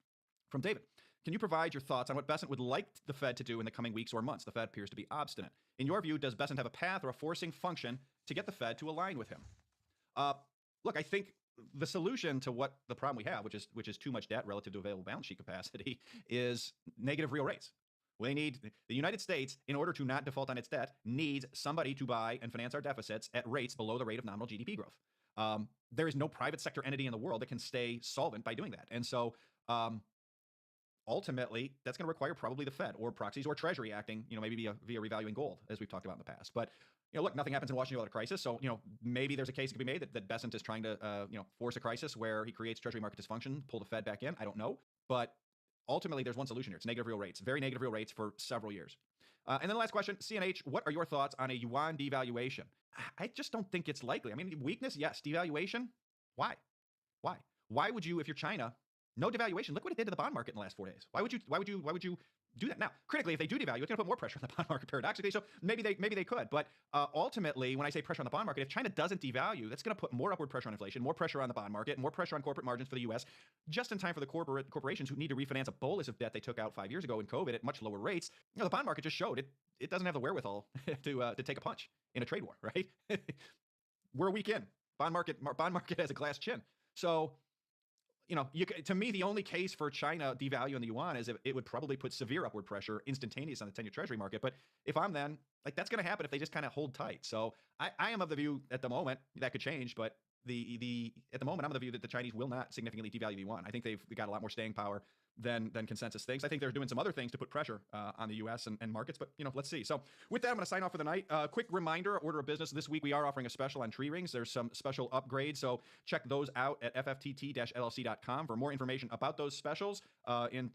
From David, can you provide your thoughts on what Bessent would like the Fed to do in the coming weeks or months? The Fed appears to be obstinate. In your view, does Bessent have a path or a forcing function to get the Fed to align with him? Look, I think the solution to what the problem we have, which is too much debt relative to available balance sheet capacity, is negative real rates. We need the United States, in order to not default on its debt, needs somebody to buy and finance our deficits at rates below the rate of nominal GDP growth. There is no private sector entity in the world that can stay solvent by doing that. And so ultimately, that's going to require probably the Fed or proxies or Treasury acting, maybe via revaluing gold, as we've talked about in the past. But look, nothing happens in Washington without a crisis. So maybe there's a case that could be made that Bessent is trying to force a crisis where he creates Treasury market dysfunction, pull the Fed back in. I don't know, but ultimately there's one solution here. It's negative real rates, very negative real rates for several years. And then the last question, CNH, what are your thoughts on a yuan devaluation? I just don't think it's likely. I mean, weakness, yes. Devaluation, why? Why? Why would you, if you're China, no devaluation? Look what it did to the bond market in the last 4 days. Why would you do that? Now, critically, if they do devalue, it's going to put more pressure on the bond market paradoxically. So maybe they could. But ultimately, when I say pressure on the bond market, if China doesn't devalue, that's going to put more upward pressure on inflation, more pressure on the bond market, more pressure on corporate margins for the U.S. just in time for the corporations who need to refinance a bolus of debt they took out 5 years ago in COVID at much lower rates. You know, the bond market just showed it doesn't have the wherewithal to take a punch in a trade war, right? We're a week in. Bond market has a glass chin. So, you know, to me, the only case for China devaluing the yuan is if it would probably put severe upward pressure instantaneous on the 10-year treasury market. But if I'm then, like, that's going to happen if they just kind of hold tight. So I am of the view at the moment that could change, but at the moment, I'm of the view that the Chinese will not significantly devalue the yuan. I think they've got a lot more staying power than consensus thinks. I think they're doing some other things to put pressure on the U.S. and markets, but, you know, let's see. So with that, I'm going to sign off for the night. Quick reminder, order of business. This week, we are offering a special on tree rings. There's some special upgrades, so check those out at fftt-llc.com for more information about those specials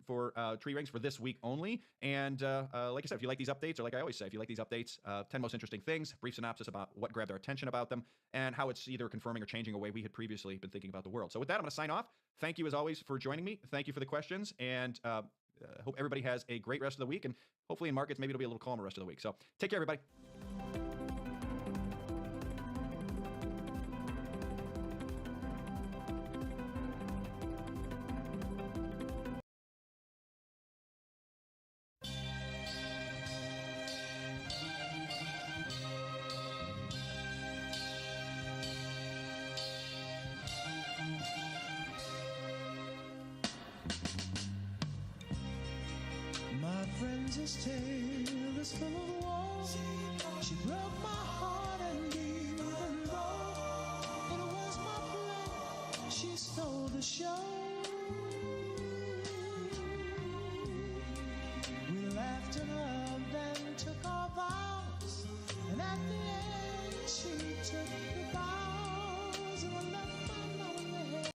for tree rings for this week only. And like I said, if you like these updates, or like I always say, if you like these updates, 10 most interesting things, brief synopsis about what grabbed our attention about them, and how it's either confirming or changing a way we had previously been thinking about the world. So with that, I'm going to sign off. Thank you, as always, for joining me. Thank you for the questions, and hope everybody has a great rest of the week, and hopefully in markets, maybe it'll be a little calmer rest of the week. So take care, everybody. My friend's tale is full of woes. She broke my heart, and even though it was my plan, she stole the show. We laughed and loved and took our vows, and at the end she took the vows and left my lonely head.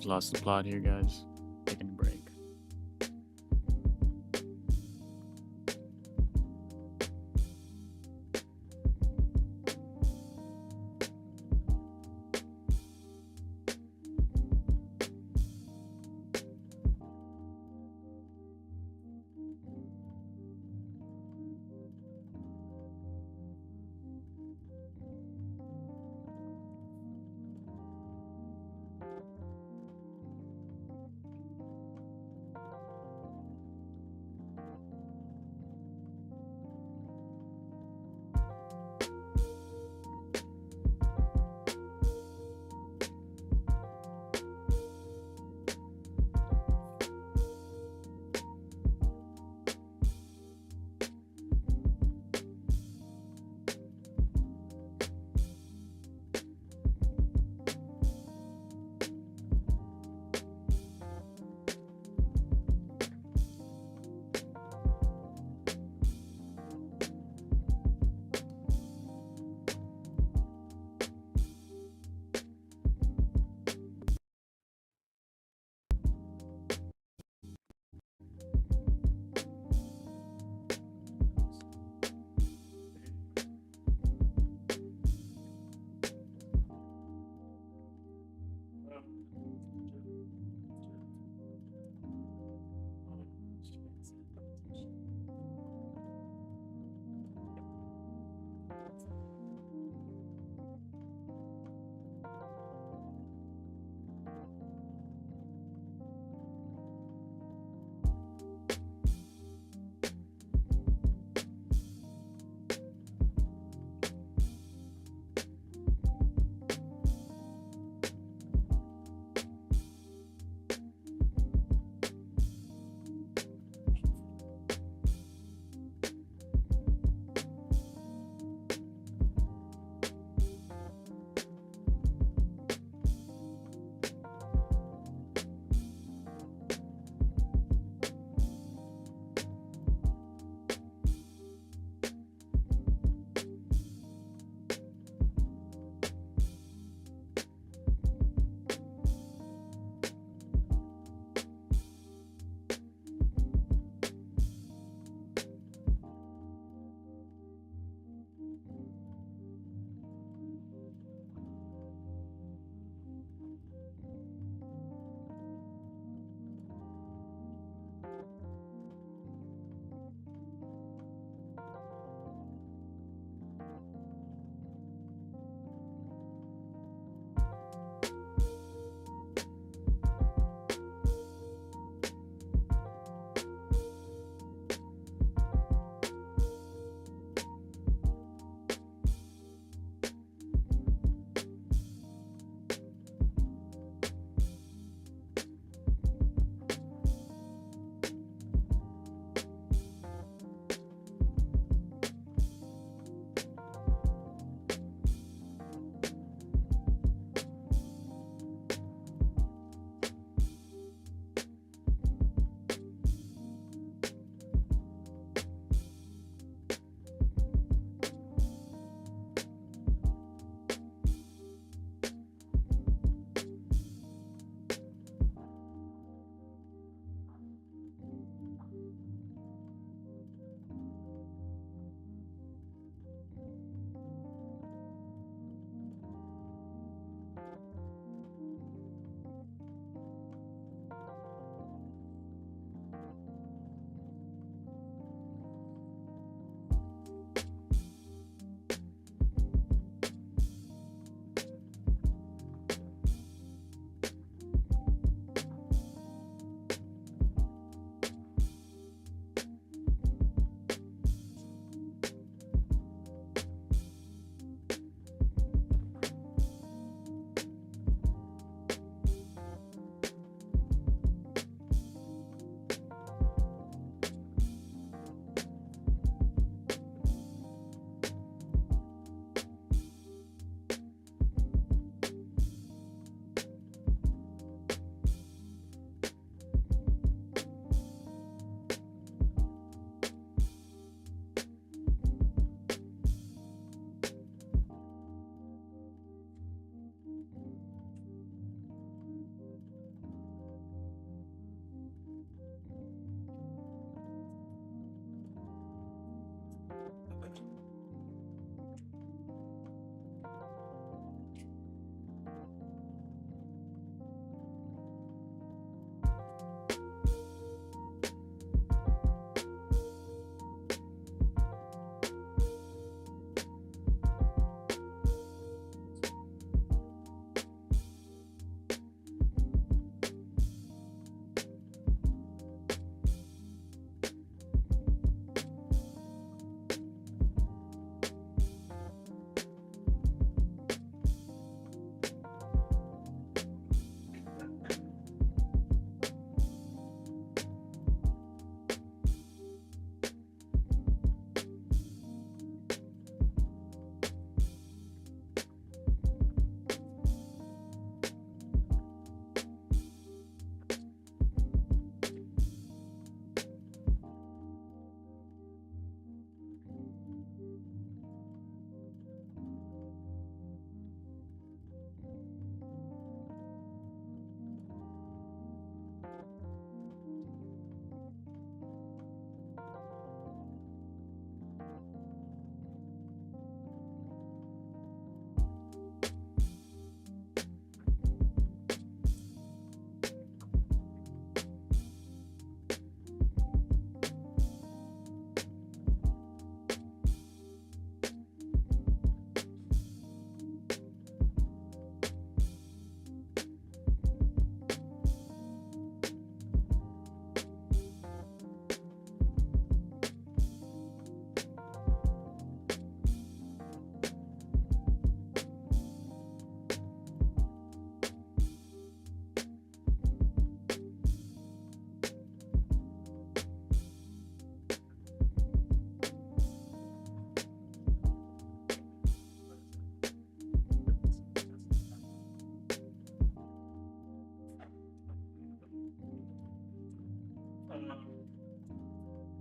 I've lost the plot here, guys. Taking a break.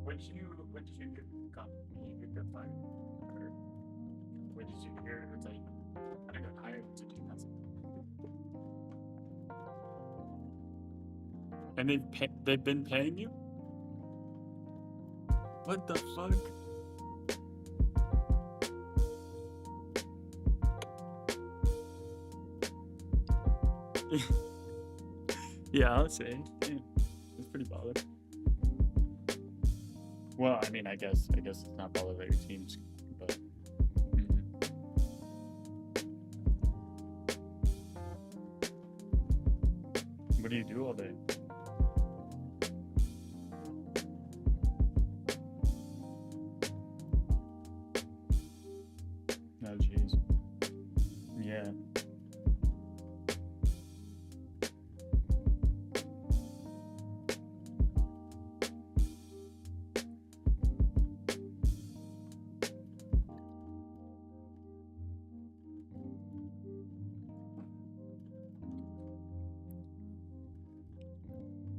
When did you get fired? Or when did you hear that you kind of got hired to do that? And they've been paying you? What the fuck? Yeah, I'll say. Yeah, it's pretty baller. Well, I mean, I guess it's not baller that your team's, but. What do you do all day? Oh, jeez. Yeah.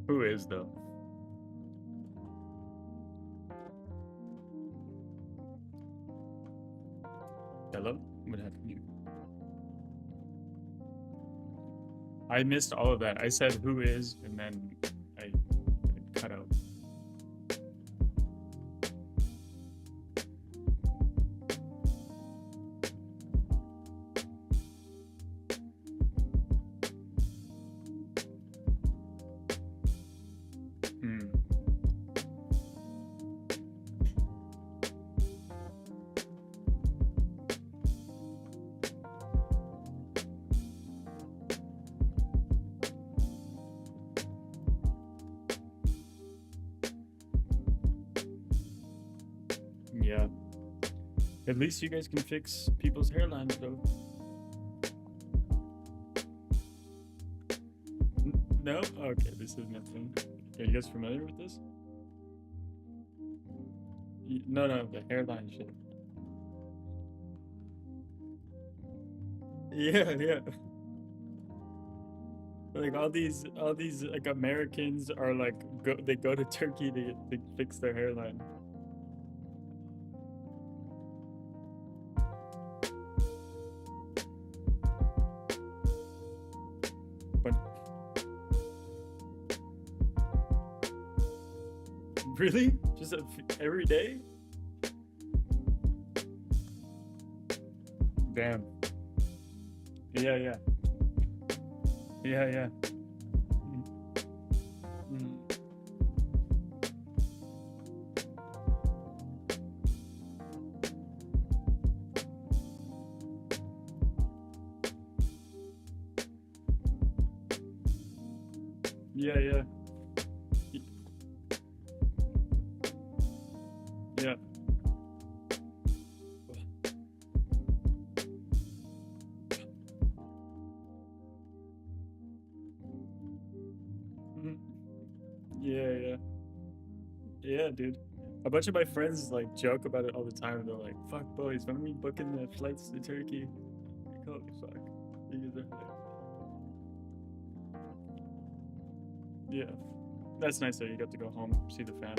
Who is, though? Hello? What happened here? I missed all of that. I said who is, and then I cut out. Yeah. At least you guys can fix people's hairlines, though. No? Okay, this is nothing. Are you guys familiar with this? No, the hairline shit. Yeah. Like all these like Americans are like they go to Turkey to fix their hairline. But really? Just every day? Damn. Yeah. Yeah. Yeah, dude. A bunch of my friends like joke about it all the time. They're like, "Fuck, boys, when are we booking the flights to Turkey?" Like, holy fuck, you guys are like, yeah. That's nice though. You got to go home, see the fam.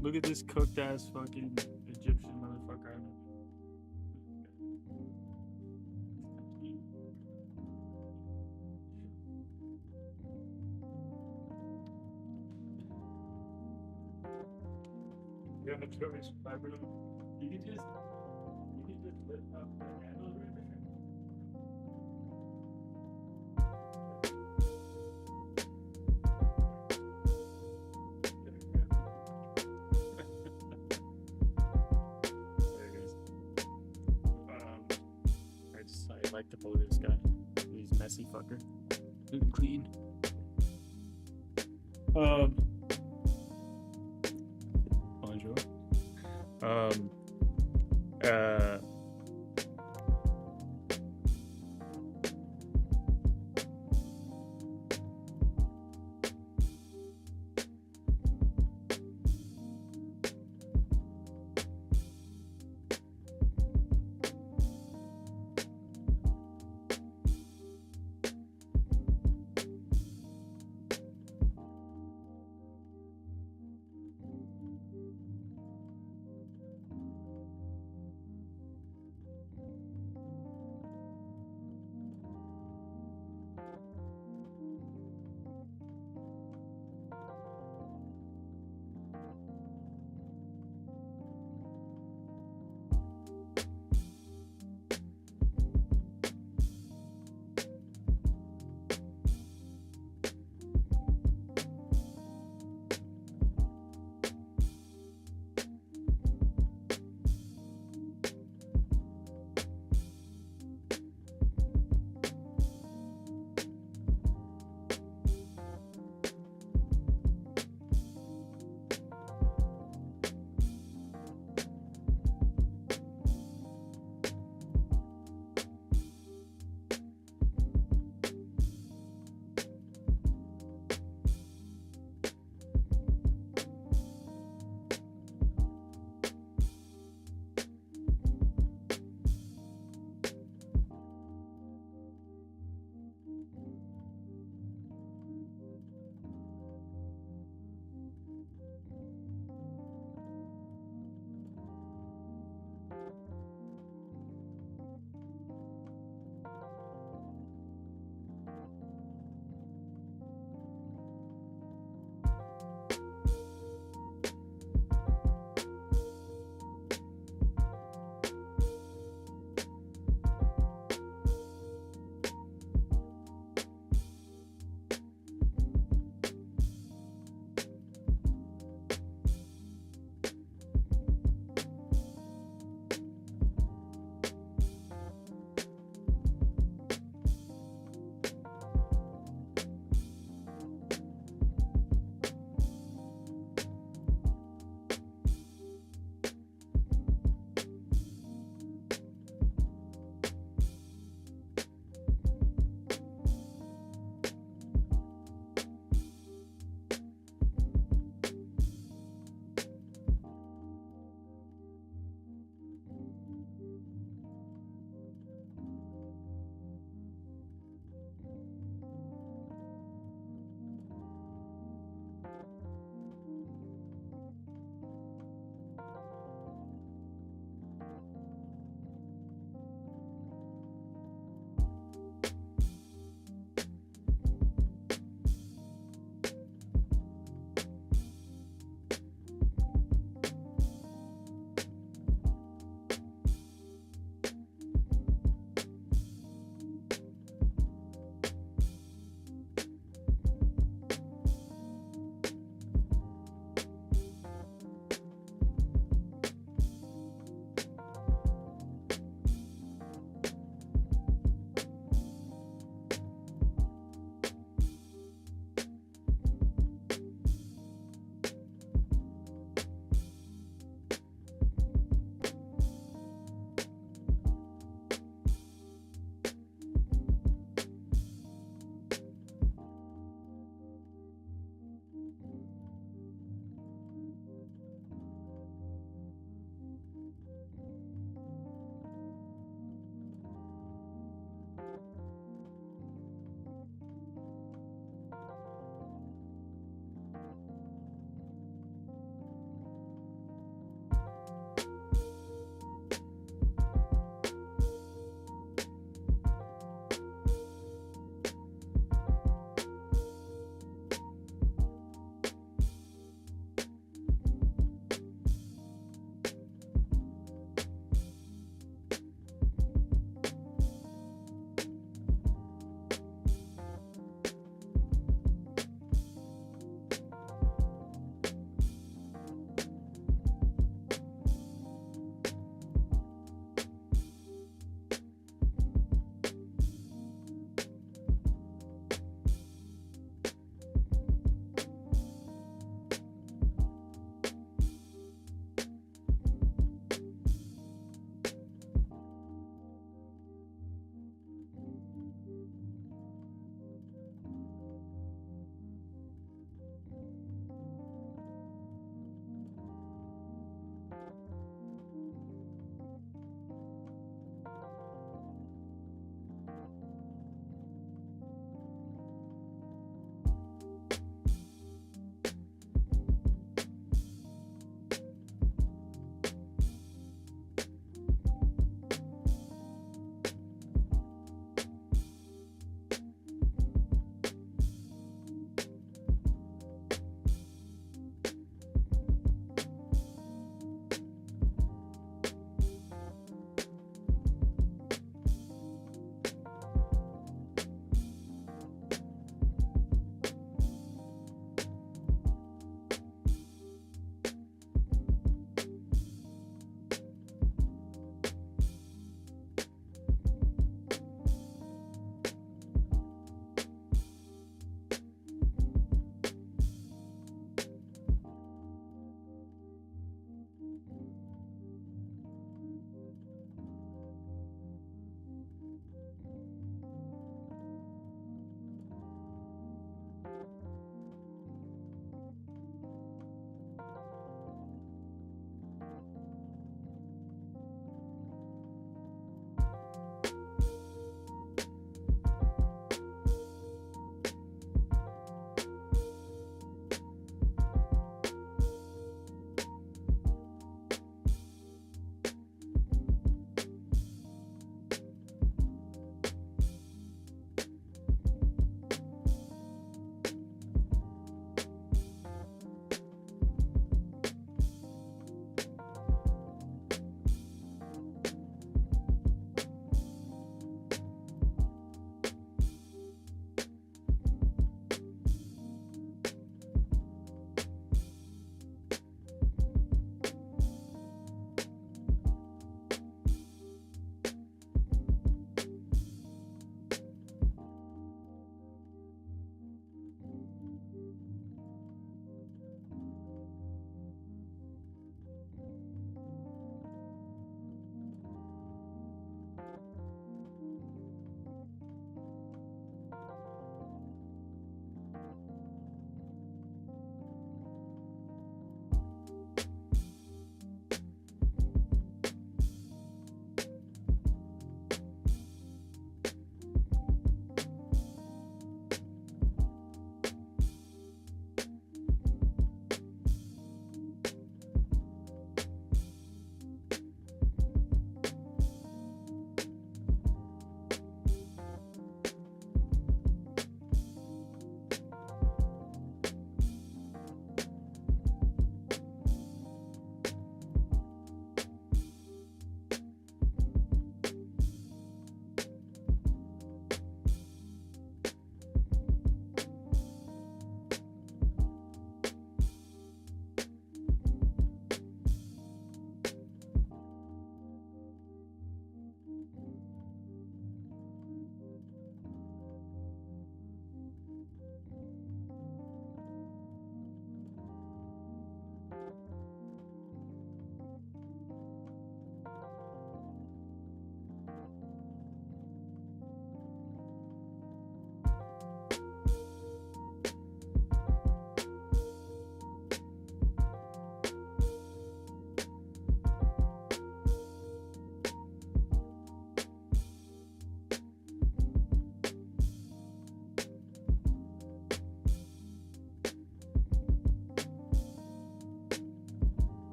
Look at this cooked ass fucking Egyptian motherfucker. You have a choice, you can just lift up the handles right there. Look at this guy. He's messy fucker. Looking clean. Bonjour.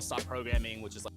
stop programming, which is like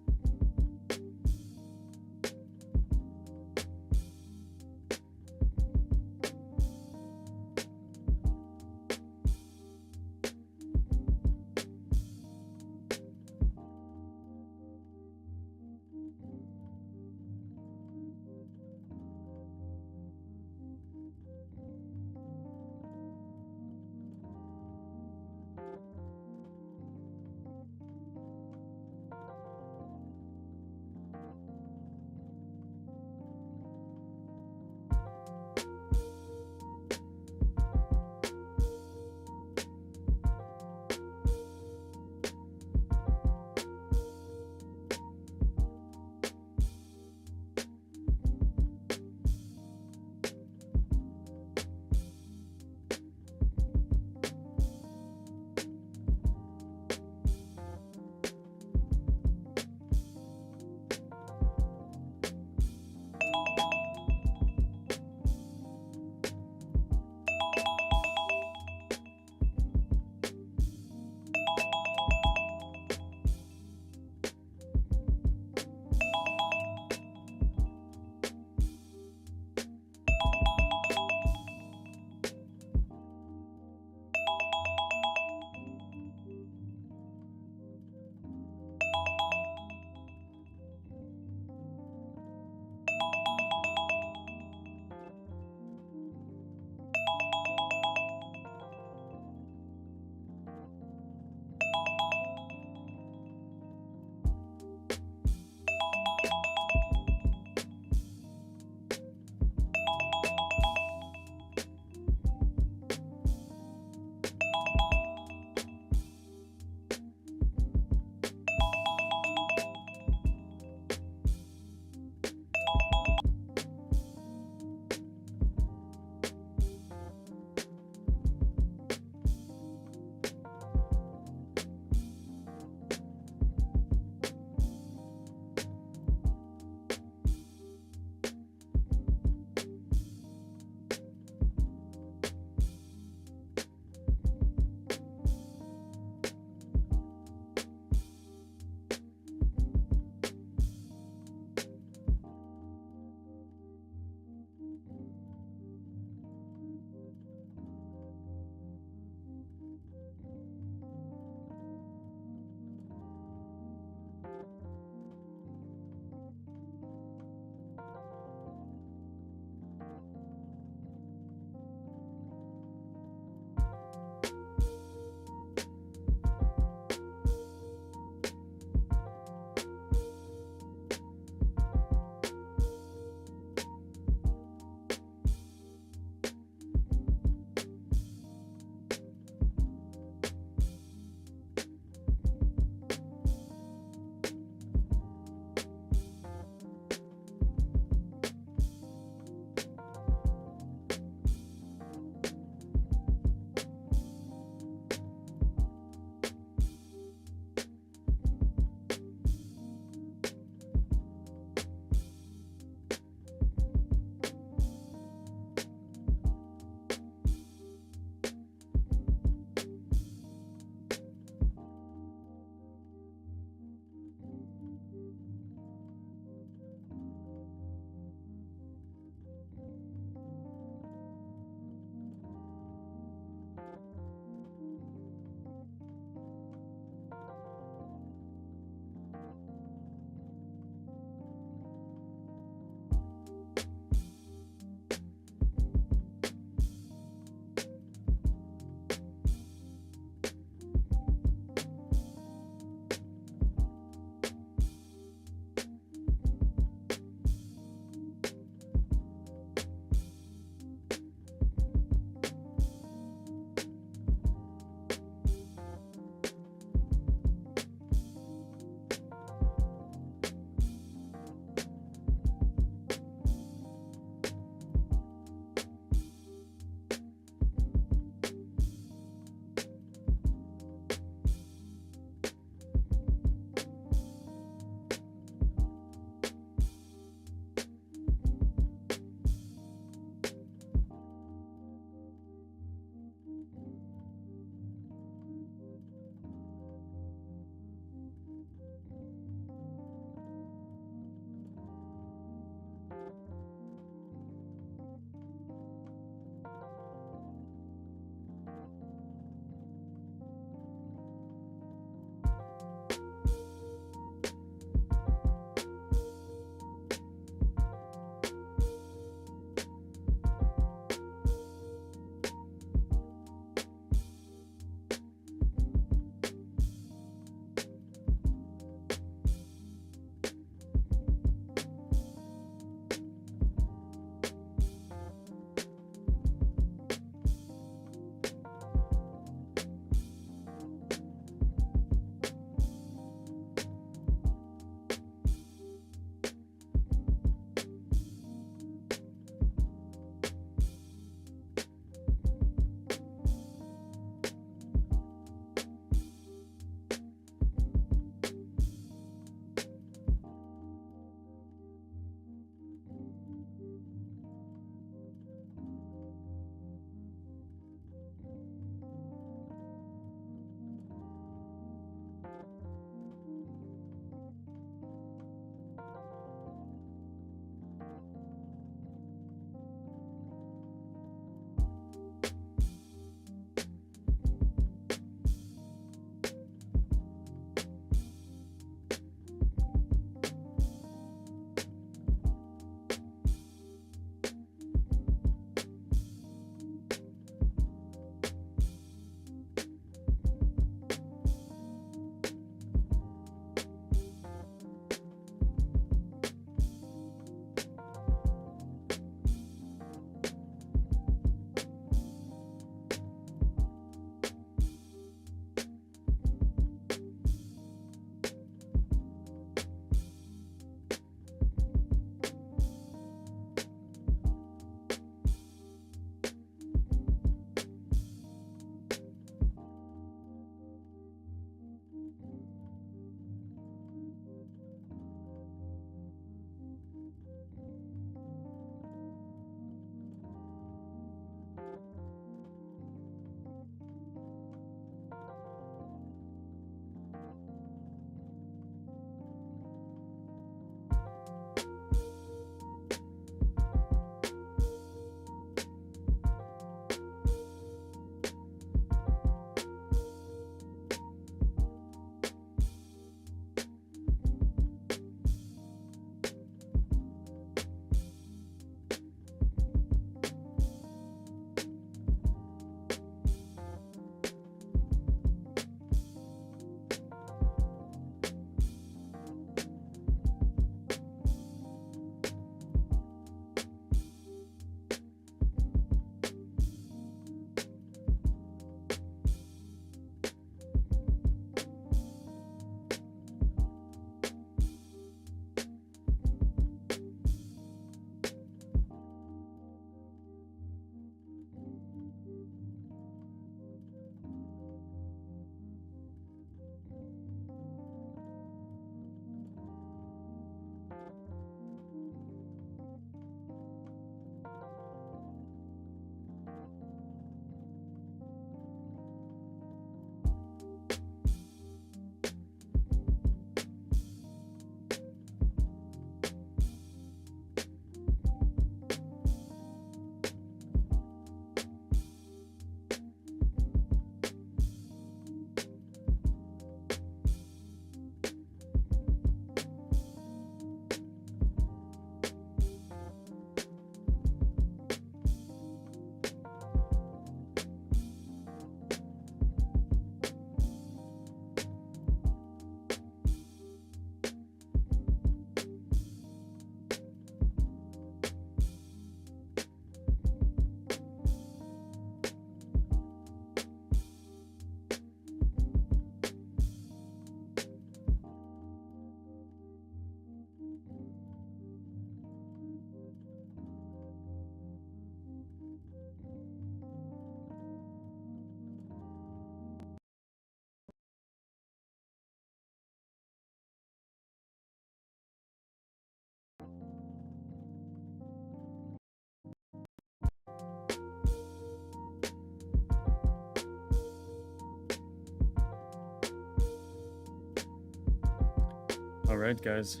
All right, guys.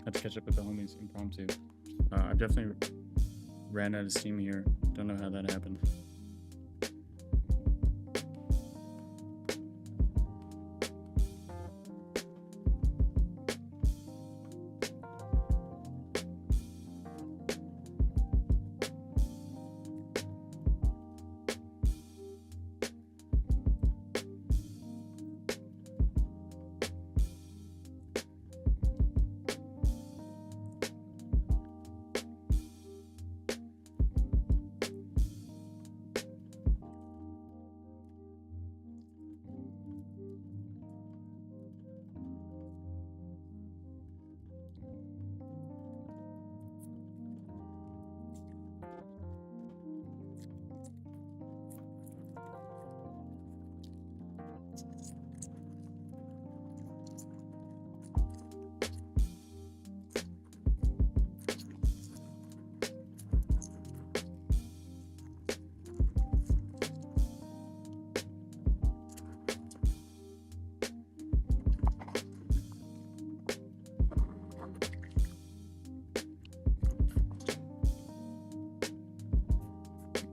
Had to catch up with the homies impromptu. I definitely ran out of steam here. Don't know how that happened.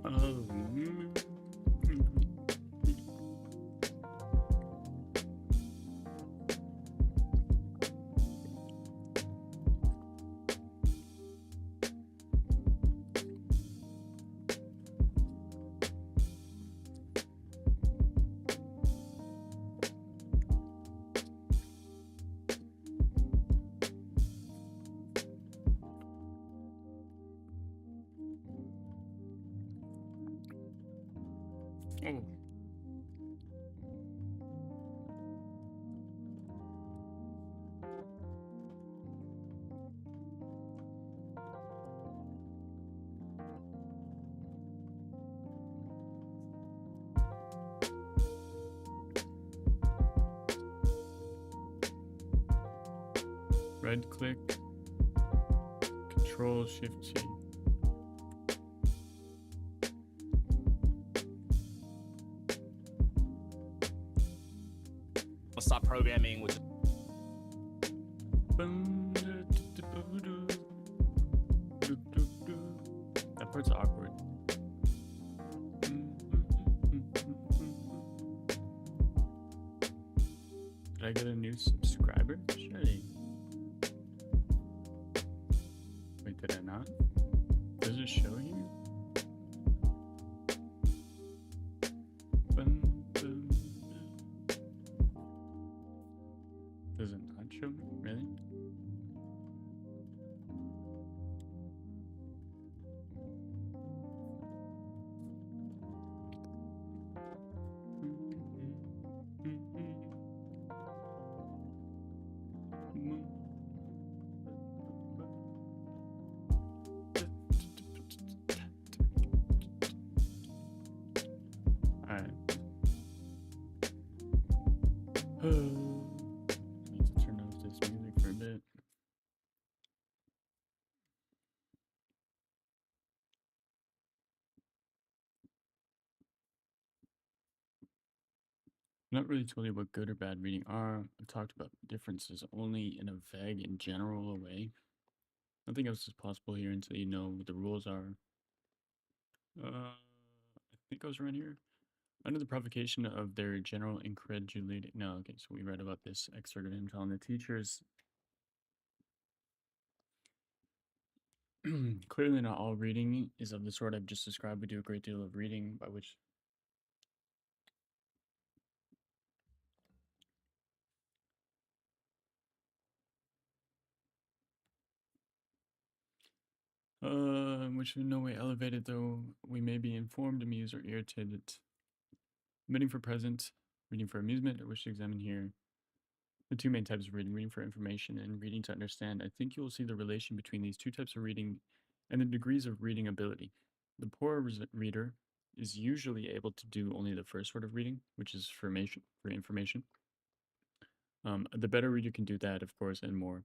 Oh. Right click, Control Shift T. I'll stop programming with. That part's awkward. Did I get a new subscriber? Surely. Wait, did I not? Does it show here? Does it not show me? Really? Alright. Need to turn off this music for a bit. I've not really told you what good or bad reading are. I've talked about differences only in a vague and general way. Nothing else is possible here until you know what the rules are. I think I was around here. Under the provocation of their general incredulity. No, okay, so we read about this excerpt of him telling the teachers. Clearly not all reading is of the sort I've just described. We do a great deal of reading, by which which in no way elevated, though we may be informed, amused, or irritated. Reading for present, reading for amusement, I wish to examine here the two main types of reading, reading for information and reading to understand. I think you will see the relation between these two types of reading and the degrees of reading ability. The poor reader is usually able to do only the first sort of reading, which is for information. The better reader can do that, of course, and more.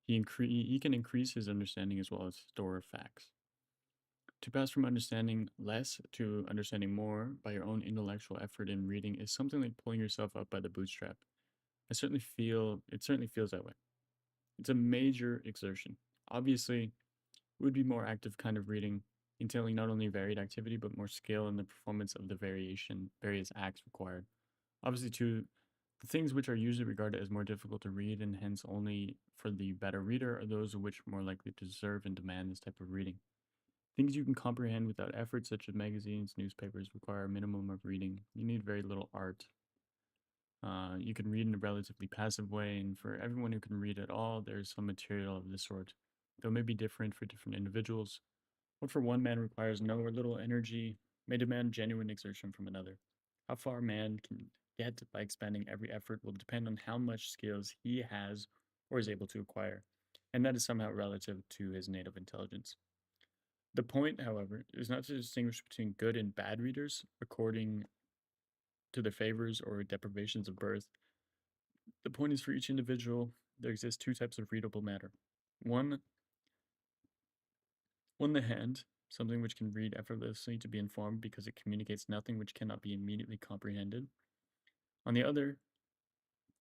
He can increase his understanding as well as store facts. To pass from understanding less to understanding more by your own intellectual effort in reading is something like pulling yourself up by the bootstrap. it certainly feels that way. It's a major exertion. Obviously, it would be more active kind of reading, entailing not only varied activity but more skill in the performance of the various acts required. Obviously, too, the things which are usually regarded as more difficult to read and hence only for the better reader are those which are more likely to deserve and demand this type of reading. Things you can comprehend without effort, such as magazines, newspapers, require a minimum of reading. You need very little art. You can read in a relatively passive way, and for everyone who can read at all, there's some material of this sort, though it may be different for different individuals. What for one man requires no or little energy may demand genuine exertion from another. How far a man can get by expending every effort will depend on how much skills he has or is able to acquire, and that is somehow relative to his native intelligence. The point, however, is not to distinguish between good and bad readers according to their favors or deprivations of birth. The point is for each individual, there exist two types of readable matter. One, the hand, something which can read effortlessly to be informed because it communicates nothing which cannot be immediately comprehended. On the other,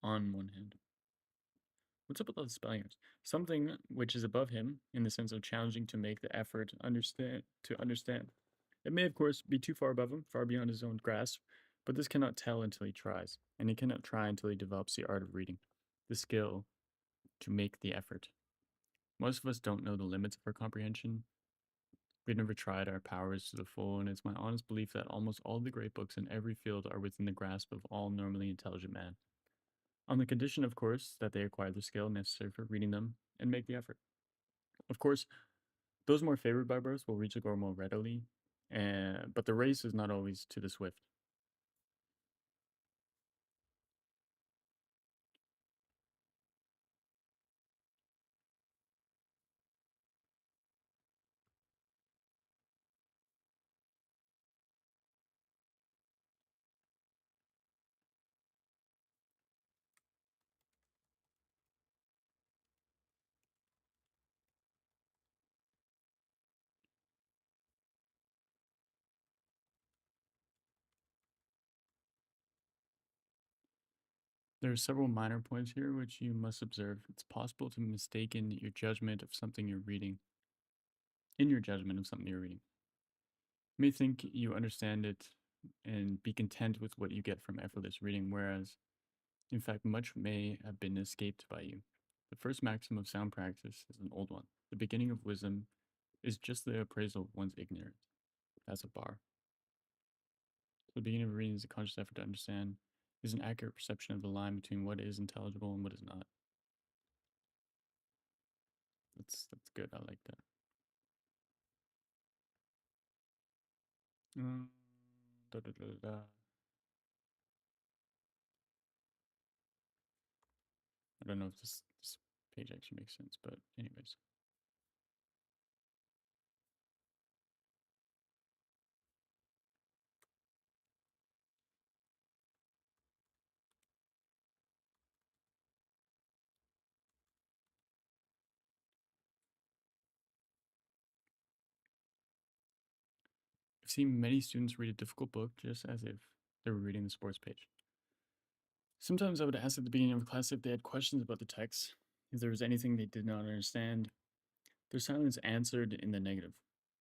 on one hand. What's up with all the spelling errors? Something which is above him in the sense of challenging to make the effort to understand. It may, of course, be too far above him, far beyond his own grasp, but this cannot tell until he tries, and he cannot try until he develops the art of reading, the skill to make the effort. Most of us don't know the limits of our comprehension. We've never tried our powers to the full, and it's my honest belief that almost all the great books in every field are within the grasp of all normally intelligent man. On the condition, of course, that they acquire the skill necessary for reading them and make the effort. Of course, those more favored by birth will reach the goal more readily, but the race is not always to the swift. There are several minor points here which you must observe. It's possible to mistaken your judgment of something you're reading. In your judgment of something you're reading. You may think you understand it and be content with what you get from effortless reading, whereas, in fact, much may have been escaped by you. The first maxim of sound practice is an old one. The beginning of wisdom is just the appraisal of one's ignorance. That's a bar. So the beginning of reading is a conscious effort to understand, is an accurate perception of the line between what is intelligible and what is not. That's good. I like that. Da, da, da, da. I don't know if this page actually makes sense, but anyways. I've seen many students read a difficult book just as if they were reading the sports page. Sometimes I would ask at the beginning of the class if they had questions about the text, if there was anything they did not understand. Their silence answered in the negative.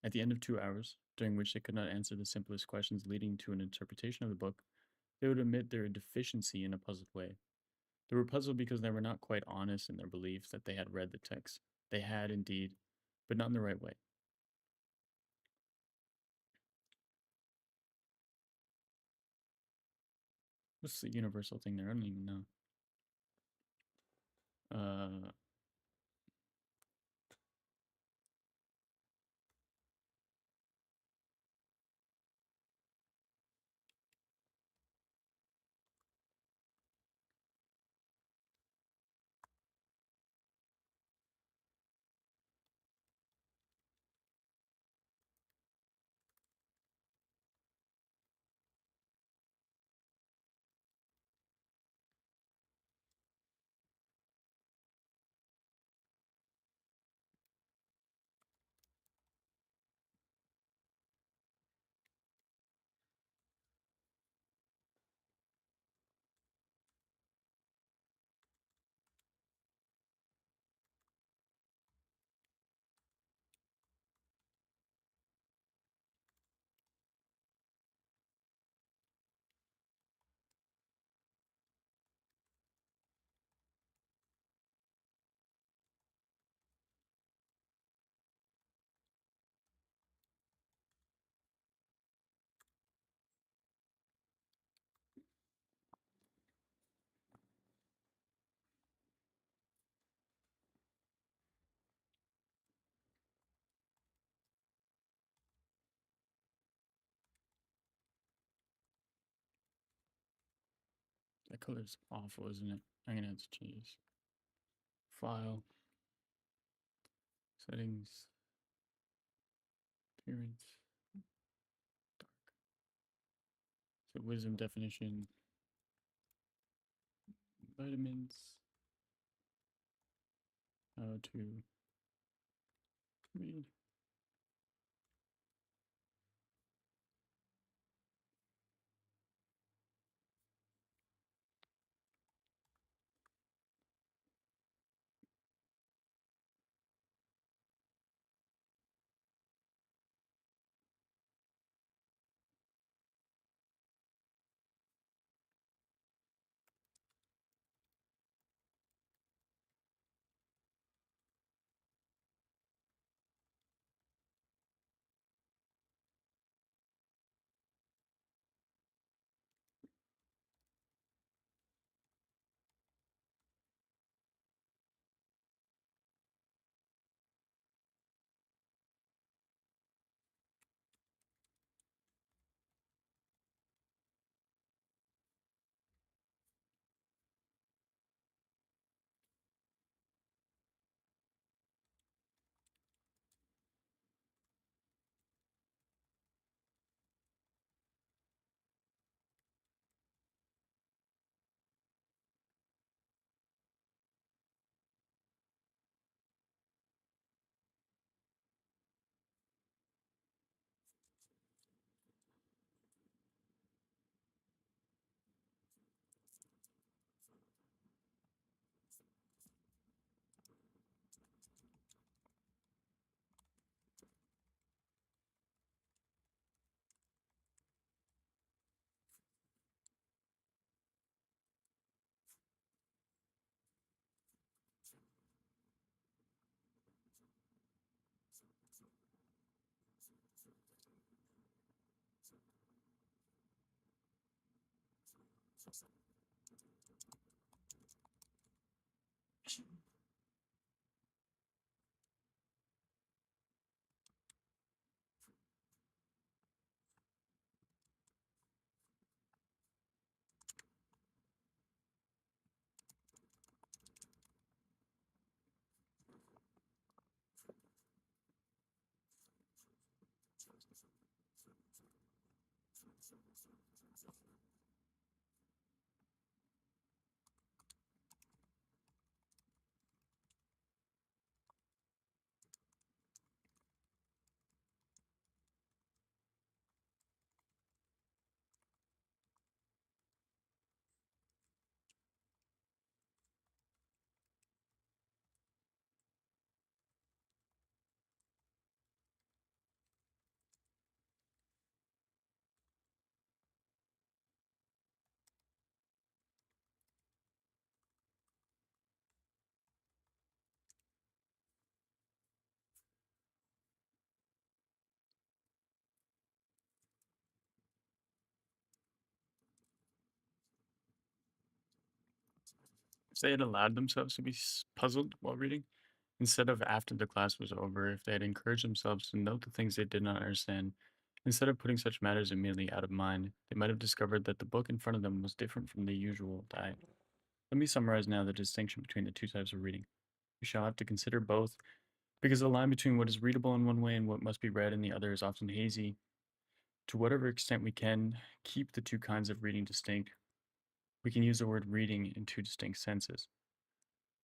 At the end of 2 hours, during which they could not answer the simplest questions leading to an interpretation of the book, they would admit their deficiency in a puzzled way. They were puzzled because they were not quite honest in their belief that they had read the text. They had, indeed, but not in the right way. What's the universal thing there? I don't even know. That color's awful, isn't it? I'm gonna have to change this. File. Settings. Appearance. Dark. So wisdom definition. Vitamins. How to read. If they had allowed themselves to be puzzled while reading, instead of after the class was over, if they had encouraged themselves to note the things they did not understand, instead of putting such matters immediately out of mind, they might have discovered that the book in front of them was different from the usual diet. Let me summarize now the distinction between the two types of reading. We shall have to consider both, because the line between what is readable in one way and what must be read in the other is often hazy. To whatever extent we can keep the two kinds of reading distinct, we can use the word reading in two distinct senses.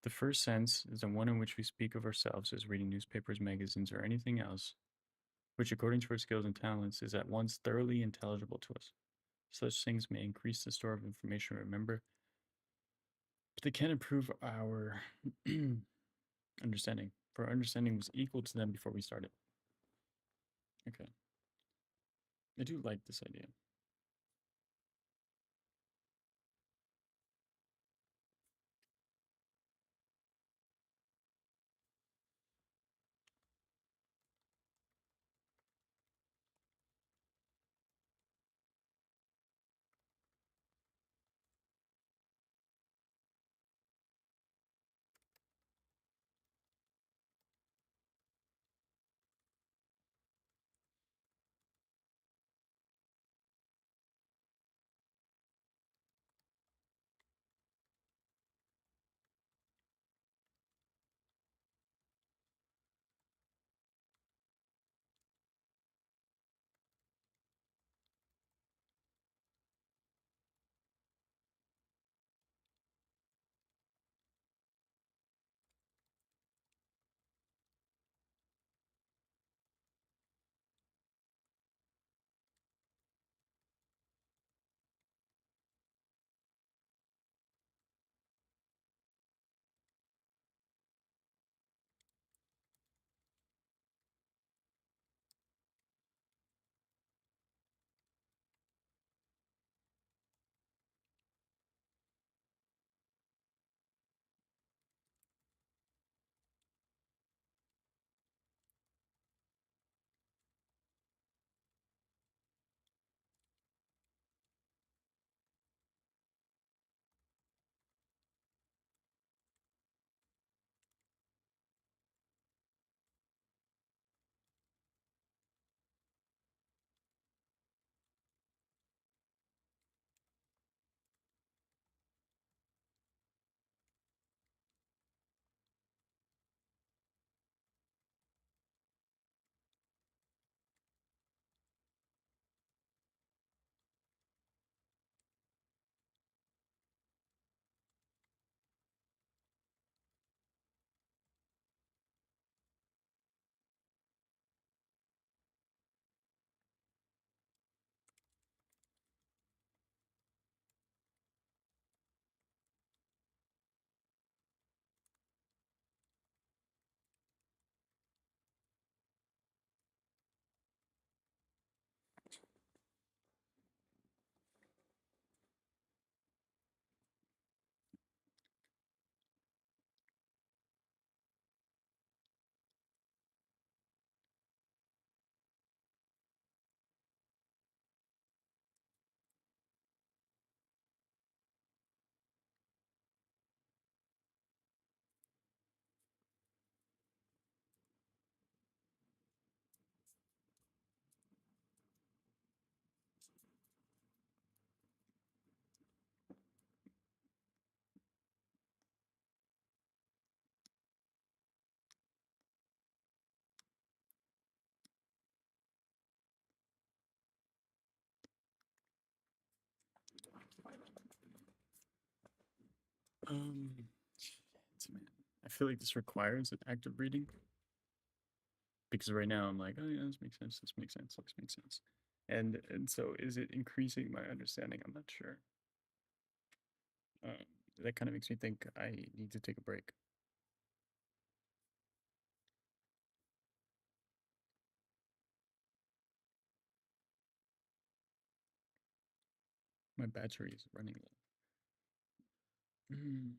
The first sense is the one in which we speak of ourselves as reading newspapers, magazines, or anything else, which according to our skills and talents is at once thoroughly intelligible to us. Such things may increase the store of information we remember, but they can improve our understanding, for our understanding was equal to them before we started. Okay. I do like this idea. Shit, man. I feel like this requires an active reading because right now I'm like, oh yeah, this makes sense. This makes sense. This makes sense. And so is it increasing my understanding? I'm not sure. That kind of makes me think I need to take a break. My battery is running low.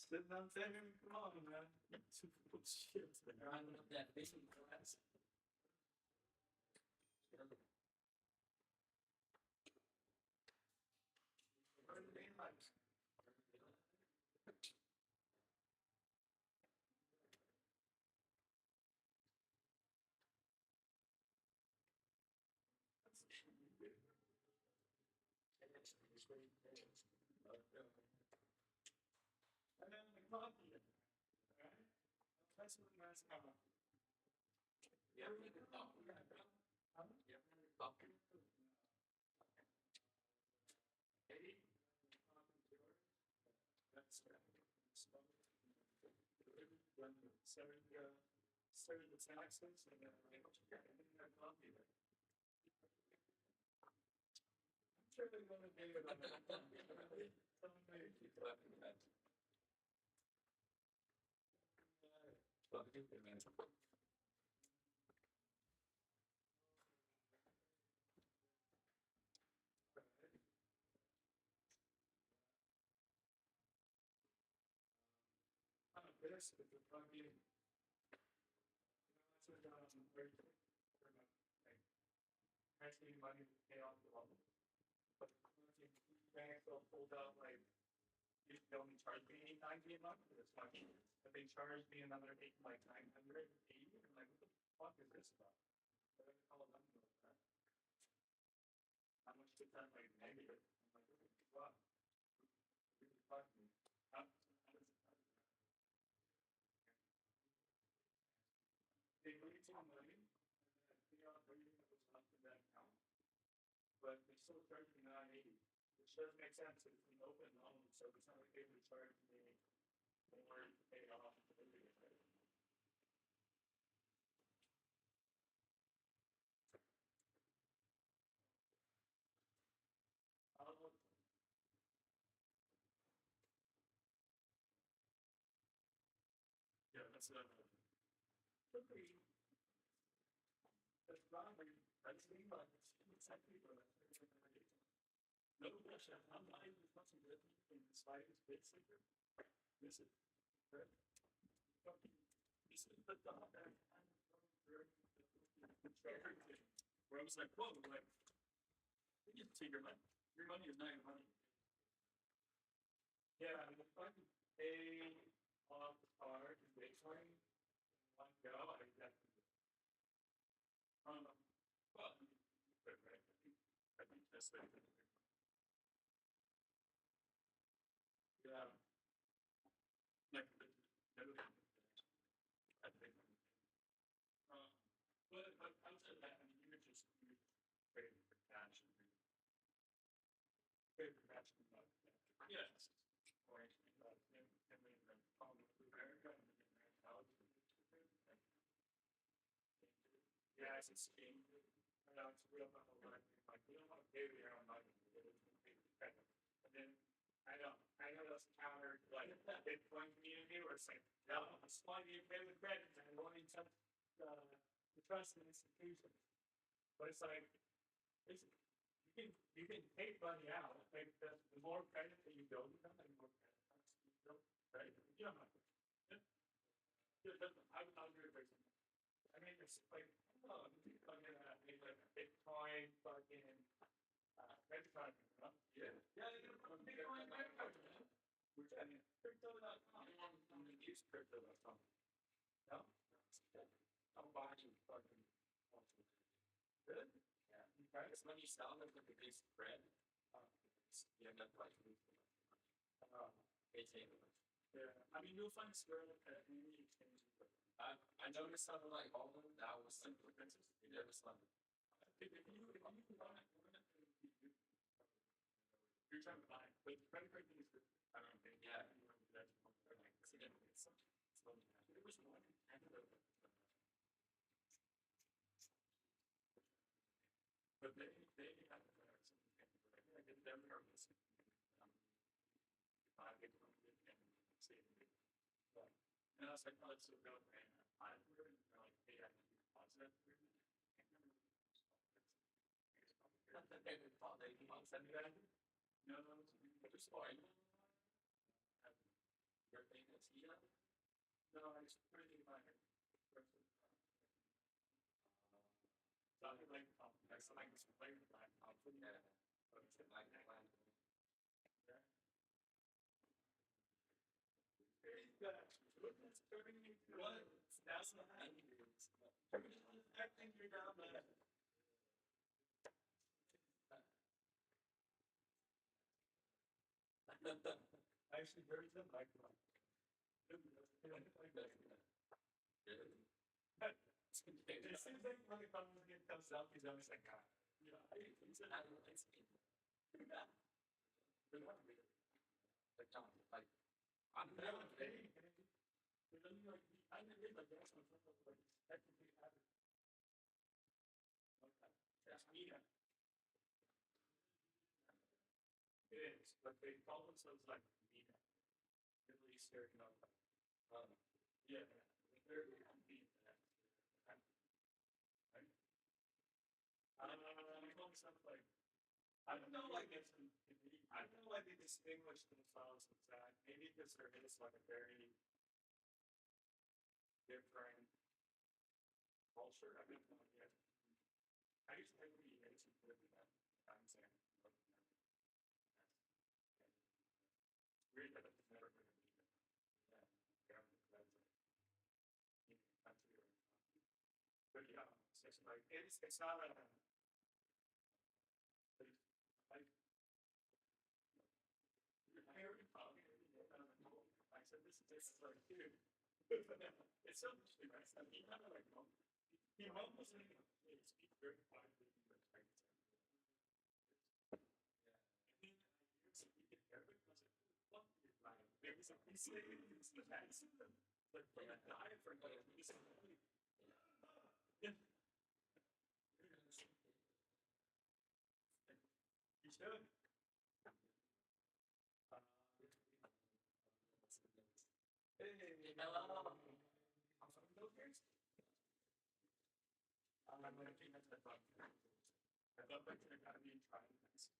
Sitting up there, come on, man. Shit. I don't know that basic class. What are they like? And then the coffee, right? That's what you guys have. You ever make a coffee? You ever make a coffee? Hey, that's when serve the taxes and then coffee. I'm sure they're gonna do it. Keep laughing at that. This is the fucking. That's what very like asking money to pay off the loan. But banks will hold out like you only charge me $8.90 a month for this fucking. But they charge me another like $980. I'm like, what the fuck is this about? What do I call them about that? How much is that like negative? I'm like, what the fuck? Really fucking. They leave some money, and then I figure out everything that was left in that account. But they still charge me $980, which doesn't make sense. It's an open loan, so it's not like they would charge me more to pay it off. Yeah, that's that's probably that's the like it's actually no question. I'm not even fucking good in the slightest bit secret. This is this is the dog that where I was like, whoa, like you get to take your money. Your money is not your money. Yeah, I mean, if I can pay off the car in Bitcoin one go, I definitely well, I think that's the yeah. Like I think but outside of that, I mean, you're paying for cash and pay for cash and yes. Or and we call it America and then America. Yeah, it's a scheme. It's real about like we don't want to pay the airline money. And then I know that's counter like Bitcoin community where it's like, no, it's why you pay with credit and I want to touch the trust in institutions. But it's like you can take money out. Like the more credit that you build with them, the more credit cards you build, right? You don't have to. I would agree with you. I mean, it's like, oh, I'm gonna make like a Bitcoin fucking credit card. Yeah. Yeah, you can put a Bitcoin credit card. Which I mean, crypto.com. I'm gonna use crypto.com. No? I'm buying fucking. Good? Yeah. Because when you sell them with the basic bread, you end up like yeah. I mean, you'll find Square at any exchange. I noticed something like all of them that was like expensive. You never saw them. If you want it, you're trying to buy it. But the credit card thing is good. I don't think. Yeah. You want to do that. Like, it's there was one. But they have something. I did them nervous. I get them and say it. And I was like, oh, it's so good. And I really like, hey, I can do positive. They thought they can send me that. No, just fine. Your thing. Yeah. No, I just pretty my something like next time I can play with my outfit. Yeah. But it's like that. Yeah. What? That's not I think you're down there. Actually, very good like that. It seems like when it comes out, he's always like, God, you know, he said, I don't know, it's me. But not really. Like, John, like, I'm never kidding. But then, like, I never did like that's my friend, like, technically have it. Okay. That's me. It is, but they call themselves like media. At least they're, you know, yeah, they're being that. Right? I call myself like, I don't know, like, it's, I don't know why they distinguish themselves as that. Maybe because there is like a very different culture. I don't know yet. I used to think we had some good with that. I'm saying, weird that it's never going to be. Yeah, but yeah, it's like it's not a like I already probably I said this is like dude. It's so interesting, right? I mean, kind of like he mumbles and he speaks very quietly. Yeah, I think you can hear it because it fuck you, like there was a piece of it's the best like from a guy for like a piece of yeah. You should. Hey, hello. I'm from Milford. I'm going to take my time. I love that you're going to be trying this.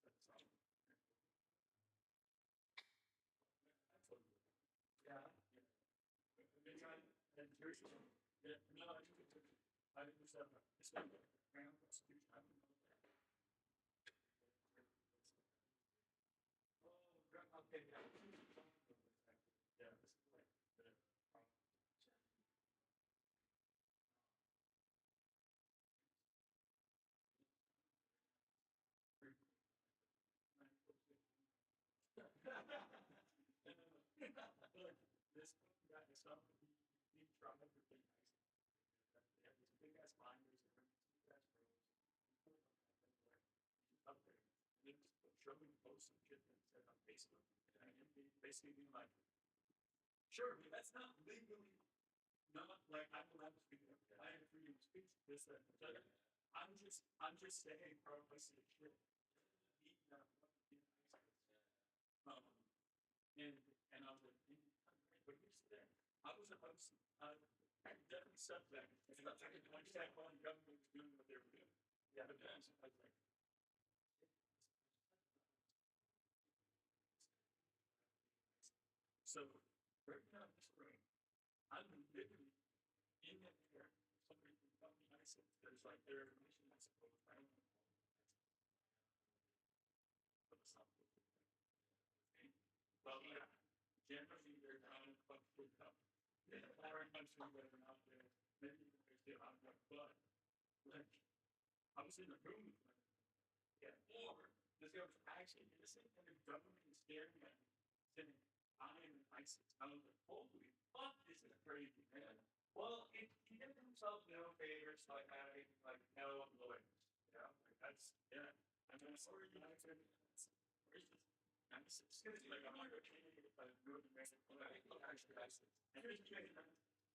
Yeah. Maybe and here's yeah, no, I think I didn't just have it's not ground prosecution. I don't know that. Oh, okay, yeah. Yeah, this is like the this guy is something he tried to be nice. They have these big ass binders and these big ass rooms. Up there. And they just showing posts and shit that said on Facebook. And basically being like, sure, but that's not legally not like I'm allowed to speak. I have freedom of speech, this, that, and the other. I'm just saying probably shit. And I was like, but here's the thing. I definitely said that. I didn't understand why the government was doing what they were doing. Yeah, but then I was like, so right now in this room, I'm literally in the air. Somebody can tell me I said there's like their information, I suppose. I don't know. But it's not good. Okay. Well, yeah. Generally, they're down in the food cup. Foreign country that are out there, maybe even there's the out there, but like I was in a room with them. Yeah, or this guy was actually innocent and the government is staring at me saying, I am ISIS. I was like, holy fuck, this is crazy, man. Well, he did himself no favors by having like no lawyers. Yeah, like that's yeah. I'm sorry, you know, it's racist. I'm just like I'm not going to change it if I go to Mexico. I think actually ISIS. And here's the thing,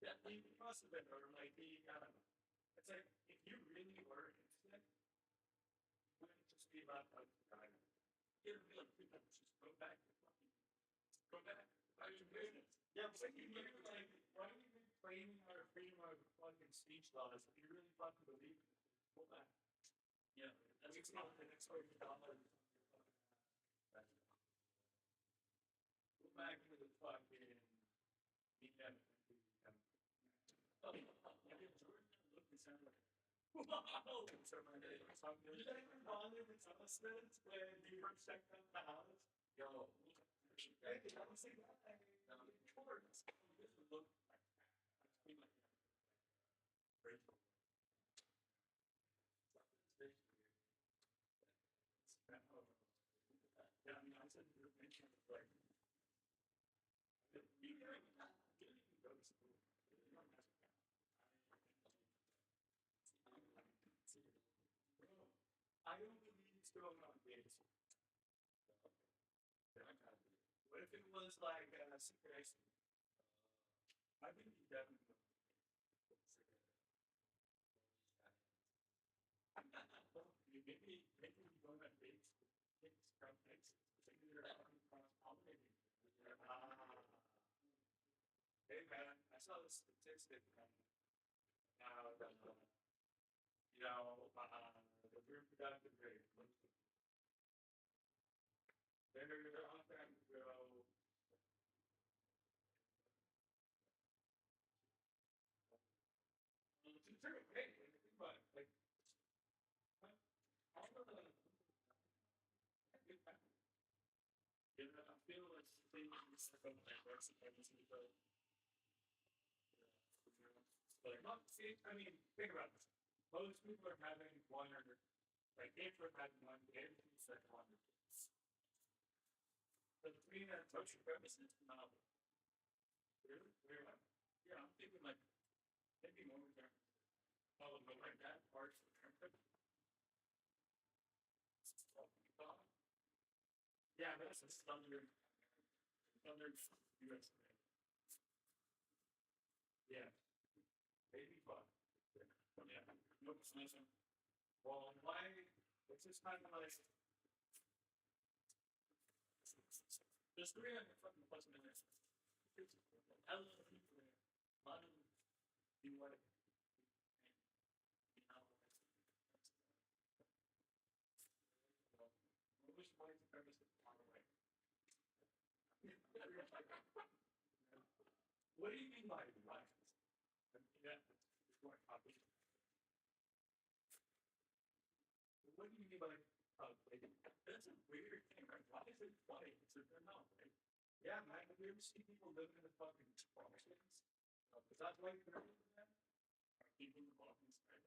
that the cost of it, or like the it's like if you really were interested, you wouldn't just be about like you would be like people just go back to fucking go back. Back to business. Yeah, but like you're like why are you even claiming our freedom of fucking speech laws if you really fucking believe in it? Go back. Yeah, that's not the next way to download. Go back to the fucking Wow! So my name is something. You ever bother with substance when you first checked out the house? Yo. Hey, I was saying that. Chores. This would look like grateful. Yeah, I mean, I said you're making it like. You didn't even go to school. You don't have to. I don't believe it's going on dates. What if it was like a secret ice? I think you definitely know. Maybe you don't have dates. It's from Texas. Maybe they're cross-pollinating. Hey man, I saw this statistic. The reproductive rate. They're on track to go. It's true. Hey, think about it. Like, all of the. I feel like things from like reciprocity, but. Like, see, I mean, think about this. Most people are having one or, like, if they're having one, if the second one. But between that social premises, no. Really? Weird. Yeah, I'm thinking like, maybe more than all of them like that, parts of the country. Yeah, that's a standard US. Yeah. Maybe fun. Yeah. Nope. Well, why? It's just kind of like. There's 300 fucking plus minutes. I love people there. A lot of them do what. I wish white supremacists would run away. What do you mean by white? Yeah, it's more obvious. What do you mean by like, that's a weird thing, right? Why is it white? So they're not white. Yeah, man, have you ever seen people living in the fucking Balkans? Is that white for them? Are people in the Balkans? Yeah.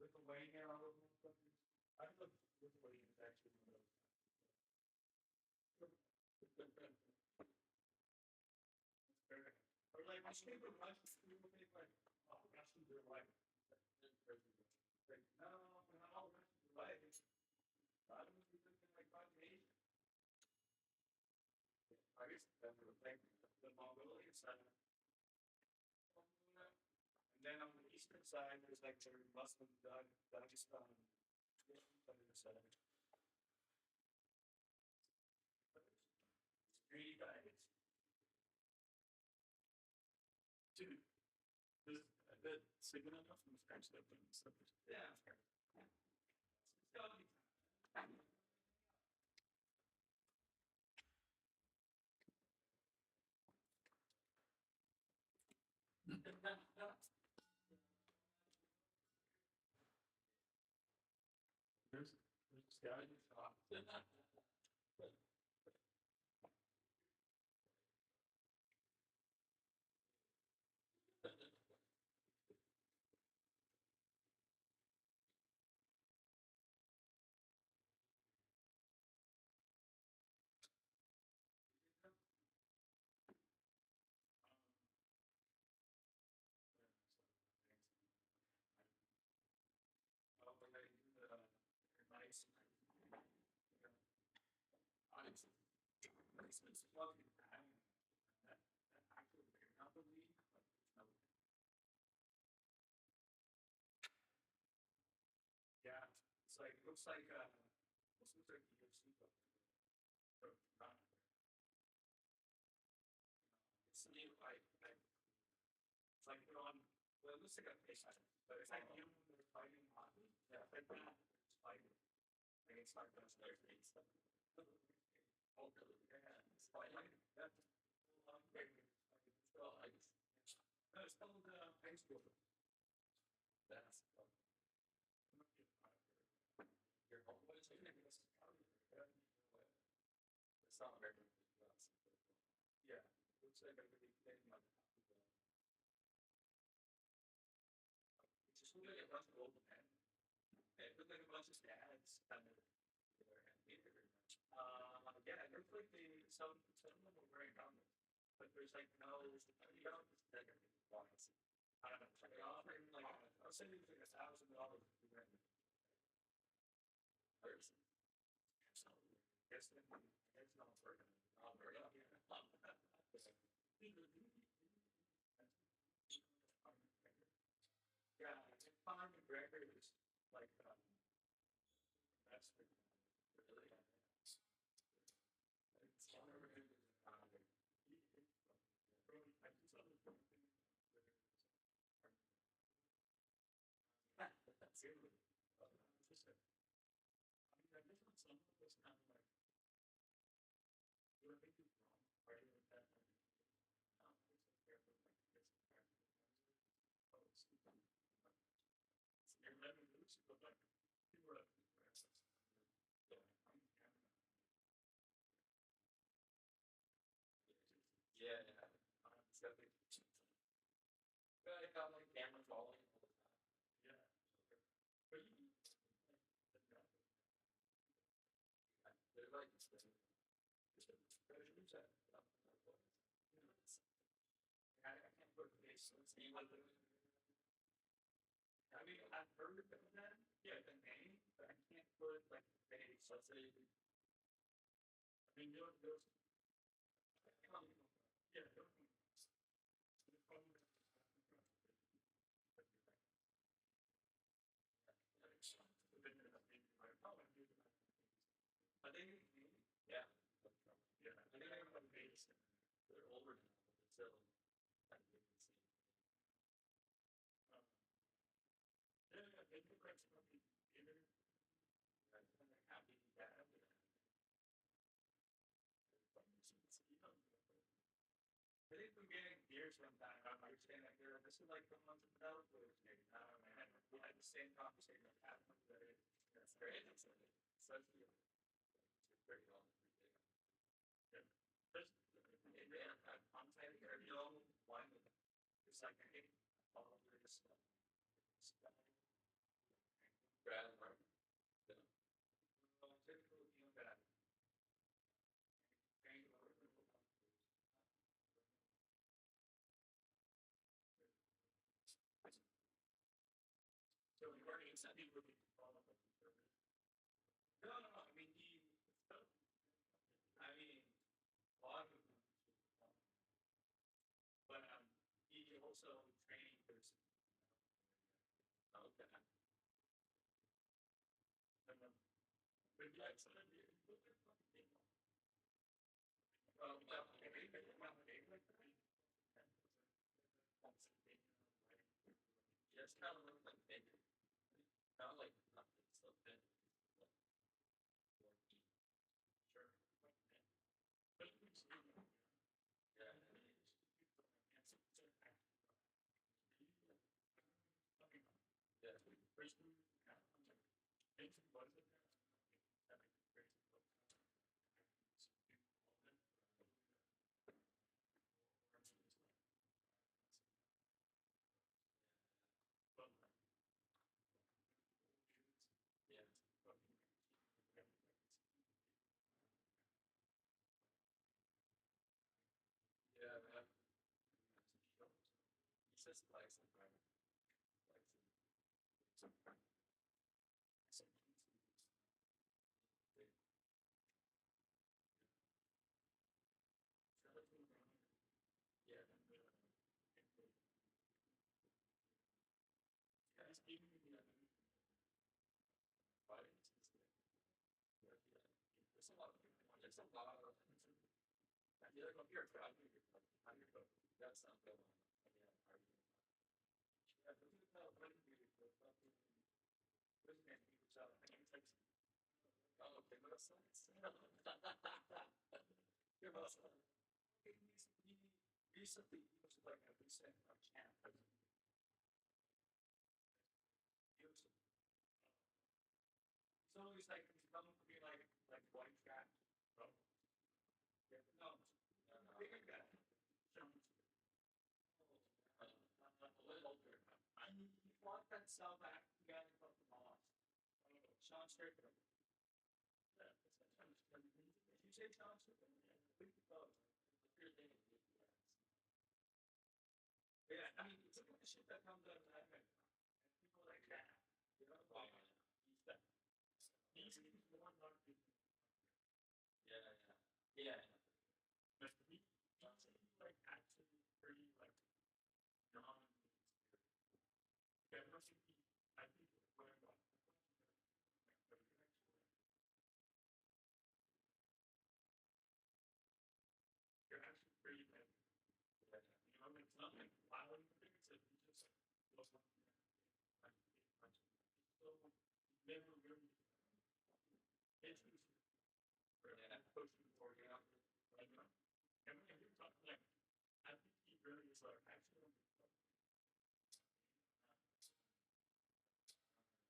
Lithuania, all of those countries. I look Lithuania is actually one of those countries. Or like I think of Russians, people think like, oh, Russians are white. Like, no, not all Russians are white. A lot of them are thinking like Caucasian. I guess that would like the Mongolian side. And then on the eastern side, there's like the Muslim Dagestan. Greedy guys. Dude, this that signal enough from scratch that thing. Yeah. It's gotta be time. There's guys off. Nice. It's fucking that actual company. Yeah, it's like it looks like this looks like UFC. It's new, like it's like they're on. Well, it looks was sick of face time. But it's like you were fighting hockey. Yeah, like that. It's fighting. Like it's not gonna start face stuff. Oh, really? Yeah. It's fighting. That's still ice. No, it's still high school. That's your home was in it. It's not very good. Yeah. Looks like a really thing like it's just like a bunch of old men. It looked like a bunch of dads kind of there. Yeah, it looked like some of them were wearing helmets. But there's like no helmets that are wise. I don't know. They're offering like I'll say it was like $1,000 to rent person. So guess then it's not working. Not very up here. Yeah, Conor McGregor is like that's really it's Conor McGregor. That's it. I mean, I guess on some of this kind of like, do I think it's wrong? Are you with that? No, it's okay. But like, it's you're letting loose, but like, people are access. Yeah, yeah. It's got like, I got like camera falling all the time. Yeah. But you they're like just treasures that I can't put a face on see what I mean I've heard of them then, yeah, the name, but I can't put like the face. So say I mean those yeah, I think, yeah, yeah. I think I have a base. They're older now, but still, I think you can see. Yeah, they look like something inner. I'm happy to have it. I think we're getting beers one time. I'm saying like, this is like the month of developers. And we had the same conversation with Adam. That's great. It's such a very long thing. Yeah. I'm saying you're the only one. It's like I hate all of this stuff. Brad and Mark. Yeah. Typically, you know that. So we already said he would be followed up with service. No, I mean I mean a lot of them. But he also trained person. Okay. But yeah, it's not here. Just kind of look like bigger. Not like nothing so big. Sure. Yeah. Yeah. First move. What is it? Yeah. Yeah, man. He says likes it, right? Likes it. Yeah. Yeah, he's giving me the vitamins. Yeah. There's a lot of people. There's a lot of I feel like I'm here for how you're that's not going on. Yeah, are you? Recently, he was like a recent champ. He was. He's always like he's known to be like white trash. Bro. Yeah, no, bigger guy. A little older. He fought that South African guy from the Moss. Sean Strickland. Yeah, did you say Sean Strickland? Yeah, I think you both. Yeah, I mean, it's like the shit that comes out of that guy. And people like that. You know? He's that. He's more not people. Yeah, yeah. Yeah. But he's like actually pretty like non. Yeah, I think I think what I want. You're actually pretty like, you know, it's not like loud things that you just look like so never really interested. Yeah, pushing for you out. Like, and when you're talking like, I think he really is like actually.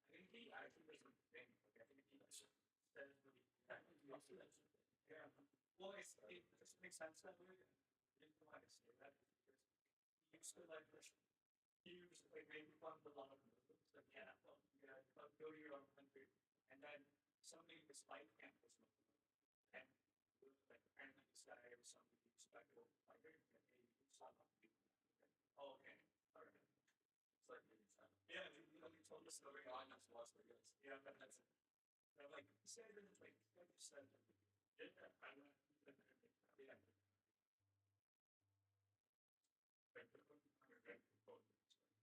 I think he actually does a thing. Like, I think he says really. I think he also does. Yeah. Well, it just makes sense that way. I didn't know how to say that because he used to like this. He used to like make fun of a lot of movements. Like, yeah, well, go to your own country. And then somebody was like campus movement. And it was like apparently this guy or somebody expected like, hey, you saw that people. Oh, okay. All right. It's like, yeah, you told the story on us Las Vegas. Yeah, but that's it. But like, you said it, like you said, yeah, I went. Yeah. It's like it's like maybe not like you're still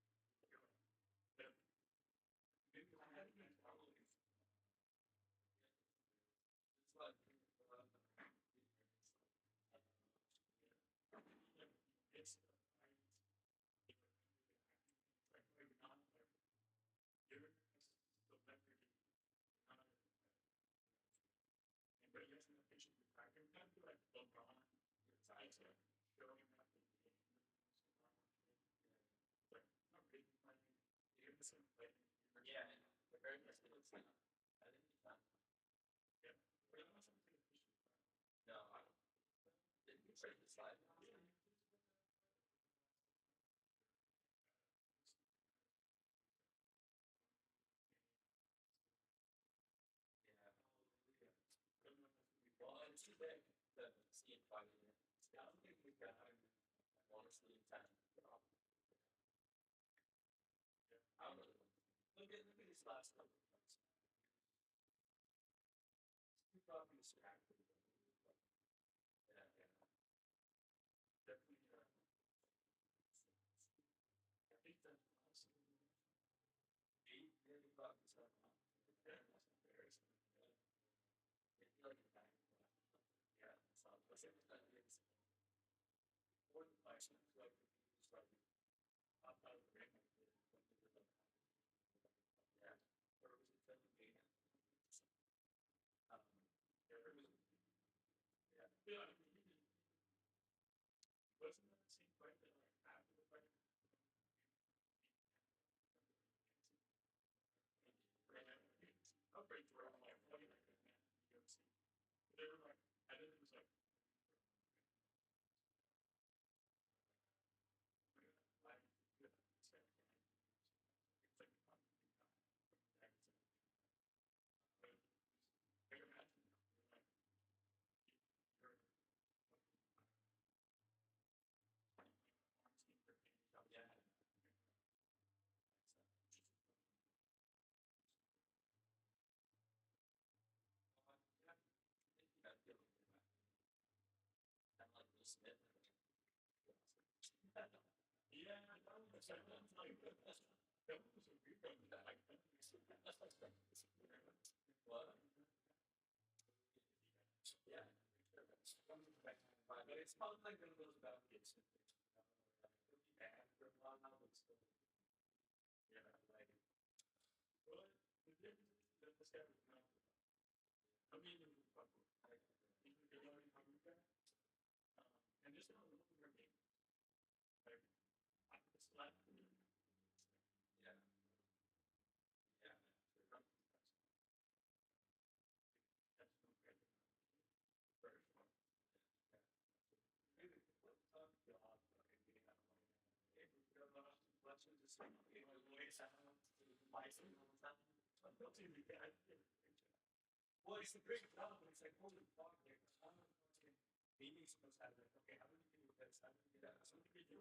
better not and but yes, in the picture I can kind of like LeBron size of showing up in the game. But not really playing. You're the same play. Yeah, the very best it's not. I think he's not. Yeah. But I'm not something efficient. No, I don't. Did you break the slide? Yeah. Well, it's too big to see in 5 years. I don't think we've got honestly in time. Yeah. I don't know. Look at these last couple of months. We've got these distracted. Yeah. Definitely. I think that's awesome. 8 really bucks up. Yeah, that's embarrassing. It's like a bank. Yeah, it's not the same as that. It's more than license, like just like out of the ring. Yeah, or was it Pennsylvania? Yeah, it was. Yeah, yeah. Wasn't that the same fight that like after the fight? I'll break through all like what like that man you go see. They were like, I think it was like like it's like bigger match. Yeah. I'm like Will Smith. Yeah, that was like that was a weird one. Like, what? Yeah. But it's probably like one of those about kids. It'll be bad for a while now, but still. Yeah, like. Well, the difference is that this guy was not. I mean, couple. Like, you know how you got? And just a little bit of me. Like, I just like, yeah. Yeah. That's no great. First one. Maybe what's up, job, like, you know, let's just say, you know, the way it sounds, license all the time. I'm not too bad. Well, it's a great job, but it's like, holy fuck, like, how many fucking meetings must have it? Okay, how do you do this? How do you do that? So what do you do?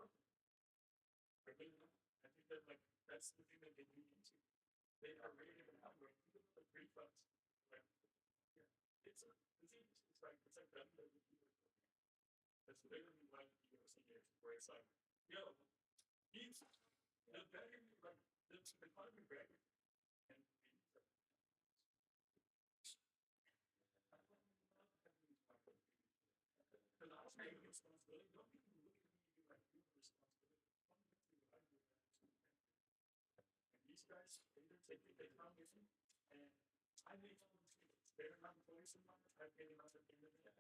Really? I think that, like, that's the thing that they do need to. They are ready to have, like, refunds. Like, yeah, it's like WWE. That's literally like the UFC is, where it's like, yo, he's the better, like, the Conor McGregor, and because I was taking responsibility. Don't people look at me and be like, you have responsibility. Fundamentally, what I do is too. And these guys, they come with me, and I make all the mistakes. They're not employees of mine. I pay them out at the end of the day.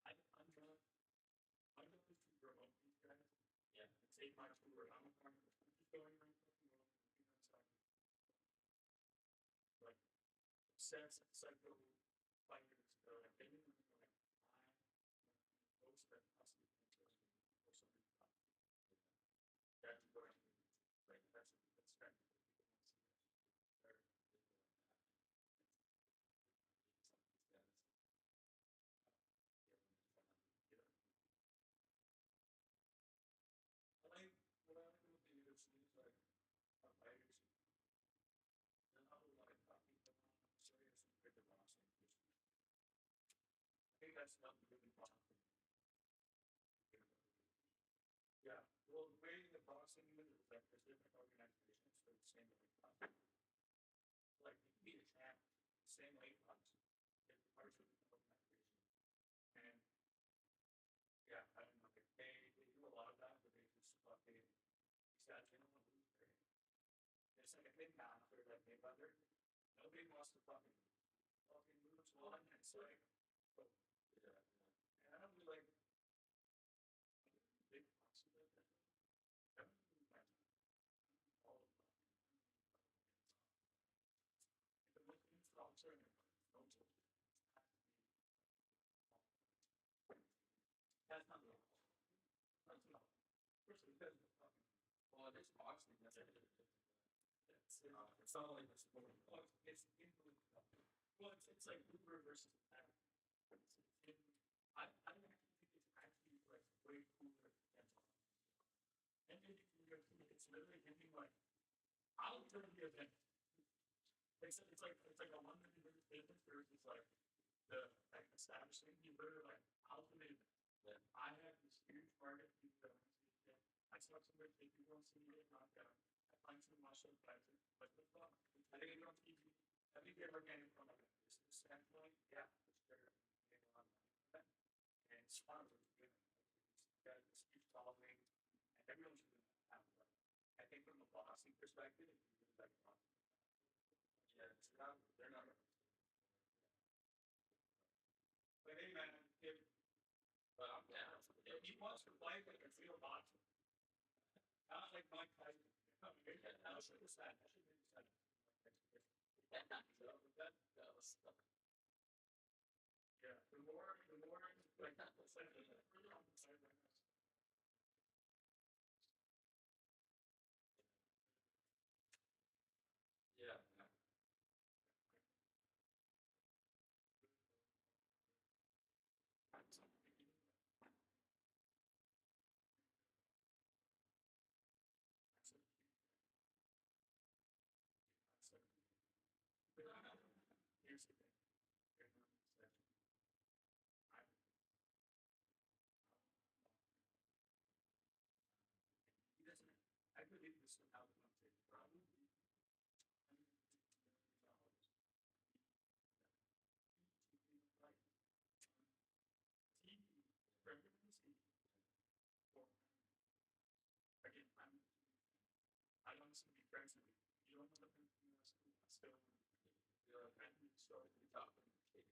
I'm not. I'm going to promote these guys. Yeah. And take my tour. I'm just going around fucking world and looking outside. Like, obsessed, psycho fighters that are like, they didn't really like, most that possibly interest me or something. That's what I mean. Like, that's kind of what people want to see. They're like that. Some of these guys. What I like with the UFC is like fighters. They're not a lot of talking to them. Serious and good boxing. I think that's not really boxing. Yeah. Well, the way the boxing is like there's different organizations for the same weight class. Like you can be a champ, the same weight class. It's part of the organization. And yeah, I don't know. They do a lot of that, but they just fucking these guys they don't want to lose, right? It's like a big man for like Mayweather. Nobody wants to fucking lose one. It's like, oh, yeah. And I don't really like big boxing like that. I don't really like all of them. If it was in boxer and don't do it. That's not the that's not. First of all, well, there's boxing. That's it. It's not like this. It's well, it's like Uber versus App. I actually think it's actually like way cooler than boxing. And then it's literally hitting like I'll turn the event. It's like a 1 minute business versus like the like establishing you literally like ultimate event. Yeah. I have this huge market people that want to see it. I saw somebody take people want to see it knocked down. I find some muscle guys like the fuck. I think it's on TV. I think they're getting from like a business standpoint, yeah, for sure. Getting a lot of money from that. And it's fun to do it. Like this huge following and everyone's doing that. I think from a boxing perspective, if you really like boxing, yeah, it's not they're not but hey man, if but I'm down. If he wants to play like a real boxer, not like Mike Tyson. I should have said. I should have said. Yeah, the more like it's like really on the side right now. Yeah. Here's the thing. He doesn't. I believe this without one thing. Probably. Like TV, regular TV. Again, I want to be friends with you. You don't want to be still. I need to start the top of the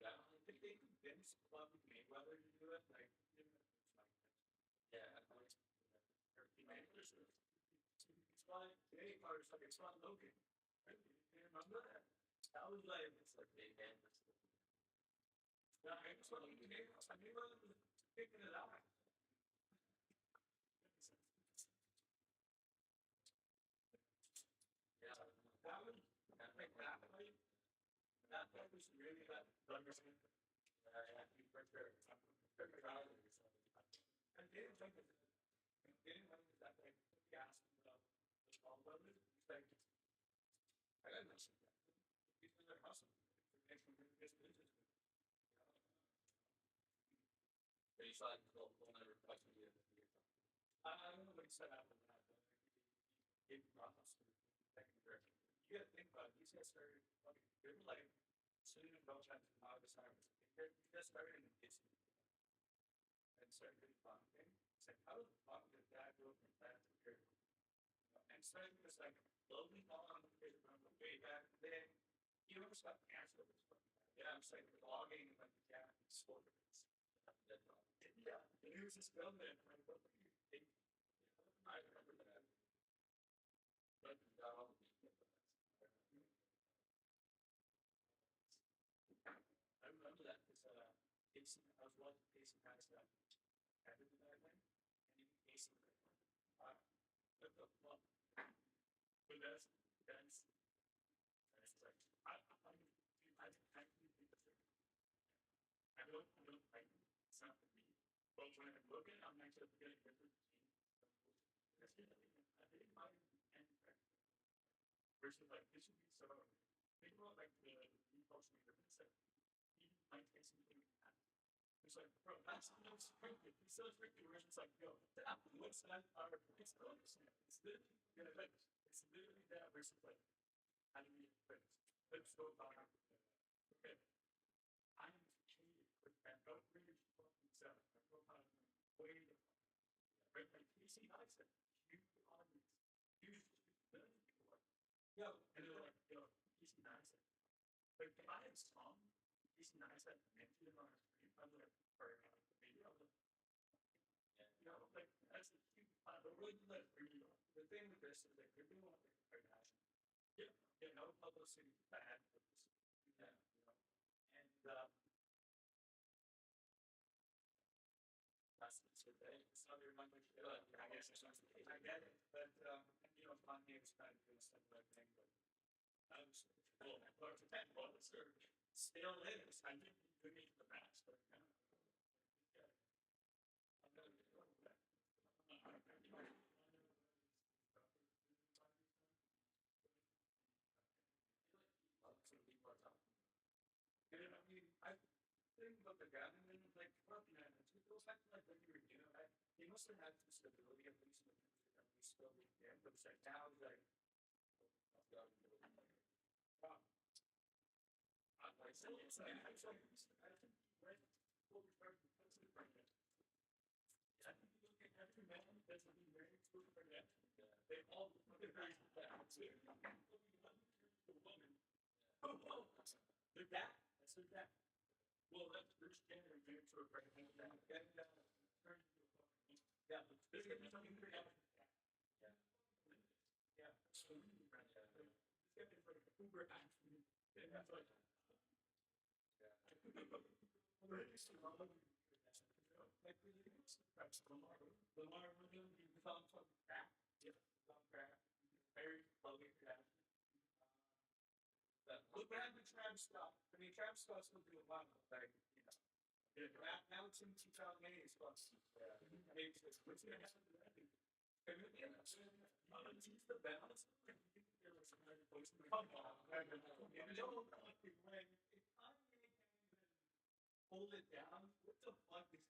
Yeah, I think they convinced Floyd Mayweather to do it. Like, yeah, like, it's fine. Hey, Carter's like, it's fine, Logan. Right? You remember that? That was like, it's like big man. Yeah, I just want to I mean, was picking it out. Yeah, that was, like, that fight was really that understand. I think right there, I'm very proud of yourself. I didn't think that, I didn't think that, like, he asked me about the small brothers. He's like, I got nothing. He's in their hustle. It's from his business. But he's like, they'll never touch me. I don't know what he said after that, but he gave promise to the second direction. You gotta think about it. These guys started fucking, they were like, sitting in Belgium and August Harvest. He just started in Disney and started doing farming. It's like, how the fuck did that go from that to here? And starting just like slowly on from the way back then. You know, stuff cancer was fucking bad. Yeah, I'm saying logging and like the Japanese sports. Yeah, and he was just filming it. Like, what do you think? I remember that. But I remember that because I was watching Jason Patterson after the that thing, and he Jason what the fuck? But that's like I don't like it's not for me. But when I look at it, I'm actually getting different genes. I didn't mind any versus like this would be so think about like the default difference that even like takes something like it's like, bro, that's so stupid. It's so stupid. Where it's just like, yo, that what's that? It's literally, you know, like, it's literally that versus like, how do you fix? Let's go about okay. I'm cheated with that. Don't really fucking self. I go about way the right? Like, Casey Neistat, huge audience, huge million people like, yo, and they're like, yo, Casey Neistat. Like, if I had song, Casey Neistat mentioned it on our screen, I was like, maybe I was like, you know, like, that's the huge, but really, like, the thing with this is, like, you're doing like a Kardashian. Yeah, no publicity bad for this. Yeah, you know, and, that's the thing. It's not very much, I guess it's not the case. I get it, but, you know, Kanye was kind of doing some of that thing, but well, still is. I think you need the best, but yeah. I'm gonna get over that. And I mean, I think about the guy, and then like, fuck, man, it goes back to like when you were, you know, he must have had some stability at least in the music, at least still with him, but it's like now he's like, wow. I think he went over I think you look at every man that's been married to a Kardashian. They all look at her back too. The woman. Oh, they're back. That's their back. Well, that's Bruce Jenner married to a Kardashian. Yeah, but there's gonna be something pretty out. Yeah. Yeah. So this guy is like Uber actually. And that's like like we Lamar Williams, you found fucking crap. Yeah, found crap. Very lovely crap. Look what happened to Travis Scott. I mean, Travis Scott's still doing a lot of like, you know. Now it's in 2008. It's yeah. I mean, what's gonna happen to that? He's the balance. Come on, hold it down. What the fuck is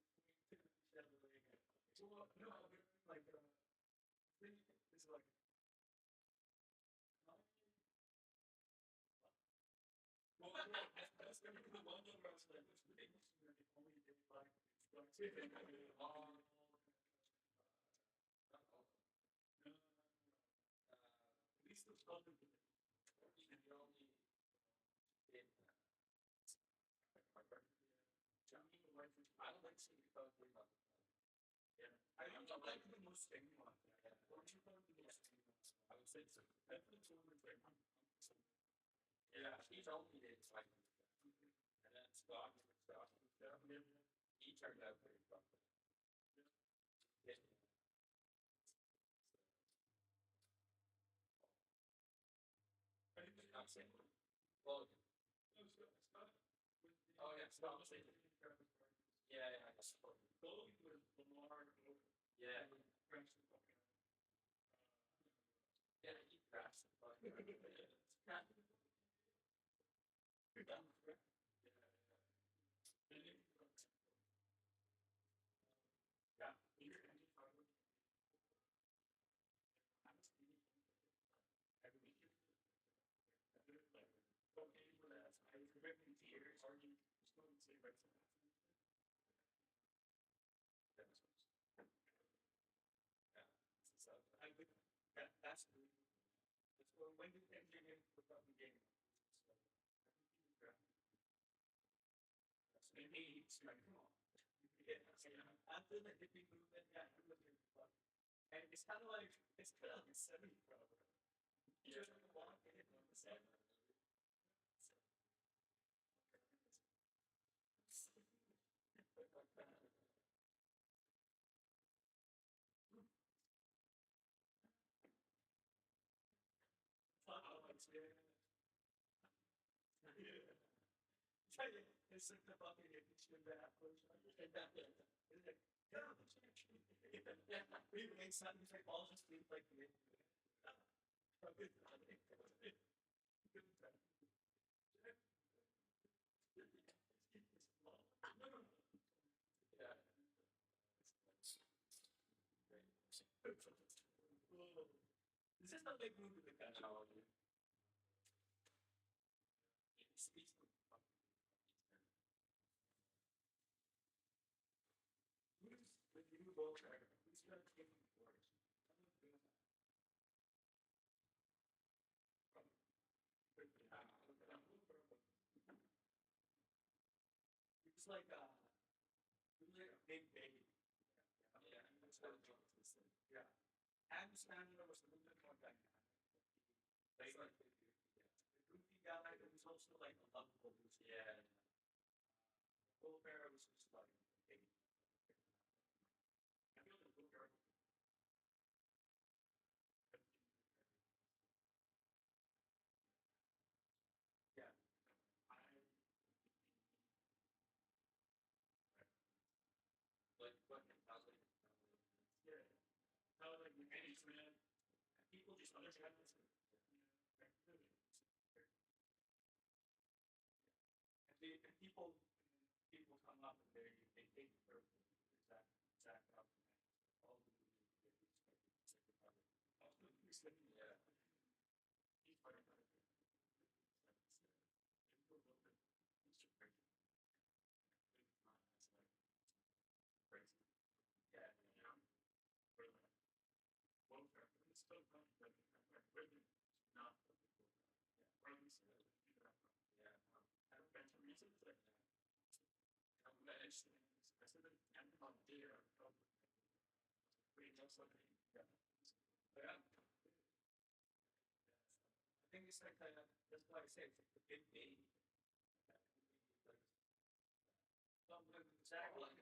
well, no, like, it's like, well, that's gonna be the one that I was like, what's the biggest? Only did like, I don't like seeing people doing that. Yeah. I don't like the most thing one. Yeah. What do you call the most thing one? I would say so. Definitely children's like yeah, he told me it's like and then Scott. He turned out very well. Yeah. I think I'm saying well oh yeah, Scott was saying yeah, yeah, I guess. Goalie was Lamar. Yeah. Yeah, he crashed. Yeah. So I would that's the it's when you can get in for the game. So maybe it's like I feel like if you move it, yeah, you look at and it's kind of like a 70 problem. You just want to hit on the 7. It's like the fucking picture of that push. And that it's like, yeah, we make something like all just leave like the yeah. Is this a big move with the technology? Who's the new boat driver? Who's going to take him for it? It's like a big baby. Yeah, that's what I'm trying to say. Yeah. And Sandler was a little bit more dynamic. Like, the goofy guy, it was also like a lovable. Yeah. Will Ferrell was just like a baby. I feel like Will Ferrell. Yeah. Like what I was like, yeah. How like the management, people just understand this. And people come up and they take their exact up all the yeah. He's part of it. Crazy. Yeah, you know. Well, it's still not like not yeah, yeah. I have a bunch of reasons like I'm managed I said that I'm not there pretty much like yeah. But yeah. I think it's like that's why I say it's like the big baby. Exactly like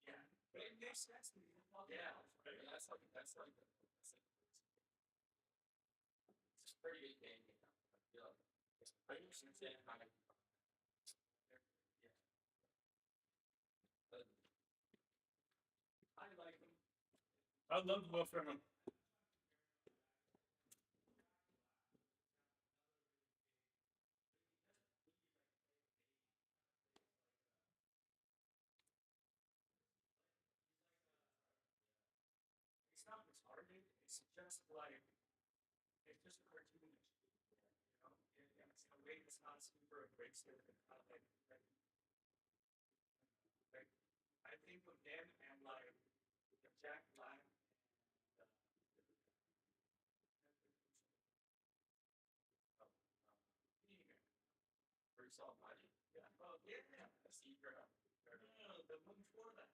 yeah, but it makes sense to me. Yeah, that's like it's a pretty big game. I feel like it's pretty insane. Yeah, but I like them. I love Will Ferrell. It's not retarded. It's just like it's just a cartoonish. You know, it's in a way that's not super abrasive and not like I think of them and like Jack Black Yourself, buddy. Yeah. Oh, yeah. Secret. No, the one before that.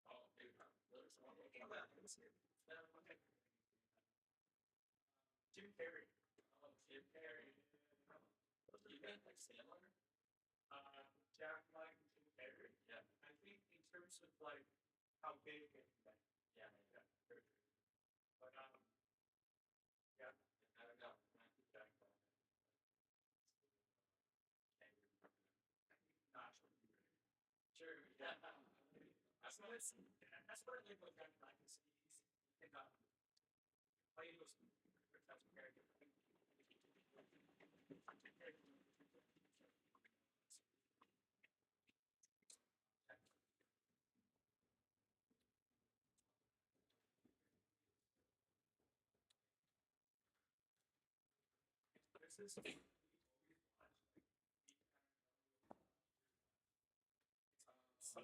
Oh, dude. There's one. Okay, well, let's see. Okay. Jim Carrey. Oh, Jim Carrey. You got like Sandler? Jack Black and Jim Carrey. Yeah. I think in terms of like how big and like, yeah, yeah. But yeah, I don't know. I think Jack Black. Not sure. Sure, yeah. That's what it's. That's what I like about Jack Black is he's play those. That's very good. This is. So